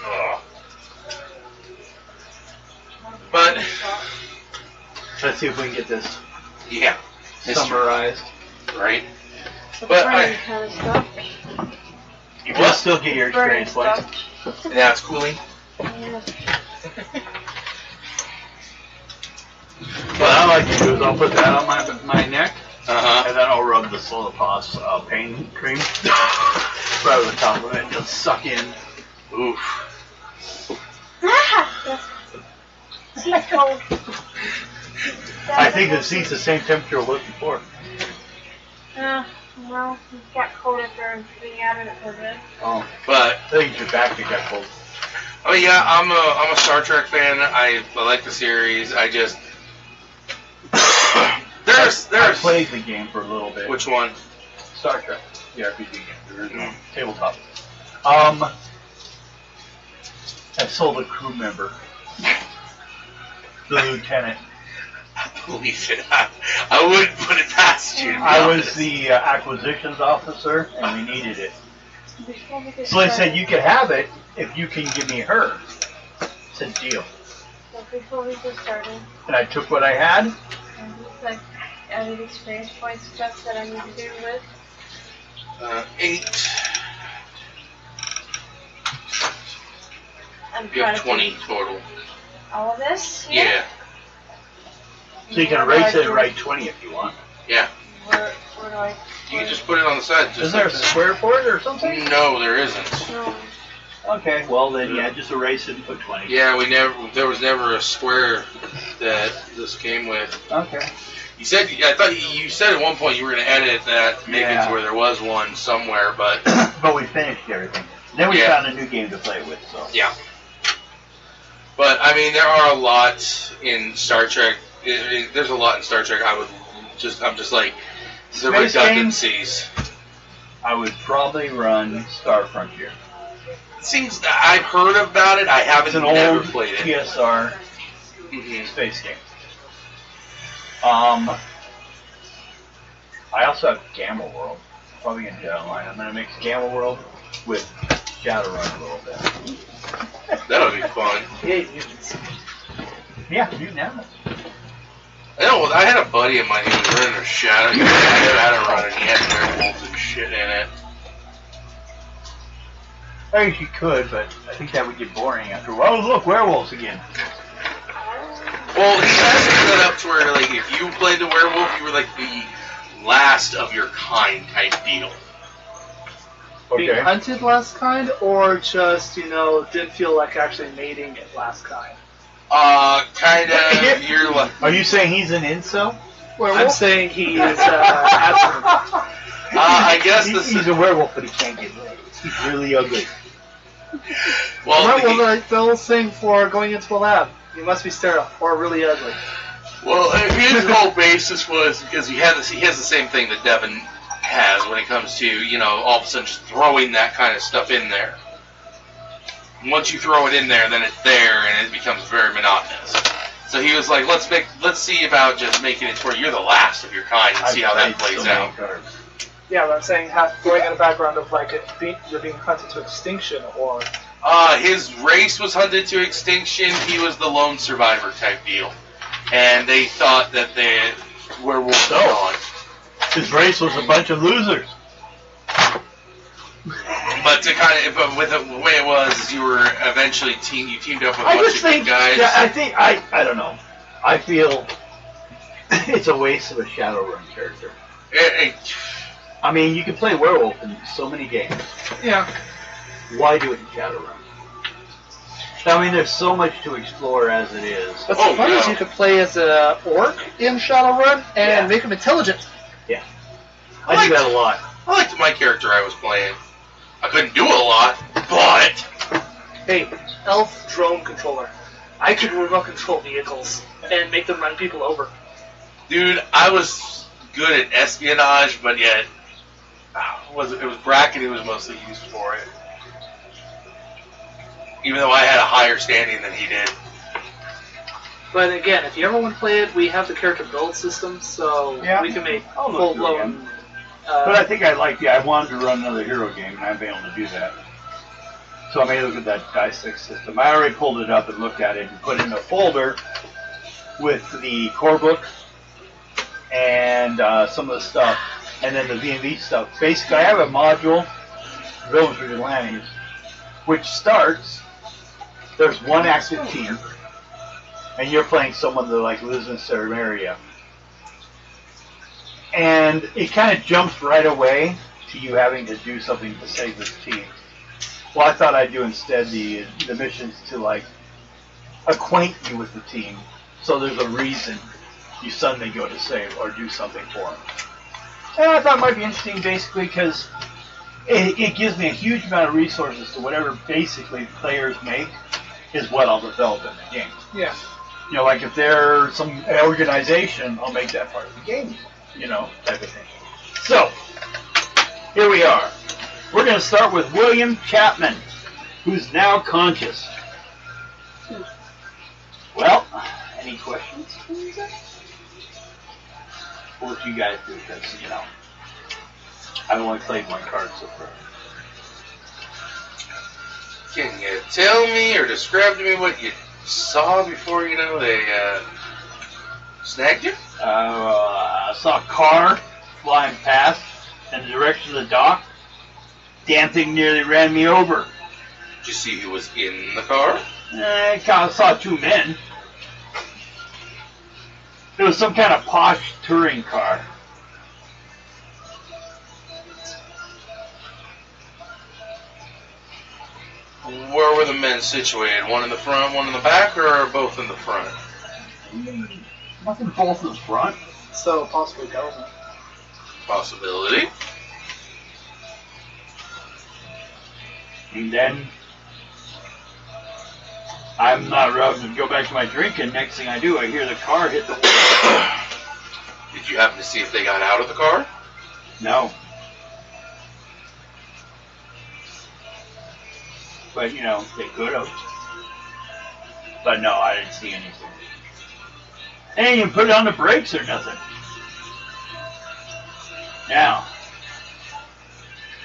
Ugh. But Let's see if we can get this yeah, summarized. right? The But brain kind of stuff. You can still get your Brain experience points. stuff. Now it's cooling. Yeah. What I like to do is I'll put that on my neck, Uh and then I'll rub the Solopos pain cream right over the top of it and just suck in. Oof. Ah! That's cold. I think the seat's the same temperature it was before. Well, it got cold after being out of it for a bit. Oh. But I think it's your back that got cold. oh yeah, I'm a Star Trek fan. I like the series. I just I played the game for a little bit. which one? Star Trek, the RPG game, the original tabletop. I sold a crew member, the lieutenant. Believe it. I wouldn't put it past you. to be I was honest. the acquisitions officer, and we needed it. Before we get So they said, started- you can have it if you can give me her. I said, deal. So before we get started, And I took what I had. and just like added experience points stuff that I need to do with. 8. I'm You trying have to 20 do total. all of this. Yeah. So you can erase it and write 20 if you want. Yeah. Where do I? You can just put it on the side. Just Is there a like that. square for it or something? No, there isn't. No. Okay, well then, yeah, just erase it and put 20. Yeah, there was never a square that this came with. Okay. You said, I thought you said at one point you were going to edit that, make it Yeah. to where there was one somewhere, but But we finished everything. Then we Yeah. found a new game to play with, so. yeah. But I mean, there are a lot in Star Trek. There's a lot in Star Trek. I'm just like the Space redundancies. I would probably run Star Frontier. Things that I've heard about it. I haven't It's an never old played it. PSR Mhm. space game. I also have Gamma World. Probably gonna do that online. I'm gonna mix Gamma World with Shadowrun a little bit. That'll be fun. Yeah, you can have it. I know. I had a buddy of mine who was running a shadow. He had a run, and he had werewolves and shit in it. I guess you could, but I think that would get boring after a while. Oh, look, werewolves again. Well, he has it set up to where, like, if you played the werewolf, you were like the last of your kind type deal. Being Okay. hunted last kind, or just, didn't feel like actually mating at last kind? Kind of. You're like. Are you saying he's an incel? I'm saying he is abstinent. I guess He's a werewolf, but he can't get laid. He's really ugly. Well, The whole thing for going into a lab. You must be sterile or really ugly. Well, his whole basis was because he has the same thing that Devin has when it comes to, all of a sudden just throwing that kind of stuff in there. Once you throw it in there, then it's there, and it becomes very monotonous. So he was like, let's see about just making it to where you're the last of your kind and see how that plays out. Yeah, but I'm saying going in the background of like you're being hunted to extinction, or His race was hunted to extinction. He was the lone survivor type deal, and they thought that the werewolves were gone. His race was a bunch of losers. But but with the way it was, you were eventually you teamed up with a I bunch just of think, good guys. yeah, I don't know. I feel it's a waste of a Shadowrun character. I mean, you can play werewolf in so many games. yeah. Why do it in Shadowrun? I mean, there's so much to explore as it is. What's funny is you could play as a orc in Shadowrun and make him intelligent. I do that a lot. I liked my character I was playing. I couldn't do a lot, but Hey, elf drone controller. I could remote control vehicles and make them run people over. dude, I was good at espionage, but yet it was bracketing was mostly used for it. Even though I had a higher standing than he did. But again, if you ever want to play it, we have the character build system, so we can make I'll look through it full-blown... But I think I wanted to run another hero game, and I haven't been able to do that. So I may look at that dissect system. I already pulled it up and looked at it and put it in a folder with the core book and some of the stuff, and then the V&V stuff. Basically, I have a module, Village Vigilantes, which starts, there's one active team, and you're playing someone that lives in a certain area. And it kind of jumps right away to you having to do something to save this team. Well, I thought I'd do instead the missions to acquaint you with the team, so there's a reason you suddenly go to save or do something for them. And I thought it might be interesting, basically, because it gives me a huge amount of resources to whatever basically players make is what I'll develop in the game. Yeah. Like if they're some organization, I'll make that part of the game. Type of thing. So, here we are. We're going to start with William Chapman, who's now conscious. Well, any questions? Or what you guys do, because, I've only played one card so far. Can you tell me or describe to me what you saw before, they snagged you? I saw a car flying past in the direction of the dock. Damn thing nearly ran me over. Did you see who was in the car? I kind of saw two men. It was some kind of posh touring car. Where were the men situated? One in the front, one in the back, or both in the front? Nothing both in the front. So, possibly government. Possibility. And then I'm not rubbed to go back to my drink, and next thing I do, I hear the car hit the wall. Did you happen to see if they got out of the car? No. But, they could have. But no, I didn't see anything. They didn't even put it on the brakes or nothing. Now,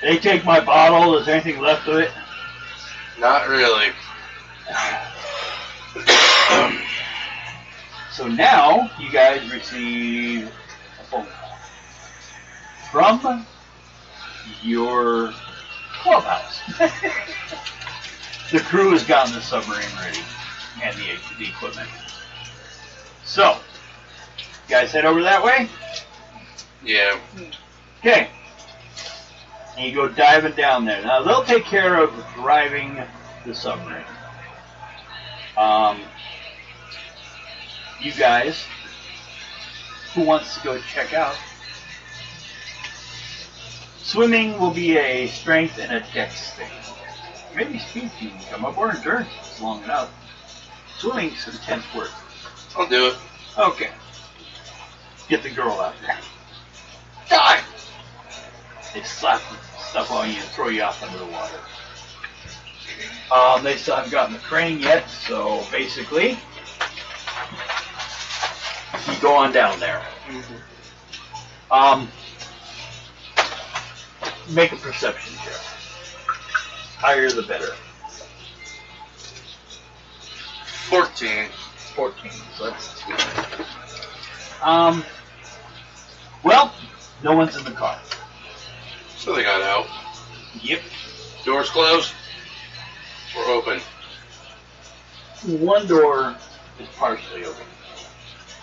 they take my bottle. Is there anything left of it? Not really. So now you guys receive a phone call from your clubhouse. The crew has gotten the submarine ready and the equipment. So, you guys head over that way? Yeah. Okay. And you go diving down there. Now, they'll take care of driving the submarine. You guys, who wants to go check out? Swimming will be a strength and a dex thing. Maybe speed can come up, or endurance is long enough. Swimming's intense work. I'll do it. Okay. Get the girl out there. Die! They slap stuff on you and throw you off under the water. They still haven't gotten the crane yet, so basically, you go on down there. Make a perception check. Higher the better. 14. 14, so that's 2. Well, no one's in the car. So they got out. Yep. Doors closed or open? One door is partially open.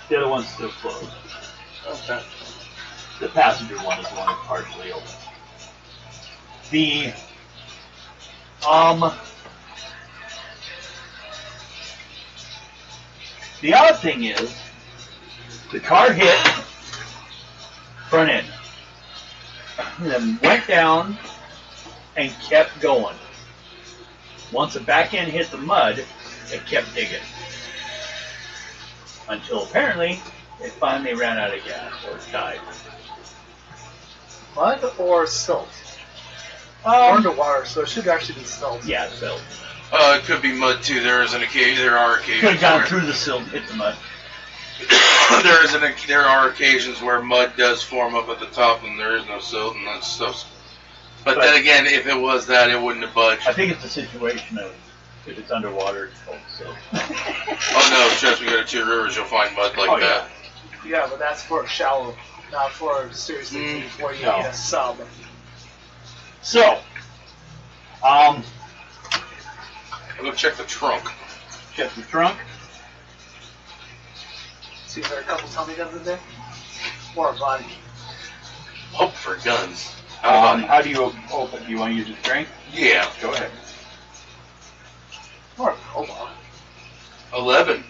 The other one's still closed. Okay. The passenger one is the one that's partially open. The odd thing is, the car hit front end, and then went down and kept going. Once the back end hit the mud, it kept digging. Until apparently, it finally ran out of gas, or died. Mud or silt? Underwater, so it should actually be silt. Yeah, silt. It could be mud too. There are occasions. Could have gone where- through the silt and hit the mud. there are occasions where mud does form up at the top and there is no silt and that stuff. But then again, if it was that, it wouldn't have budged. I think it's a situation of if it's underwater, it's called silt. Oh no, trust me, go to Two Rivers, you'll find mud like Oh, that. Yeah, but that's for shallow, not for seriously deep where you No. need a sub. So, I'll go check the trunk. check the trunk. See, there are a couple Tommy guns in there. Or a body. Hope for guns. How about How do you open? Do you want to use your strength? Yeah, Go ahead. Or a crowbar. 11.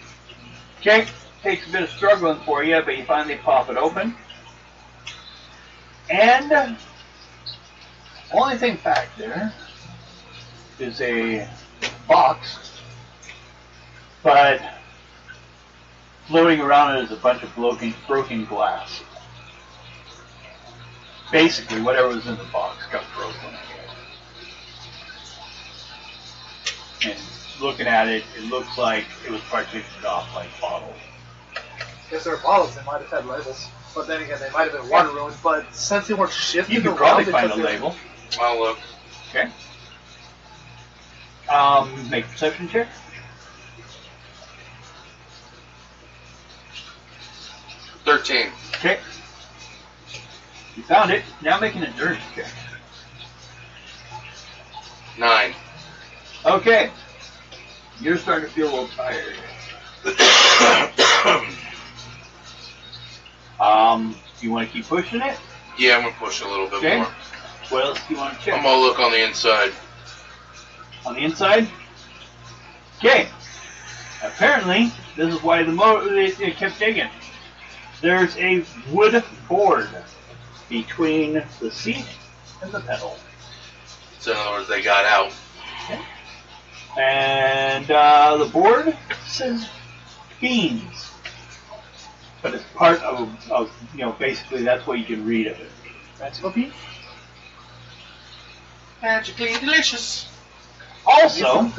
Okay, takes a bit of struggling for you, but you finally pop it open. And only thing back there is a box, but floating around it is a bunch of broken glass. Basically, whatever was in the box got broken. And looking at it, it looks like it was partitioned off like bottles. If there are bottles, they might have had labels. But then again, they might have been water ruined. But since they weren't shifting You could around, probably they find a took their- label. I'll look. Okay. Make a perception check. $13. Okay. You found it. Now make an endurance check. 9. Okay. You're starting to feel a little tired. Do you want to keep pushing it? Yeah, I'm gonna push a little bit Okay. more. What else do you want to check? I'm gonna look on the inside. On the inside? Okay. Apparently, this is why the motor it kept digging. There's a wood board between the seat and the pedal. So in other words, they got out. And the board says beans. But it's part of, basically that's what you can read of it. Magical beans? Magically delicious. Also,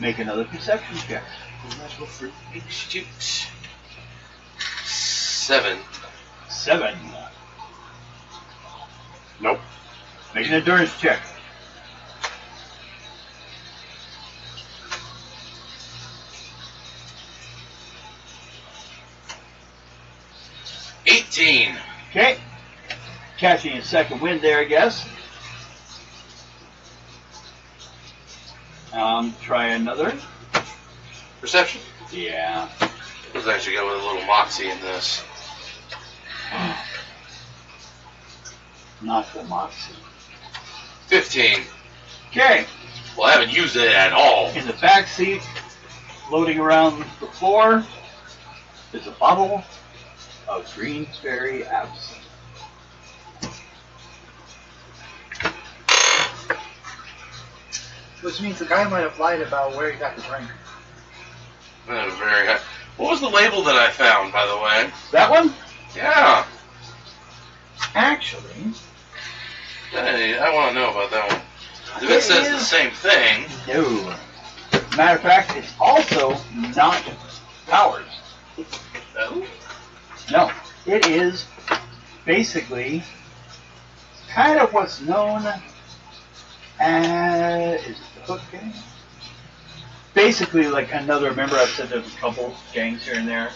make another perception check. Magical fruit. Shoot. 7. 7. Nope. Make an endurance check. 18. Okay. Catching a second wind there, I guess. Try another. Perception. Yeah. Let's actually go with a little moxie in this. Not the moxie. 15. Okay. Well, I haven't used it at all. In the back seat, floating around the floor, is a bottle of Greensberry absinthe. Which means the guy might have lied about where he got the drink. That was very high. What was the label that I found, by the way? That one? Yeah. Actually, Hey, I want to know about that one. If it says the same thing. no. Matter of fact, it's also not powered. No. No, it is basically kind of what's known as, is it the hook gang? Basically, like another. Remember, I've said there's a couple gangs here and there.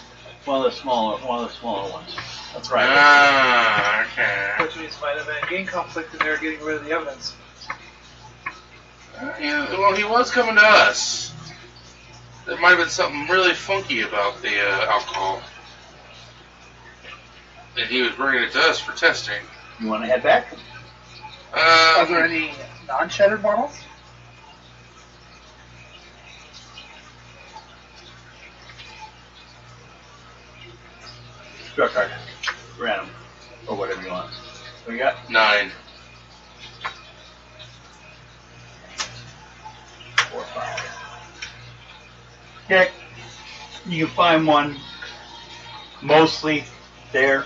One of the smaller ones. That's right. Ah, okay. Which means might have been a gang conflict and they're getting rid of the evidence. Yeah, well, he was coming to us. There might have been something really funky about the alcohol. And he was bringing it to us for testing. You want to head back? Are there any non-shattered bottles? Draw a card. Random. Or whatever you want. What you got? 9. 4, 5. Okay. You can find one mostly there.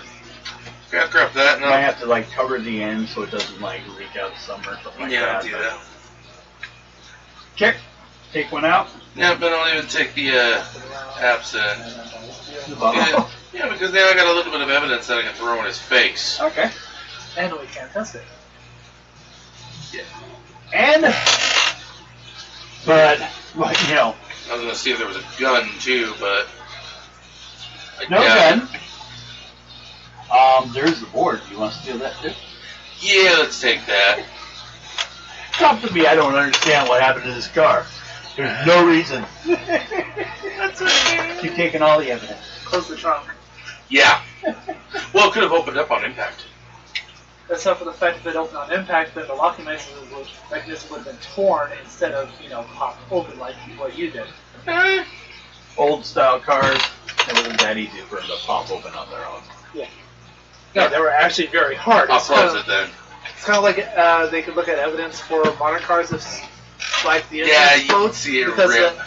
Yeah, grab that. You might have to like cover the end so it doesn't like leak out some or something like Yeah, that. I'll do that. Okay. Take one out. Yeah, but I'll even take the absinthe. The bottle. Yeah, because now I got a little bit of evidence that I can throw in his face. Okay. And we can't test it. But, well, you know, I was going to see if there was a gun, too, but... no doubt gun. There's the board. You want to steal that too? Yeah, let's take that. Come to me. I don't understand what happened to this car. There's no reason. That's okay. You've taken all the evidence. Close the trunk. Yeah. Well, it could have opened up on impact. Except for the fact that it opened on impact, then the locking mechanism would have been torn instead of, popped open like what you did. Old style cars. It wasn't that easy for them to pop open on their own. Yeah. No, they were actually very hard. I'll close it then. It's kind of like they could look at evidence for modern cars if, like the Yeah, engine you can explodes, see it because rip.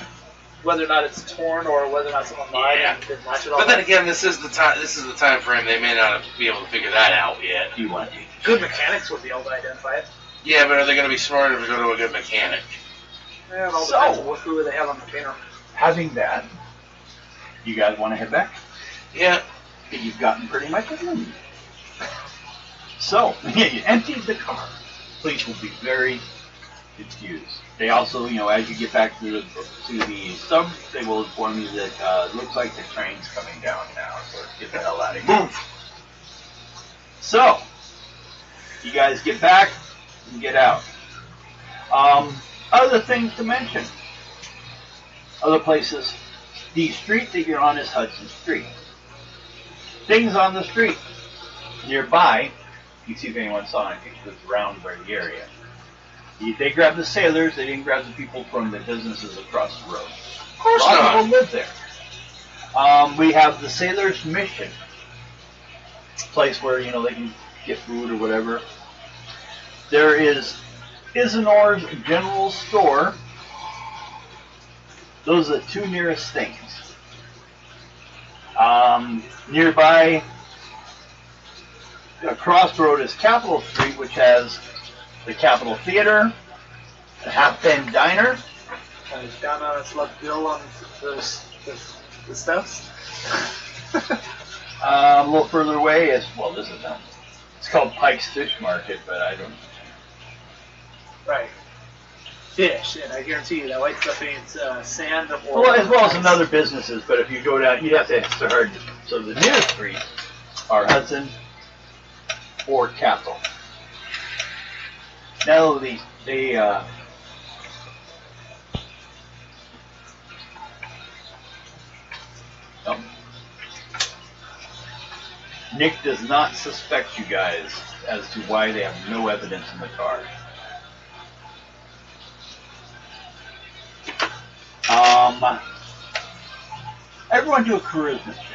Whether or not it's torn or whether or not someone lied Yeah. and didn't match it all. But then up. again, this is the time. This is the time frame. They may not be able to figure that out yet. Do you want to? Good mechanics would be able to identify it. Yeah, but are they going to be smart enough to go to a good mechanic? Yeah, it all So- depends on what fluid they have on the container. Having that, you guys want to head back? Yeah. You've gotten pretty much everything. So, you emptied the car. Police will be very confused. They also, as you get back to the sub, they will inform you that it looks like the train's coming down now, so let's get the hell out of here. Move. So, you guys get back and get out. Other things to mention. Other places. The street that you're on is Hudson Street. Things on the street. Nearby, you can see if anyone saw anything that's around by the area. They grabbed the sailors, they didn't grab the people from the businesses across the road. Of course A lot of not. people live there. We have the Sailor's Mission. Place where, they can get food or whatever. There is Isanor's General Store. Those are the two nearest things. Nearby, across the road is Capitol Street, which has the Capitol Theater, the Half Pen Diner. Donna left Bill on the steps. A little further away is, well, this is not. It's called Pike's Fish Market, but I don't. Right. Fish, and I guarantee you that white stuff ain't sand or. Well, as well as some other businesses, but if you go down, you'd have to extra hard. So the nearest street are Hudson or Castle. Now Nick does not suspect you guys as to why they have no evidence in the car. Everyone do a charisma check.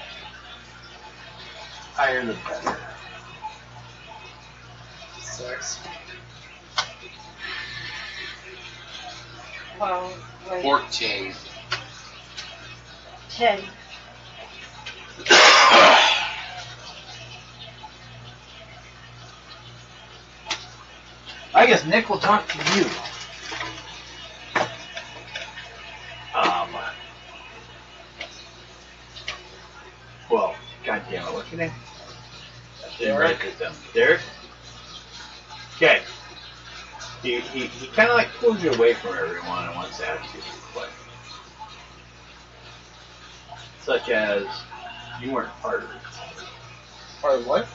Higher the better. 6. Well, wait, 14. 10. I guess Nick will talk to you. Well, goddamn it, what's your name? I didn't write this down. Derek? Okay. He kind of like pulls you away from everyone and wants to ask you a question. Such as, you weren't part of it. Part of what?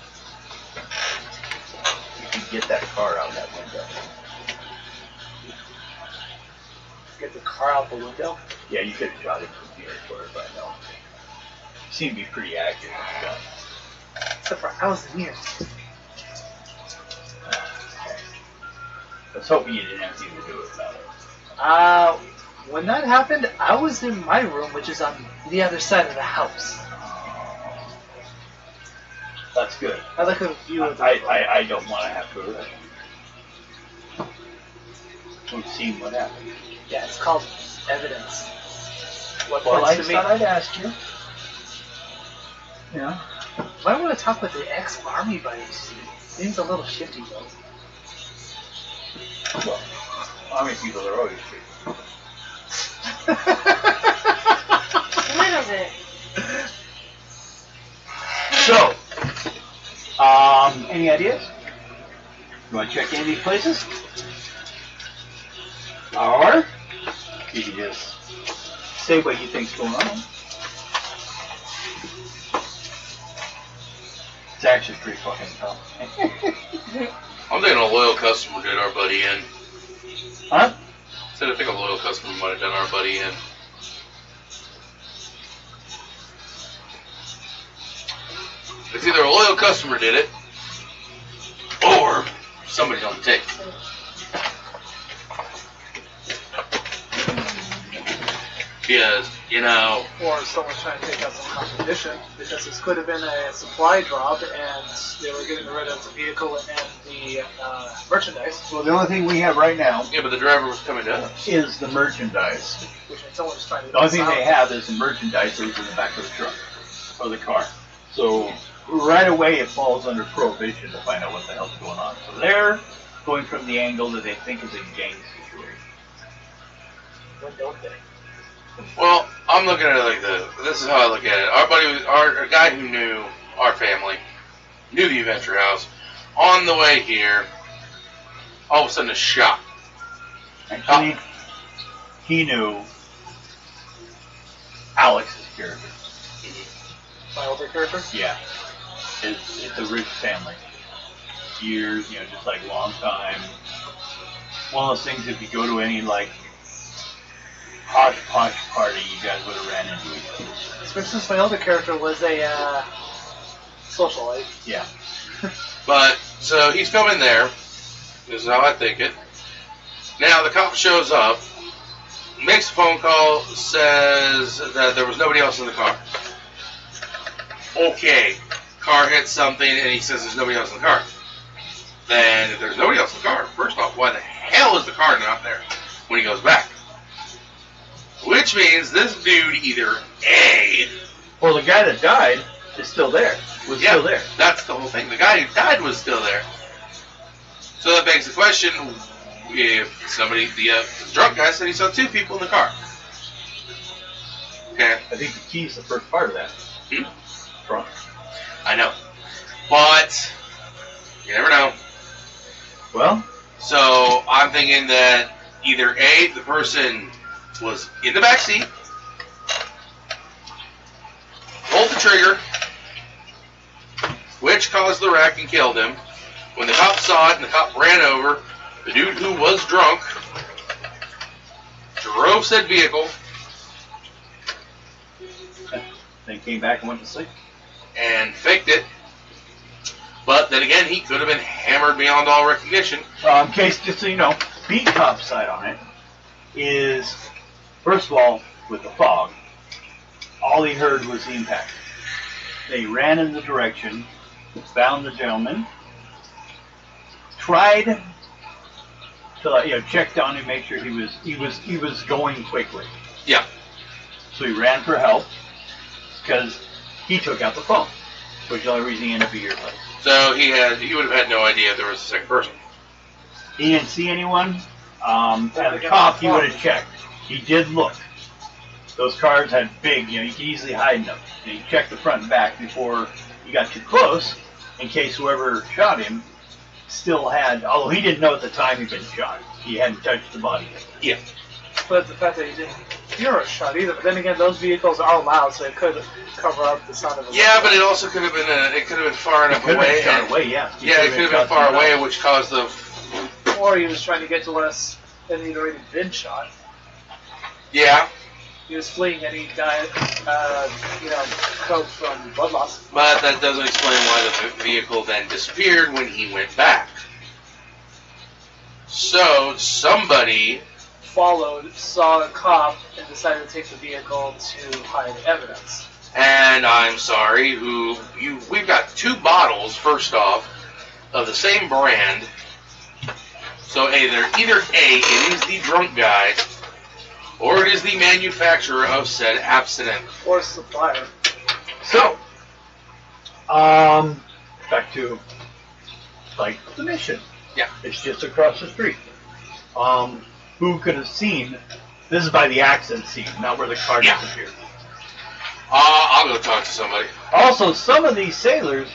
You can get that car out that window. Get the car out the window? Yeah, you could have shot him from here for it, but no. You seem to be pretty accurate with the gun. Except for I was near. Okay. I was hoping you didn't have anything to do with it. When that happened, I was in my room, which is on the other side of the house. That's good. I like a view of the I don't want to have to. We've seen what happened. Yeah, it's called evidence. What Well, I points to thought me? I'd ask you. Yeah. Might want to talk with the ex-army buddies. Seems a little shifty though. Well, army people are always free. A little bit. So, any ideas? You want to check any of these places? Or you can just say what you think's going on. It's actually pretty fucking tough. I'm thinking a loyal customer did our buddy in. Huh? Said I think a loyal customer might have done our buddy in. It's either a loyal customer did it, or somebody's on the tape. Because, you know, Or someone's trying to take out some competition, because this could have been a supply drop and they were getting rid of the vehicle and the merchandise, Well, the only thing we have right now yeah, but the driver was coming to us. is the merchandise. which means someone was trying to The only thing they silence. have is the merchandise that was in the back of the truck or the car. So right away it falls under prohibition to find out what the hell's going on. So they're going from the angle that they think is a gang situation. When don't they? Well, I'm looking at it like this is how I look at it. Our buddy, our guy who knew our family, knew the Adventure House. On the way here, all of a sudden a shot. Actually, he knew Alex's character. My older character? Yeah. It's a rich family. Years, just like long time. One of those things, if you go to any like hodgepodge party, you guys would have ran into each other. Especially since my older character was a socialite. Yeah. But, so he's coming there. This is how I think it. Now, the cop shows up, makes a phone call, says that there was nobody else in the car. Okay. Car hits something, and he says there's nobody else in the car. Then, if there's nobody else in the car, first off, why the hell is the car not there when he goes back? Which means this dude either A, Well, the guy that died is still there. Was yeah, still there. that's the whole thing. The guy who died was still there. So that begs the question: if somebody, the drunk guy said he saw two people in the car. Okay, I think the key is the first part of that. Front. I know, but you never know. Well, So I'm thinking that either A, the person was in the back seat, pulled the trigger, which caused the wreck and killed him. When the cop saw it and the cop ran over, the dude who was drunk drove said vehicle Then came back and went to sleep. and faked it. But then again, he could have been hammered beyond all recognition. In case, just so you know, beat cop side on it is, first of all, with the fog, all he heard was the impact. They ran in the direction, found the gentleman, tried to checked on him, make sure he was going quickly. Yeah. So he ran for help because he took out the phone, which is the only reason he ended up at your place. So he would have had no idea there was a second person. He didn't see anyone. As a cop, he would have checked. He did look. Those cars had big, you could easily hide in them. And he checked the front and back before he got too close, in case whoever shot him still had, although he didn't know at the time he'd been shot. He hadn't touched the body yet. Yeah. But the fact that he didn't hear a shot either. But then again, those vehicles are loud, so it could cover up the sound of a Yeah, but it also could have been far enough away. Yeah. Yeah, it could have been far away, which caused the. Or he was trying to get to us, and he'd already been shot. Yeah, He was fleeing, and he died, coke from blood loss. but that doesn't explain why the vehicle then disappeared when he went back. So Followed, somebody saw a cop, and decided to take the vehicle to hide evidence. And I'm sorry, we've got 2 bottles, first off, of the same brand. So either A, it is the drunk guy, or it is the manufacturer of said abstinent. Or supplier. So, back to, the mission. Yeah. It's just across the street. Who could have seen, this is by the accident scene, not where the car disappeared. I'll go talk to somebody. Also, some of these sailors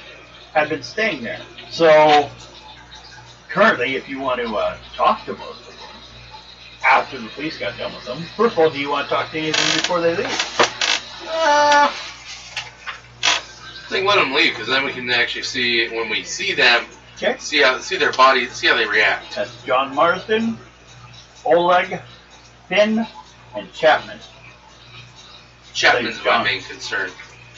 have been staying there. So, currently, if you want to talk to most of them, after the police got done with them, first of all, do you want to talk to any of them before they leave? I think let them leave, because then we can actually see, when we see them, Okay. see their body, see how they react. That's John Marsden, Oleg, Finn, and Chapman. Chapman's Thanks, my John. main concern.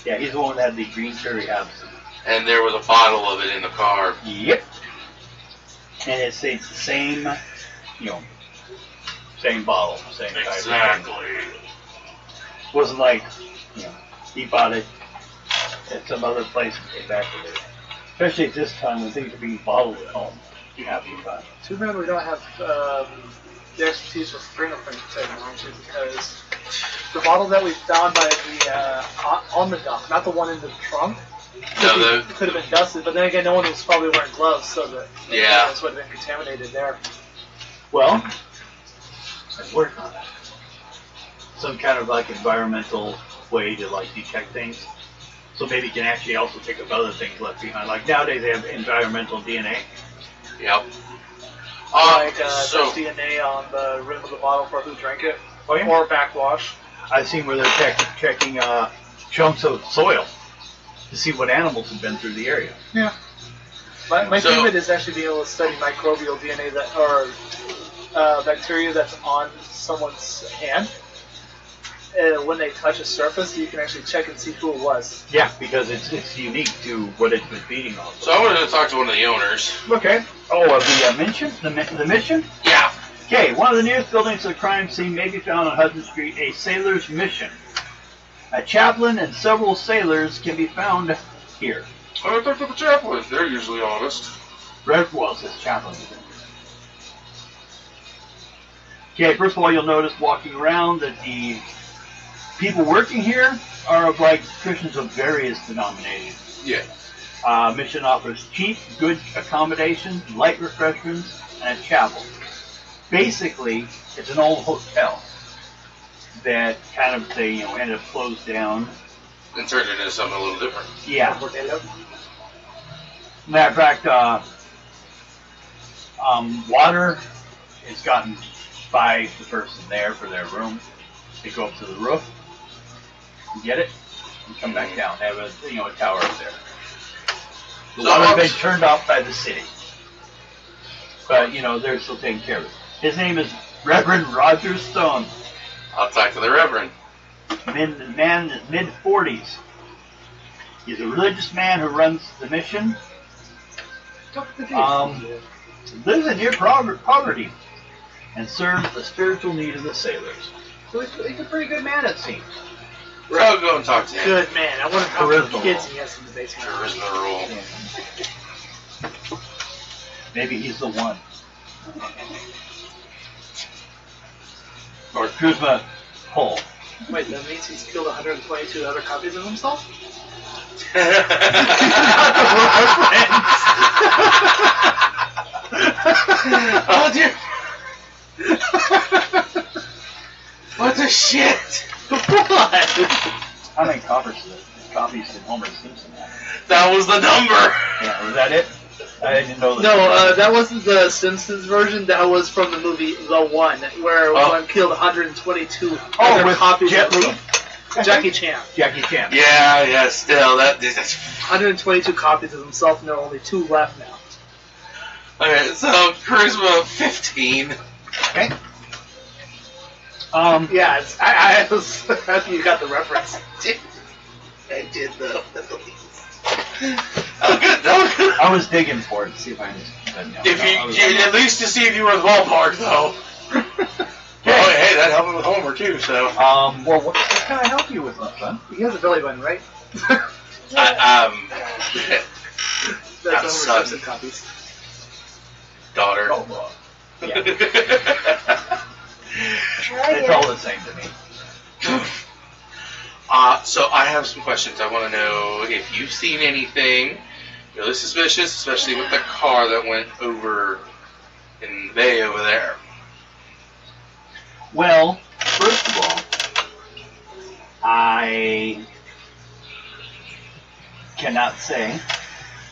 Yeah, he's the one that had the green cherry absinthe. And there was a bottle of it in the car. Yep. And it's the same, same bottle, same type of thing. Exactly. Wasn't like, he bought it at some other place and came back with it. Especially at this time when things are being bottled at home. You have to buy it. Too bad we don't have the expertise with fingerprint technology, because the bottle that we found by on the dock, not the one in the trunk, could have been dusted. But then again, no one was probably wearing gloves, so that evidence would have been contaminated there. Well, let's work on it. Some kind of environmental way to detect things. So maybe you can actually also pick up other things left behind. Like nowadays they have environmental DNA. Yep. There's DNA on the rim of the bottle for who drank it, Oh, yeah? or backwash. I've seen where they're checking chunks of soil to see what animals have been through the area. Yeah. My favorite is actually being able to study microbial DNA or bacteria that's on someone's hand. When they touch a surface, you can actually check and see who it was. Yeah, because it's unique to what it's been feeding on. So I wanted to talk to one of the owners. Okay. Oh, the mission? The mission? Yeah. Okay, one of the nearest buildings to the crime scene may be found on Hudson Street, a sailor's mission. A chaplain and several sailors can be found here. I talked to the chaplain. They're usually honest. Red Wells says chaplain. Okay, first of all, you'll notice walking around that the people working here are of Christians of various denominations. Yeah. Mission offers cheap, good accommodations, light refreshments, and a chapel. Basically, it's an old hotel that they ended up closed down. And turned into something a little different. Yeah. Matter of fact, water is gotten by the person there for their room. They go up to the roof, get it, and come back down. They have a tower up there. The water's been turned off by the city. But, they're still taking care of it. His name is Reverend Roger Stone. I'll talk to the Reverend. Man in his mid-40s. He's a religious man who runs the mission. Lives in near poverty and serves the spiritual need of the sailors. So he's a pretty good man, it seems. I'll go and talk to him. Good man. I wonder how many Charisma kids roll. he has in the basement. Charisma roll. Maybe he's the one. Or charisma pull. Wait, that means he's killed 122 other copies of himself? Oh dear. What the shit? What? How many copies did Homer Simpson have? That was the number. Yeah, was that it? I didn't know that. No, that wasn't the Simpsons version. That was from the movie The One, where one killed 122 other with copies Jet of Li? Jackie Chan. Jackie Chan. Yeah, still that's 122 copies of himself, and there are only 2 left now. okay. So charisma 15. Okay. Yeah, I was happy you got the reference. I did though. Oh good. I was digging for it to see if I If you at least to see if you were in the ballpark though. Oh, hey, that helped me with Homer too. So. Well, what can I help you with, my son? He has a belly button, right? That's Homer son. Simpson copies. Daughter. Oh, well. Yeah. Try It's it. all the same to me. So I have some questions. I want to know if you've seen anything really suspicious, especially with the car that went over in the bay over there. Well, first of all, I cannot say,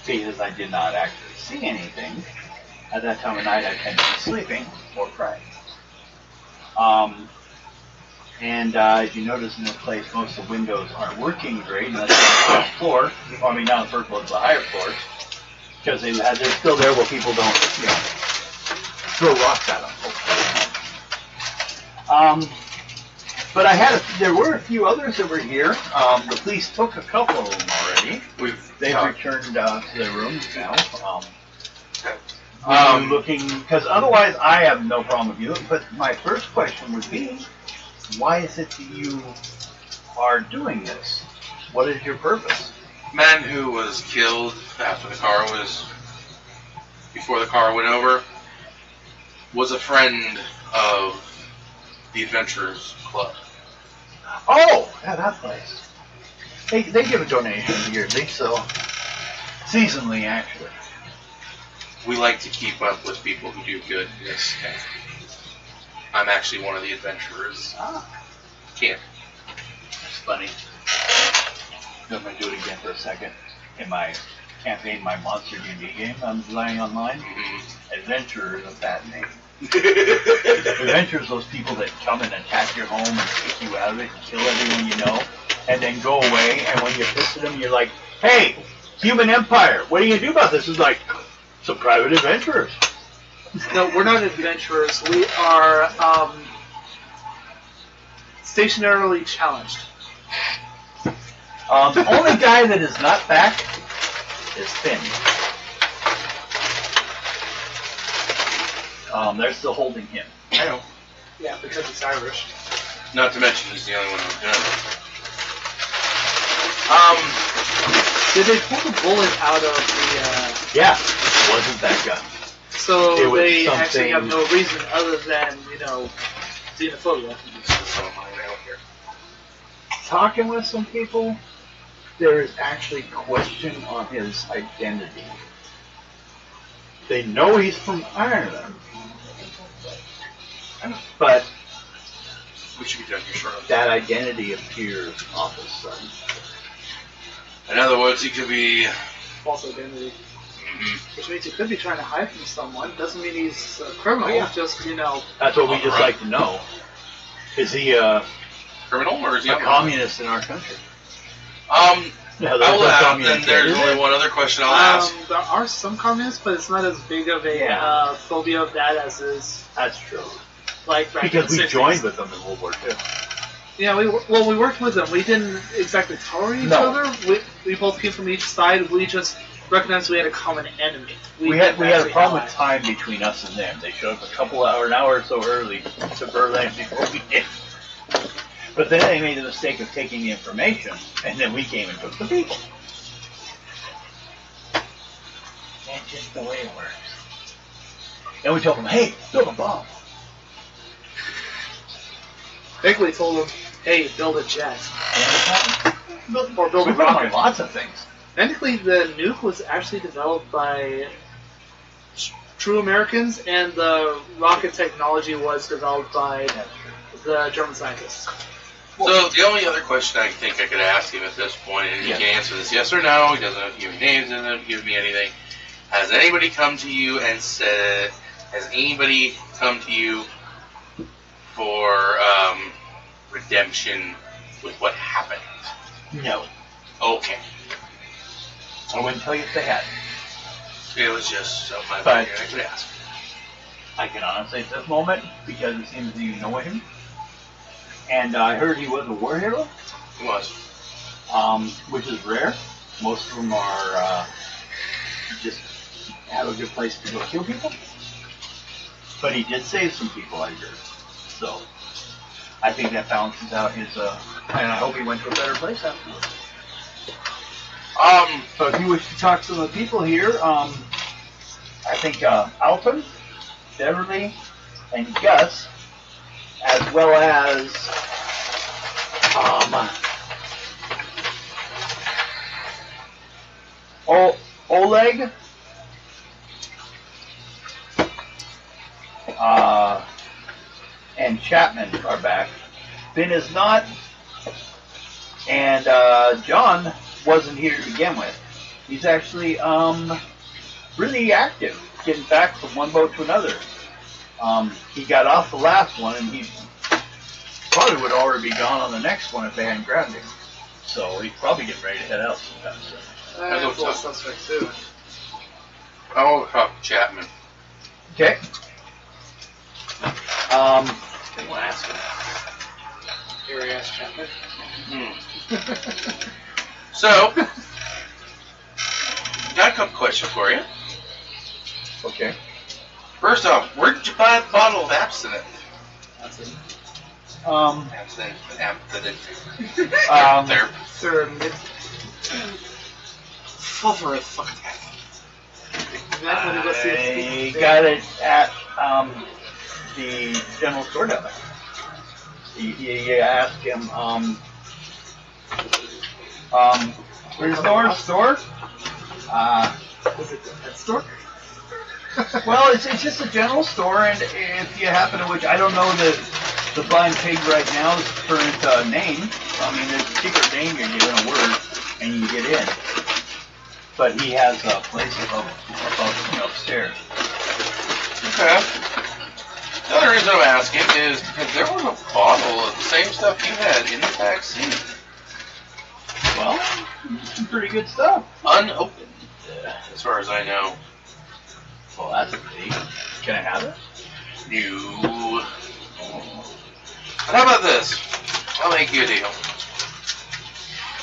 because I did not actually see anything. At that time of night, I tend to be sleeping or praying. As you notice in this place, most of the windows aren't working great, and that's on the first floor. Well, I mean, not on the first floor, it's the higher floors. Because they're still there where people don't, throw rocks at them. But there were a few others that were here. The police took a couple of them already. They've returned to their rooms now. Looking, because otherwise I have no problem with you. But my first question would be, why is it that you are doing this? What is your purpose? Man who was killed before the car went over, was a friend of the Adventurers Club. Oh, yeah, that place. They give a donation yearly, so seasonally actually. We like to keep up with people who do good in this town. I'm actually one of the adventurers. Can't. It's funny. I'm going to do it again for a second. In my campaign, my Monster D&D game I'm playing online, Adventurers is that name. Adventurers, those people that come and attack your home and kick you out of it and kill everyone you know, and then go away, and when you're pissed at them, you're like, hey, human empire, what are you going to do about this? It's like, some private adventurers. No, we're not adventurers. We are stationarily challenged. The only guy that is not back is Finn. They're still holding him. I know. Yeah, because it's Irish. Not to mention he's the only one who's done it. Did they pull the bullet out of the... Yeah, it wasn't that gun. So It was they actually have something- no reason other than, xenophobia. Talking with some people, there is actually question on his identity. They know he's from Ireland, but We should be done here shortly. that identity appears all of a sudden. In other words, he could be. False identity. Which means he could be trying to hide from someone. Doesn't mean he's a criminal. Oh, yeah. Just, That's what we just Right. like to know. Is he a Criminal or is he communist in our country? Yeah, I will no ask, communist and there's yet, is only it? one other question I'll ask. There are some communists, but it's not as big of a Yeah. phobia of that as is That's true. like back Because in the we 60s. joined with them in World War II. Yeah, we worked with them. We didn't exactly tolerate each No. other. We both came from each side. We just recognized we had a common enemy. We had a actually problem with allies. time between us and them. They showed up an hour or so early to Berlin before we did. But then they made the mistake of taking the information, and then we came and took the people. That's just the way it works. And we told them, hey, build a bomb. Basically told them, hey, build a jet. Or build a We've done rocket. lots of things. Technically, the nuke was actually developed by true Americans, and the rocket technology was developed by the German scientists. So the only other question I think I could ask him at this point, and he Yeah. can answer this yes or no, he doesn't have to give me names, doesn't have to give me anything. Has anybody come to you and said, has anybody come to you for redemption with what happened? No. Okay. I wouldn't tell you if they had. It was just something I But- figured I could ask. I can honestly at this moment, because it seems that you know him. And I heard he was a war hero, It was. which is rare. Most of them are just have a good place to go kill people. But he did save some people, I heard. So I think that balances out his. And I hope he went to a better place afterwards. So if you wish to talk to some of the people here, I think Alton, Beverly, and Gus, as well as Oleg, and Chapman are back. Finn is not, and John wasn't here to begin with. He's actually really active, getting back from one boat to another. He got off the last one, and he probably would already be gone on the next one if they hadn't grabbed him. So he's probably getting ready to head out sometime soon. That's a little suspect too. I'll talk to Chapman. Okay. And we'll ask him. Here he is, Chapman. So, got a couple questions for you. Okay. First off, where did you buy the bottle of absinthe? Absinthe. There. Sir, Fulfer fuck that. I got it at the general store down there. You ask him, where's Nora's store? Is it the pet store? Well, it's just a general store, and if you happen to, which I don't know the blind pig right now's current name. I mean, there's a secret name you're given a word, and you get in. But he has a place upstairs. Okay. The other reason I'm asking is because there was a bottle of the same stuff you had in the back seat. Well, some pretty good stuff. Unopened, as far as I know. Well, that's a pity. Can I have it? You. How about this? I'll make you a deal.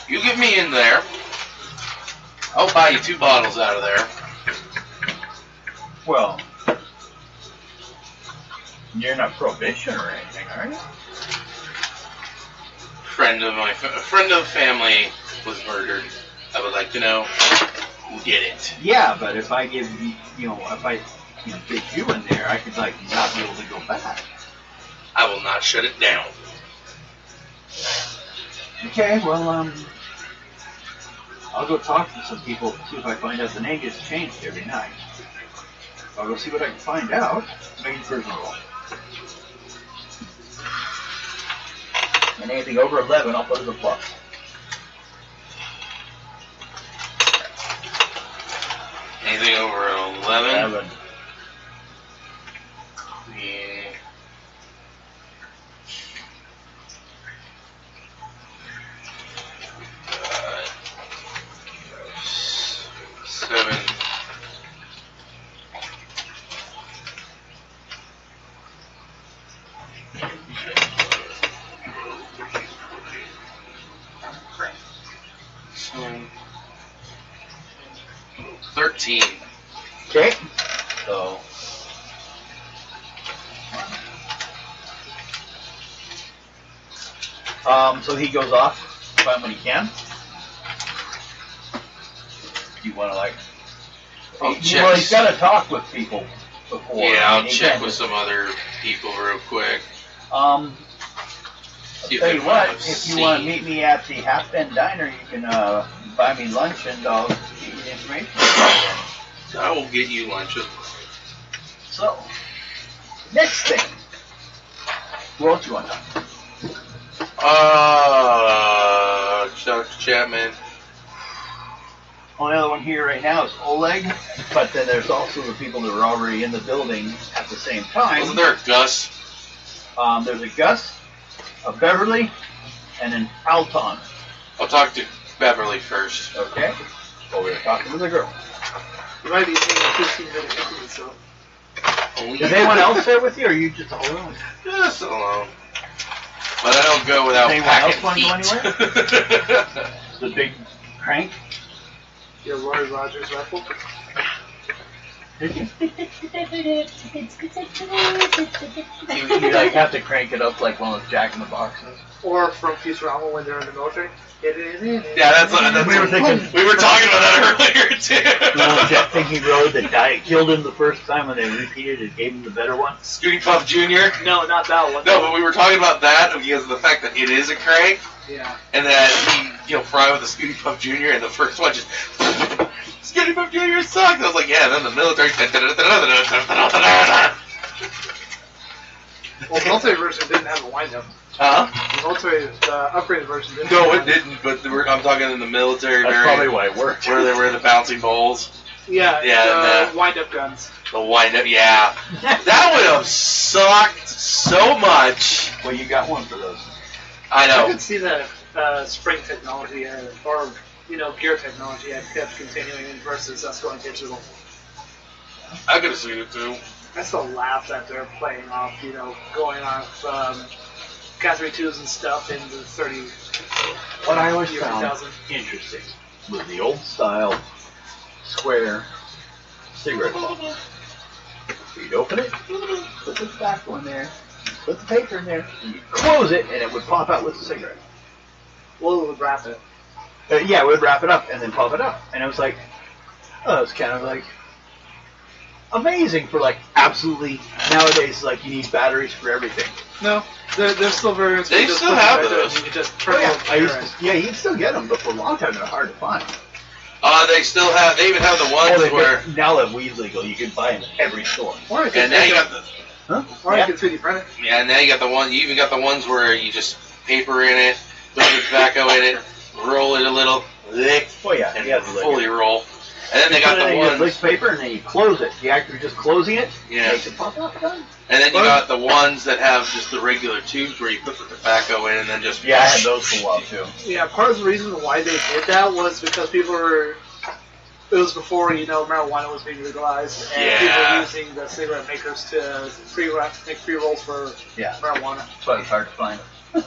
You get me in there. I'll buy you 2 bottles out of there. Well, you're not prohibition or anything, are you? A friend of family was murdered. I would like to know who did it. Yeah, but if I give you, if I get you in there, I could not be able to go back. I will not shut it down. Okay, well, I'll go talk to some people, see if I find out the name gets changed every night. I'll go see what I can find out, make it personal roll. And anything over 11, I'll put as a plus. Anything over 11? 11. Yeah. 13. Okay. So. So he goes off, find when he can. You want to like? I'll Well, check. he's got to talk with people before. Yeah, I I'll mean, he check can't with just- some other people real quick. See if Tell they you what, want to if you want to see. meet me at the Half Bend Diner, you can buy me lunch and I'll get you the information. I will get you lunch. So, next thing. Who else you want to talk to? Chuck Chapman. Only other one here right now is Oleg, but then there's also the people that were already in the building at the same time. Wasn't there a Gus? There's a Gus, a Beverly, and an Alton. I'll talk to Beverly first. Okay? Well, we're talking to the girl. You might be seeing a 15-minute company, so. Is anyone else there with you, or are you just all alone? Just alone. But I don't go without Anyone packing else wanna go heat. The big crank? Your Roy Rogers rifle. You like have to crank it up like one of those Jack in the Boxes. Or from Futurama when they're in the military. Yeah, that's We were thinking- we were talking about that earlier too. The little jet thing he rode that died, killed him the first time, when they repeated it, gave him the better one. Scooty Puff Jr. No, not that one. No, but we were talking about that because of the fact that it is a crank, Yeah. and that he, fry with the Scooty Puff Jr. and the first one just Scooty Puff Jr. sucked. I was like, yeah. And then the military. Well, the military version didn't have a wind-up. Huh? The military, the upgraded version didn't. No, have it a didn't. But I'm talking in the military That's variant, probably why it worked. where they were the bouncing balls, Yeah, Yeah, the wind-up guns. the wind up. Yeah, that would have sucked so much. Well, you got one for those. I I know. could see that spring technology or gear technology had kept continuing versus us going digital. I could have seen it too. I still laugh that they're playing off, going off Cat 2s and stuff in the 30. What I always year found 2000. interesting was the old style square cigarette box. You'd open it, put the tobacco in there, put the paper in there, and you'd close it, and it would pop out with the cigarette. Well, it would wrap it. Yeah, it would wrap it up and then pop it up. And it was like, oh, it's kind of like amazing for like absolutely nowadays. Like you need batteries for everything. No, they're still very. They just still put it have right there those. and You can just Oh, turn yeah, it on. you can still get them, but for a long time they're hard to find. They still have. They even have the ones where. Now that weed's legal, you can buy them at every store. Or you can And now you take got the. Huh? Or Yeah. you can 3D print it. Yeah, and now you got the one. You even got the ones where you just paper in it, put the tobacco in it, roll it a little, lick, Oh yeah, and you have to lick fully it. roll. And then they You got put it the in your ones. lick paper and then you close it. The actor just closing it. Yeah. Makes it pop up. Done. And then you got the ones that have just the regular tubes where you put the tobacco in and then just. Yeah, I had those for a while too. Yeah, part of the reason why they did that was because people were. It was before marijuana was being legalized, and people Yeah. were using the cigarette makers to make pre-rolls for Yeah. marijuana. That's why it's hard to find. Now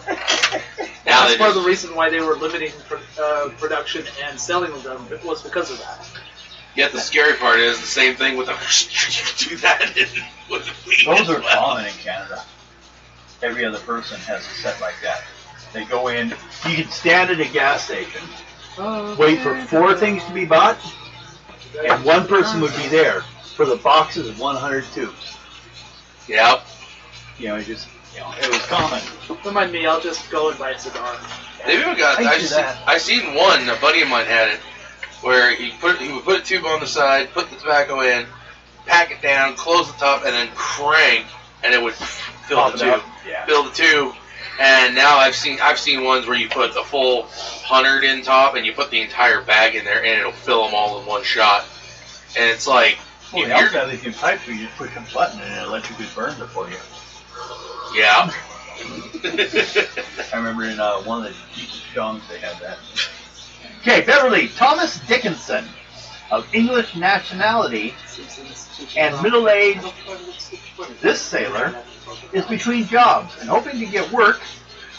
That's they part of just, the reason why they were limiting production and selling of them. It was because of that. Yet the scary part is the same thing with the. You do that with the weed. Those as are well. common in Canada. Every other person has a set like that. They go in. You can stand at a gas station, wait for 4 things to be bought, and one person would be there for the boxes of 100 tubes. Yep. It was common. Remind me, I'll just go and buy a cigar. They've even got. I do that. I seen one. A buddy of mine had it, where he would put a tube on the side, put the tobacco in, pack it down, close the top, and then crank, and it would fill Pop the it tube. up. Yeah. Fill the tube. And now I've seen ones where you put a full 100 in top, and you put the entire bag in there, and it'll fill them all in one shot. And it's like, Well, if they also you're, have these new pipes where you just push a button and it electrically burns it for you. yeah. I remember in one of the Jeep songs they had that. Okay, Beverly, Thomas Dickinson, of English nationality and middle age. This sailor is between jobs and hoping to get work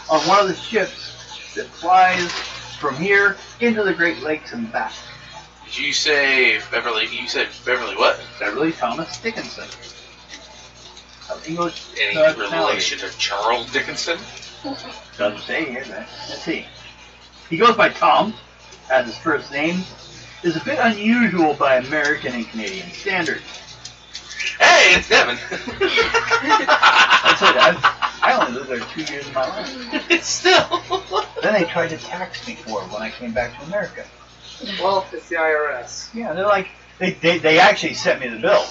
on one of the ships that flies from here into the Great Lakes and back. Did you say Beverly? You said Beverly what? Beverly Thomas Dickinson. Of English Any nationality. relation to Charles Dickinson? Doesn't say here, but let's see. He goes by Tom as his first name. Is a bit unusual by American and Canadian standards. Hey, it's Devin. I said I only lived there 2 years of my life. It's still. Then they tried to tax me for it when I came back to America. Well, it's the IRS. Yeah, they're like, they actually sent me the bill.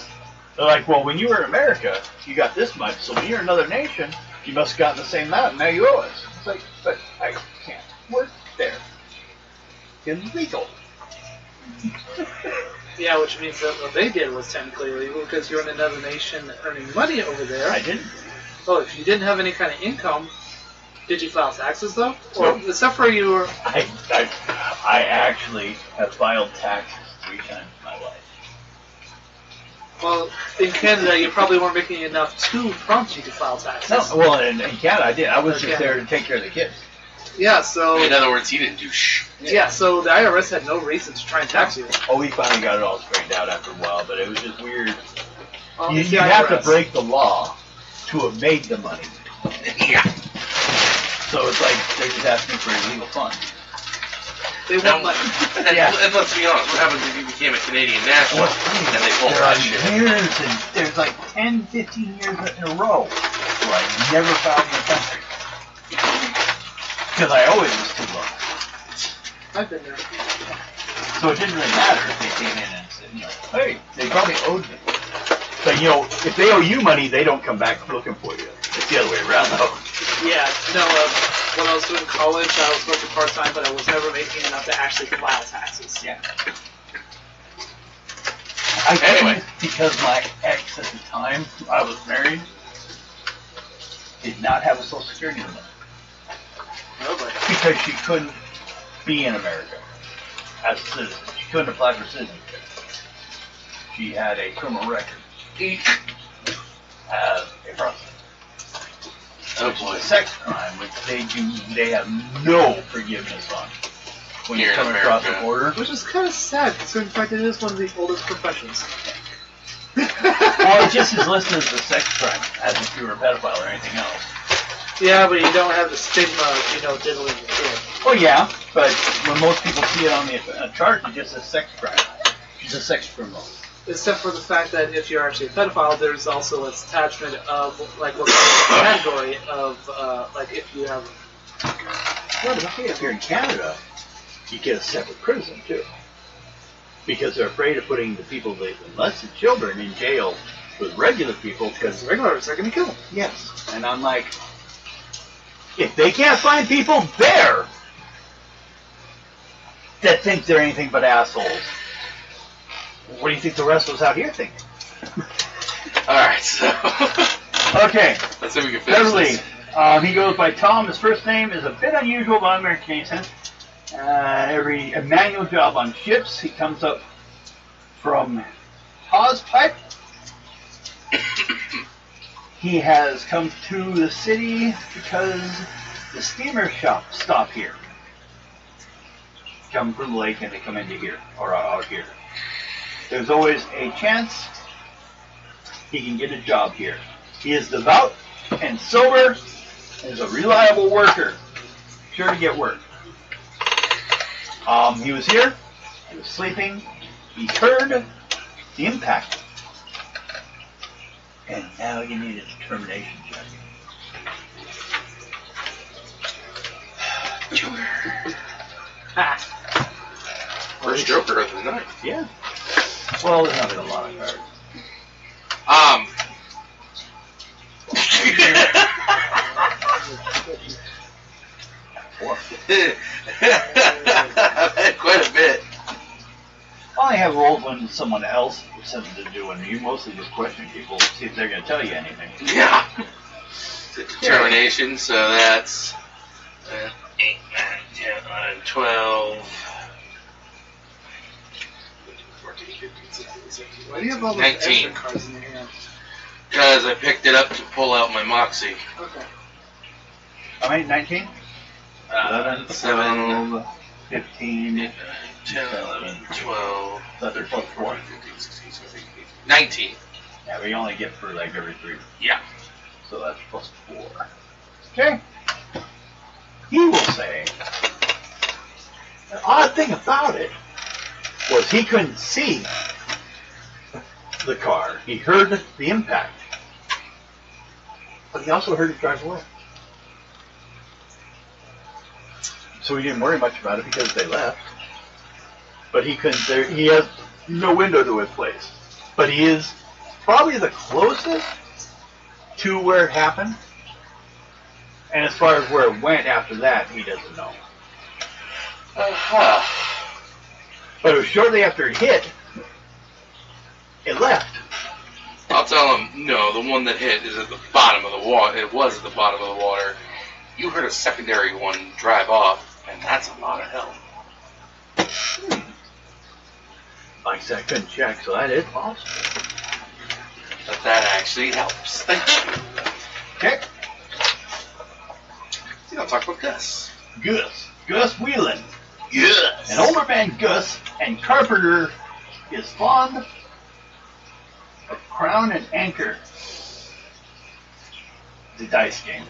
They're like, well, when you were in America, you got this much, so when you're another nation, you must have gotten the same amount, and now you owe us. It's like, but I can't work there. Illegal. Yeah, which means that what they did was technically illegal because you're in another nation earning money over there. I didn't. Oh, if you didn't have any kind of income, did you file taxes though? Or except for you were. I actually have filed taxes 3 times in my life. Well, in Canada, you probably weren't making enough to prompt you to file taxes. No, well, in Canada, I did. I was just there to take care of the kids. Yeah, so. In other words, he didn't do shh. Yeah, so the IRS had no reason to try and tax you. Oh, we finally got it all straightened out after a while, but it was just weird. You It's the have to IRS. break the law to have made the money. Yeah. So it's like they're just asking for illegal funds. They Now, want money. and let's be honest, what happens if you became a Canadian national and they pull There that are shit? years, and there's like 10, 15 years in a row where I never filed in the country. Because I always was too low. I've been there. So it didn't really matter if they came in and said, hey, they probably owed me. But, if they owe you money, they don't come back looking for you. It's the other way around, though. Yeah, no, when I was doing college, I was working part-time, but I was never making enough to actually file taxes. Yeah. I Anyway. think because my ex at the time I was married did not have a Social Security number. Nobody. Because she couldn't be in America as a citizen. She couldn't apply for citizenship. She had a criminal record as a prostitute. Oh Which is boy. a sex crime, which they have no forgiveness on when you Here in come across the America. border. Which is kind of sad, considering the fact that it is one of the oldest professions. Well, it just is listed as a sex crime, as if you were a pedophile or anything else. Yeah, but you don't have the stigma of, diddling the kid. Well, yeah, but when most people see it on the chart, it just says sex crime. She's a sex criminal. Except for the fact that if you're actually a pedophile, there's also an attachment of, like, what kind of category of, like, if you have... Well, but up here in Canada, you get a separate prison, too. Because they're afraid of putting the people, the molested children, in jail with regular people, because... The regulars are going to kill them. Yes. And I'm like, if they can't find people there that think they're anything but assholes, what do you think the rest of us out here think? Alright, so. Okay. Let's see if we can finish Beverly. this. He goes by Tom. His first name is a bit unusual by American accent. Every manual job on ships. He comes up from Hawspipe. He has come to the city because the steamer shops stop here. Come from the lake and they come into here, or out here. There's always a chance he can get a job here. He is devout and sober and is a reliable worker. Sure to get work. He was here. He was sleeping. He heard the impact. And now you need a determination check. First Joker of the night. Yeah. Well, there's not been a lot of cards. Four. I've had quite a bit. I have rolled when someone else has something to do, and you mostly just question people, see if they're going to tell you anything. Yeah. Determination, so that's 8, 9, 10, 11, 12. 14, 15, 16, 17, Why do you have all those 19. extra cards in your hand? Because I picked it up to pull out my Moxie. Okay. How many? 19? 11, 7, 12, 15. 10, 11, 12, That's 13, plus 4. 14, 15, 16, 17, 18, 19. Yeah, but you only get for like every 3. Yeah. So that's plus 4. Okay. He will say, the odd thing about it was he couldn't see the car. He heard the impact. But he also heard it drive away. So he didn't worry much about it because they left. But he couldn't, he has no window to his place. But he is probably the closest to where it happened. And as far as where it went after that, he doesn't know. But it was shortly after it hit, it left. I'll tell him, no, the one that hit is at the bottom of the water. It was at the bottom of the water. You heard a secondary one drive off, and that's a lot of help. Like I said, I couldn't check, so that is possible. But that actually helps. Thank you. Okay. See, I'll talk about Gus. Gus Whelan. Yes. An older man, Gus, and Carpenter is fond of Crown and Anchor, the dice game.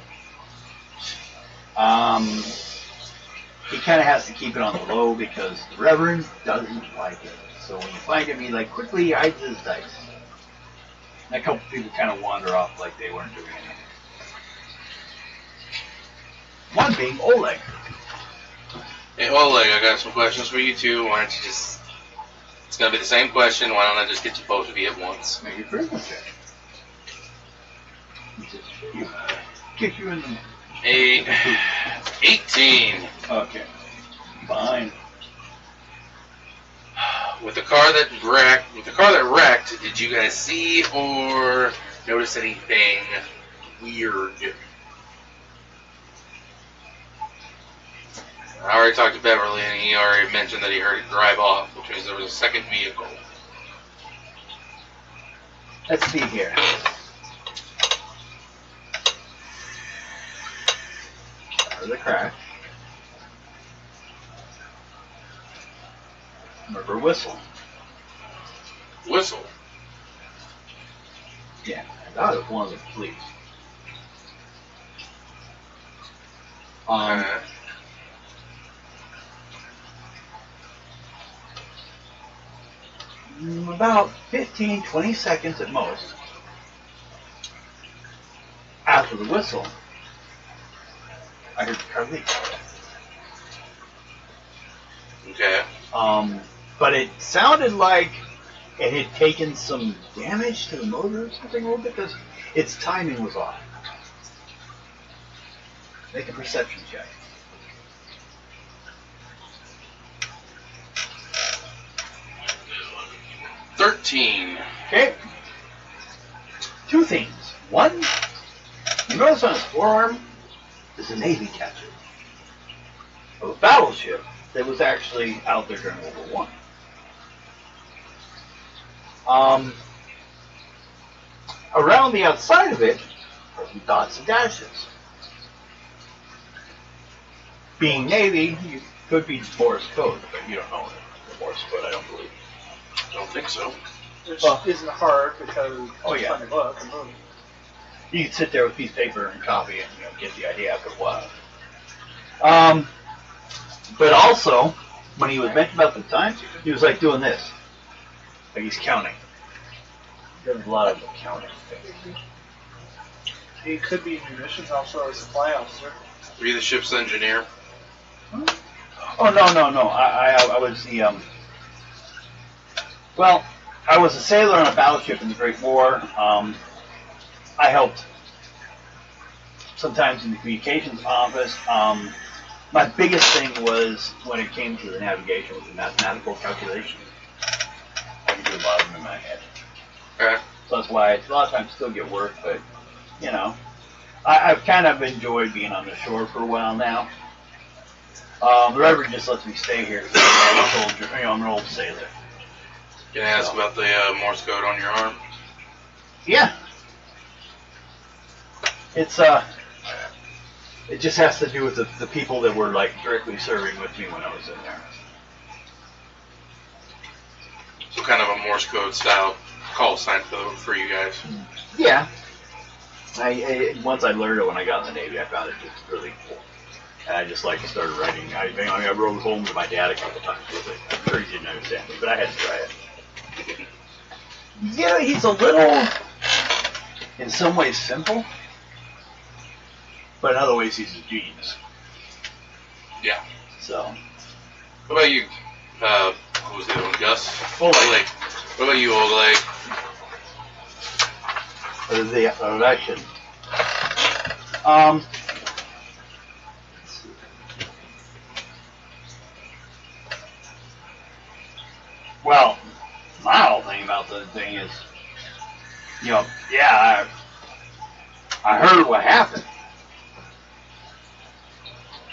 He kind of has to keep it on the low because the Reverend doesn't like it. So when you find him, he quickly hides his dice. And a couple people kind of wander off like they weren't doing anything. One being Oleg. Hey, Oleg, I got some questions for you too. Why don't you just... It's going to be the same question. Why don't I just get you both of you at once? Make your privilege check. Kick you in the... 18. Okay. Fine. With the car that wrecked, did you guys see or notice anything weird? I already talked to Beverly, and he already mentioned that he heard it drive off, which means there was a second vehicle. Let's see here. There's a crash. Remember whistle. Whistle. Yeah, that was one of the police. About 15, 20 seconds at most after the whistle, I heard the car leak. Okay. But it sounded like it had taken some damage to the motor or something a little bit because its timing was off. Make a perception check. Okay. Two things. One, you notice on his forearm is a Navy tattoo of a battleship that was actually out there during World War I. Around the outside of it are some dots and dashes. Being Navy, you could be Morse code, but you don't know the Morse code, I don't believe. I don't think so. Which isn't hard because it's on the book. You can sit there with a piece of paper and copy it and get the idea after a while. But also, when he was mentioned about the time, he was like doing this. Like he's counting. There's a lot of counting. He could be munitions officer or a supply officer. Were you the ship's engineer? Oh, no. I was the, well, I was a sailor on a battleship in the Great War. I helped sometimes in the communications office. My biggest thing was when it came to the navigation was the mathematical calculation. I could do a lot of them in my head. Okay. So that's why a lot of times still get work, but, I've kind of enjoyed being on the shore for a while now. The Reverend just lets me stay here because I'm an old sailor. Can I ask about the Morse code on your arm? Yeah. It's It just has to do with the people that were like directly serving with me when I was in there. So kind of a Morse code style call sign for you guys. Yeah. Once I learned it when I got in the Navy, I found it just really cool. And I just like started writing. I wrote home to my dad a couple times with it. I'm sure he didn't understand me, but I had to try it. Yeah, he's a little, in some ways, simple. But in other ways, he's a genius. Yeah. So. What about you? What was the other one? Gus? Old Lake. What about you, Old Lake? The election. Well, my whole thing about the thing is, yeah, I heard what happened,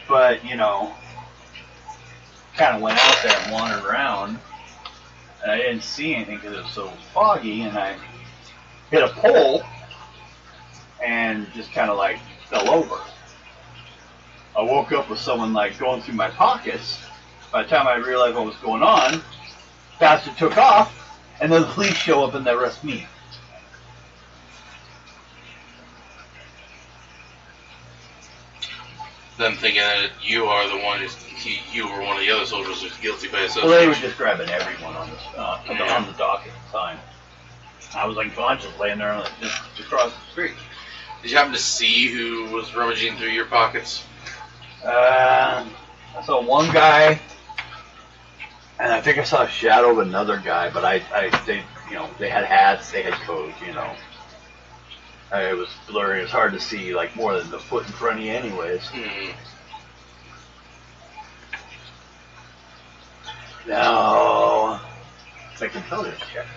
but kind of went out there and wandered around, and I didn't see anything because it was so foggy, and I hit a pole and just kind of like fell over. I woke up with someone like going through my pockets. By the time I realized what was going on, bastard took off, and then the police show up and they arrest me. Them thinking that you are the one you were one of the other soldiers who's guilty by association. Well, they were just grabbing everyone on the dock at the time. I was unconscious, laying there just across the street. Did you happen to see who was rummaging through your pockets? I saw one guy, and I think I saw a shadow of another guy, but they had hats, they had coats, It was blurry. It was hard to see, like, more than the foot in front of you anyways. Mm-hmm. No. I can tell this check.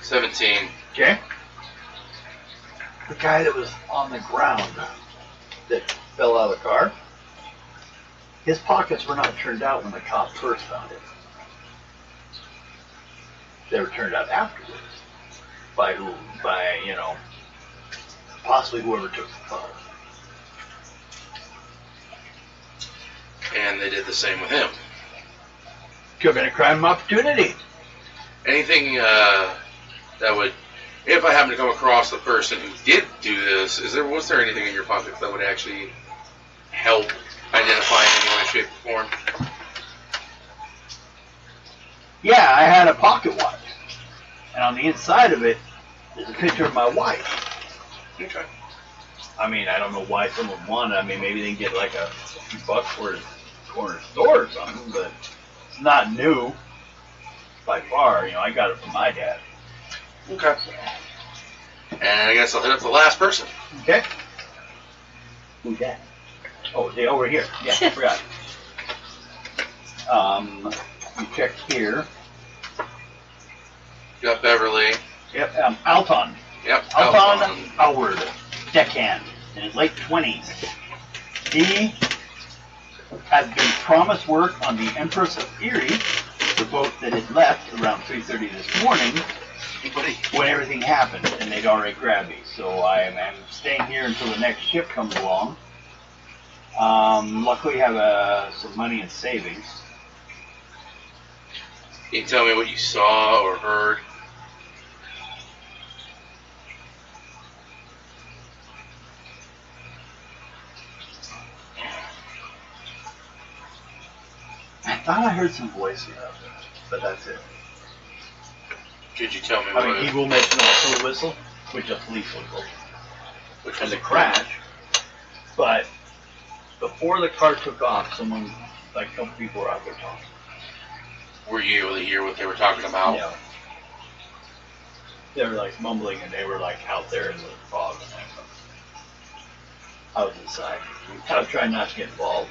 $17. Okay. The guy that was on the ground that fell out of the car, his pockets were not turned out when the cops first found him. They were turned out afterwards. By who? By, possibly whoever took the car. And they did the same with him. Could have been a crime of opportunity. Anything that would, if I happen to come across the person who did do this, was there anything in your pockets that would actually help identify in any way, shape, or form? Yeah, I had a pocket watch. And on the inside of it is a picture of my wife. Okay. I mean, I don't know why someone wanted. I mean, maybe they can get like a few bucks for a corner store or something, but it's not new by far. I got it from my dad. Okay. And I guess I'll hit up the last person. Okay. Who's that? Oh, they over here. Yeah, I forgot. You check here. Got Beverly. Yep, Alton. Yep. Alton Howard, deckhand, in his late 20s. He had been promised work on the Empress of Erie, the boat that had left around 3:30 this morning when everything happened, and they'd already grabbed me. So I'm staying here until the next ship comes along. Luckily, I have some money in savings. Can you tell me what you saw or heard? I thought I heard some voices out there, but that's it. Could you tell me I mean, he will mention also the whistle, which a police whistle, which and the crash. But before the car took off, someone, like a couple people were out there talking. Were you able to hear what they were talking about? Yeah. They were like mumbling, and they were like out there in the fog. I was inside. I was trying not to get involved.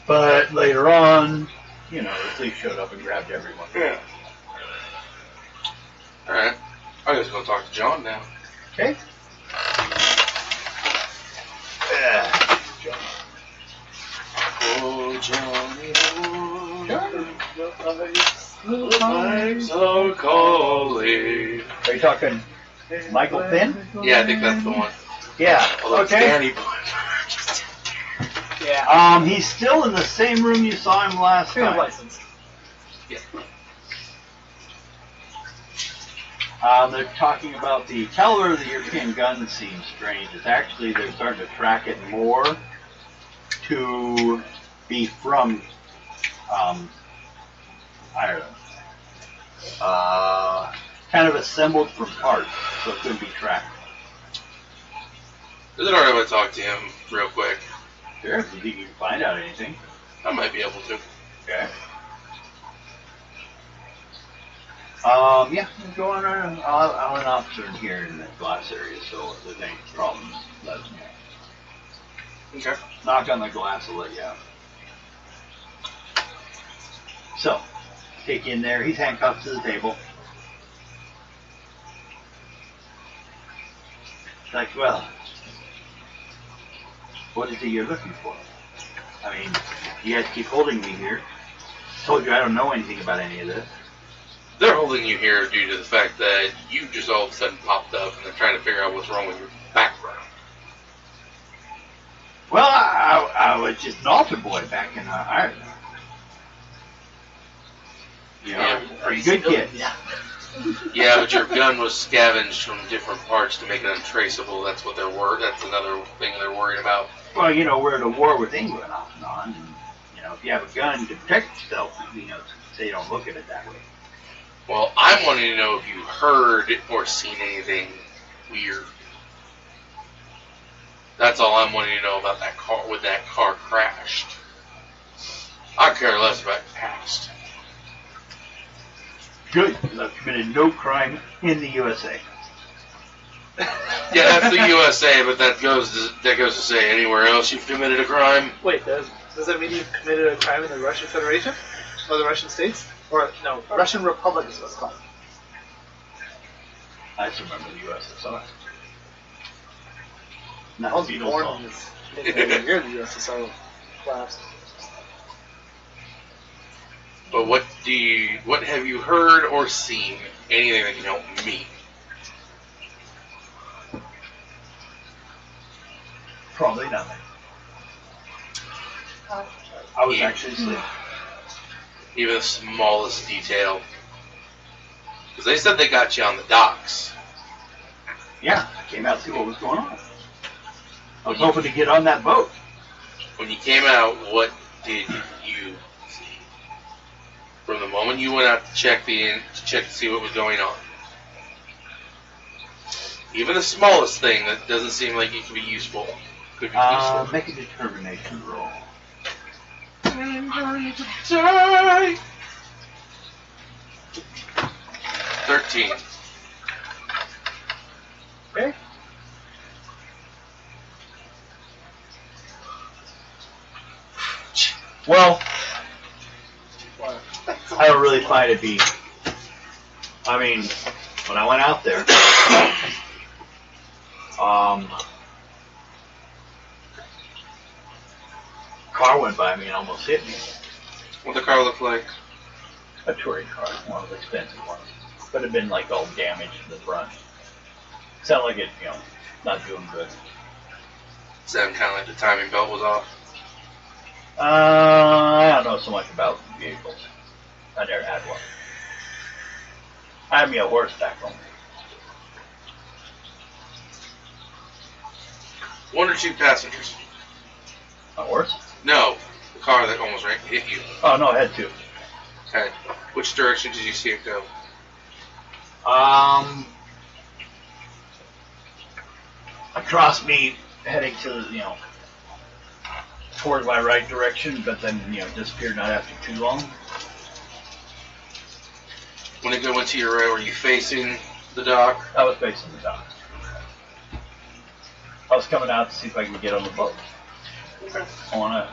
But later on, the police showed up and grabbed everyone. Yeah. Alright. I'm just going to talk to John now. Okay. John. Oh, Johnny boy. John. The pipes are calling. Are you talking Michael Finn? Yeah, I think that's the one. Yeah. Although it's Okay. Danny Boy. Yeah. He's still in the same room you saw him last Freedom time. license. Yeah. They're talking about the caliber of the European gun seems strange. It's actually, they're starting to track it more to be from Ireland. Kind of assembled from parts, so it couldn't be tracked. Is it alright if I talk to him real quick? Sure, if you think you can find out anything. I might be able to. Okay. Yeah, go on. I'm an officer in here in the glass area, so if there's any problems, let us know. Okay. Knock on the glass, I'll let you out. So, take you in there. He's handcuffed to the table. It's like, well, what is it you're looking for? I mean, you guys keep holding me here. Told you I don't know anything about any of this. They're holding you here due to the fact that you just all of a sudden popped up and they're trying to figure out what's wrong with your background. Well, I was just an altar boy back in Ireland. You know, Yeah. pretty good kid. Yeah. Yeah, but your gun was scavenged from different parts to make it untraceable. That's what they're worried. That's another thing they're worried about. Well, you know, we're at a war with England off and on. And, you know, if you have a gun to protect yourself, you know, they don't look at it that way. Well, I'm wanting to know if you heard or seen anything weird. That's all I'm wanting to know about that car when that car crashed. I care less about the past. Good, because I've committed no crime in the USA. Yeah, that's the USA, but that goes to say anywhere else you've committed a crime. Wait, does that mean you've committed a crime in the Russian Federation? Or the Russian states? Or, no, Russian Republic is what's called. I just remember the USSR. I Not was the Beatles born song. in the year the USSR collapsed. But what have you heard or seen? Anything that can help me? Probably nothing. I was Yeah. actually asleep. Even the smallest detail. Because they said they got you on the docks. Yeah, I came out to see what was going on. I was hoping to get on that boat. When you came out, what did you see? From the moment you went out to check to see what was going on. Even the smallest thing that doesn't seem like it could be useful. Could be useful. Make a determination roll. I'm going to die. 13. Okay. Well, I don't really find it be. I mean, when I went out there, car went by me and almost hit me. What the car look like? A touring car, one of the expensive ones, but it'd been like all damaged in the front. Sounded like it, you know, not doing good. Sounded kind of like the timing belt was off. I don't know so much about vehicles. I never had one. I had me a horse back home. One or two passengers. A horse? No, the car that almost hit you. Oh no, I had two. Okay. Which direction did you see it go? Across me, heading to toward my right direction, but then disappeared not after too long. When it went to your right, were you facing the dock? I was facing the dock. I was coming out to see if I could get on the boat. Okay. I want to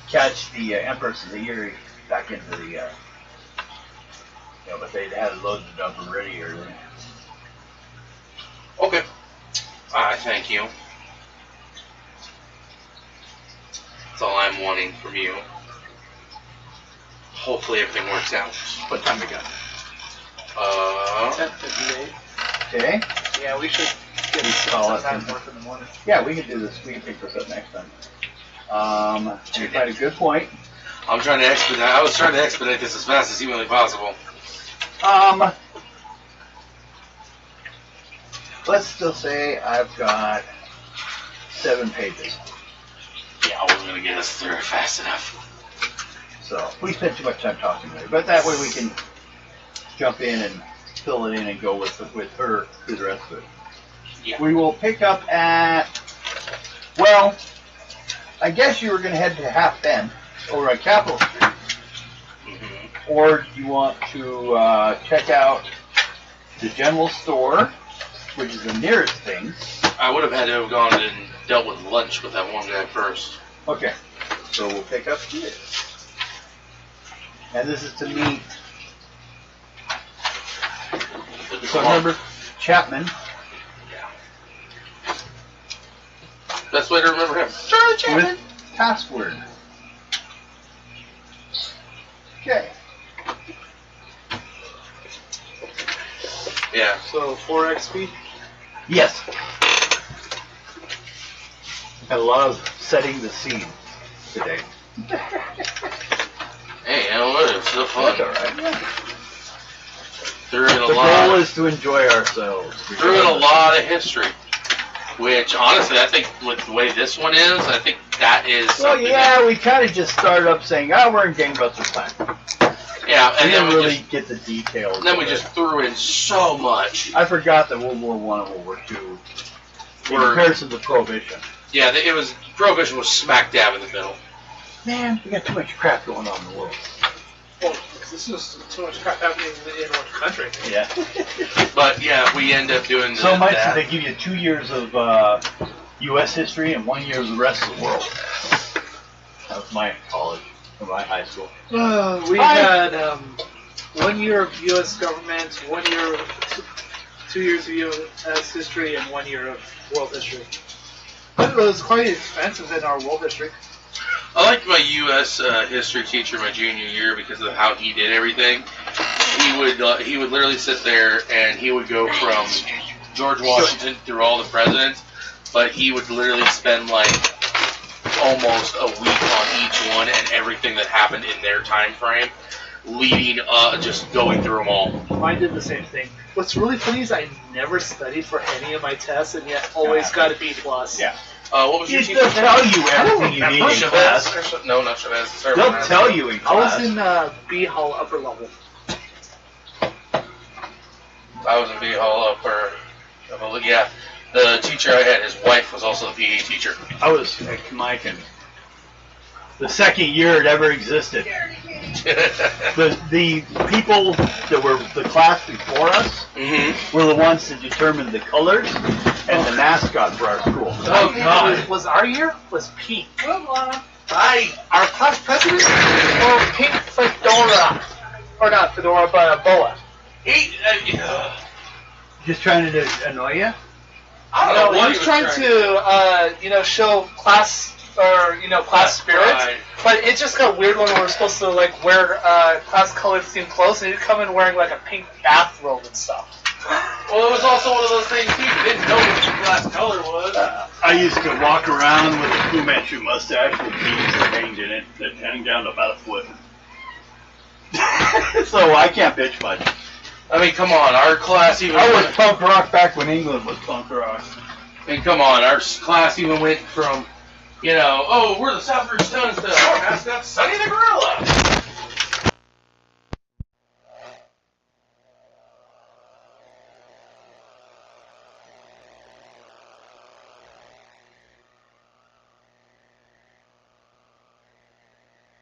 catch the Empress of the Erie back into the, but they had loads of dump ready earlier. Okay. Thank you. That's all I'm wanting from you. hopefully everything works out. What time we got? 10:58. Okay. Yeah, we should get We some call it time then. work in the morning. Yeah, we can do this. We can pick this up next time. You made a good point. I'm trying to expedite. I was trying to expedite this as fast as humanly possible. Let's still say I've got 7 pages. Yeah, I wasn't gonna get us through it fast enough. So we spent too much time talking there, but that way we can jump in and fill it in and go with her through the rest of it. Yeah. We will pick up at, well, I guess you were going to head to Half Bend over on Capitol Street, or do you want to check out the general store, which is the nearest thing? I would have had to have gone and dealt with lunch with that one guy first. Okay, so we'll pick up here. And this is to meet, so remember, Chapman. Best way to remember him. With password. Okay. Yeah. So 4 XP. Yes. Had a lot of setting the scene today. Hey, you know what? It was still fun. That's all right. Threw in a The lot. goal is to enjoy ourselves. Threw in a lot of history. Which, honestly, I think with the way this one is, I think that is Well, something yeah, we kind of just started up saying, we're in Gangbusters time. yeah, We and then didn't we really just get the details. then we of just it. threw in so much. I forgot that World War I and World War II, in Were- comparison to Prohibition. Yeah, it was Prohibition was smack dab in the middle. Man, we got too much crap going on in the world. Well, this is too much crap happening in one country. Yeah. But yeah, we end up doing So much that that. they give you 2 years of U.S. history and 1 year of the rest of the world. That was my college, or my high school. We had 1 year of U.S. government, 1 year, 2 years of U.S. history, and 1 year of world history. It was quite expensive in our world history. I liked my U.S. History teacher my junior year because of how he did everything. He would literally sit there and he would go from George Washington through all the presidents, but he would literally spend like almost a week on each one and everything that happened in their time frame, leading just going through them all. Mine did the same thing. What's really funny is I never studied for any of my tests and yet always got a B+. Yeah. What was your They'll teacher? tell you everything you need in Chavez? class. No, not Chavez. Sorry, They'll Chavez. tell you in I class. was in B Hall upper level. I was in B Hall upper. Yeah, the teacher I had, his wife was also the PE teacher. I was at Kamaikan. The second year it ever existed. The people that were the class before us were the ones that determined the colors and the mascot for our school. Oh God! Was our year was pink? Our class president or pink fedora, or not fedora, but a boa. Just trying to annoy you? I don't know No, what he was trying to, show class or class spirit. pride. But it just got weird when we were supposed to like wear class colored themed clothes, and he'd come in wearing like a pink bathrobe and stuff. Well, it was also one of those things too. You didn't know what your class color was. I used to walk around with a Fu Manchu mustache with beads that hanged in it that hang down to about a foot. So I can't bitch much. I mean, come on, our class even. I was punk rock back when England was punk rock. I mean, come on, our class even went from, we're the Southbridge Stones to our mascot, Sonny the Gorilla.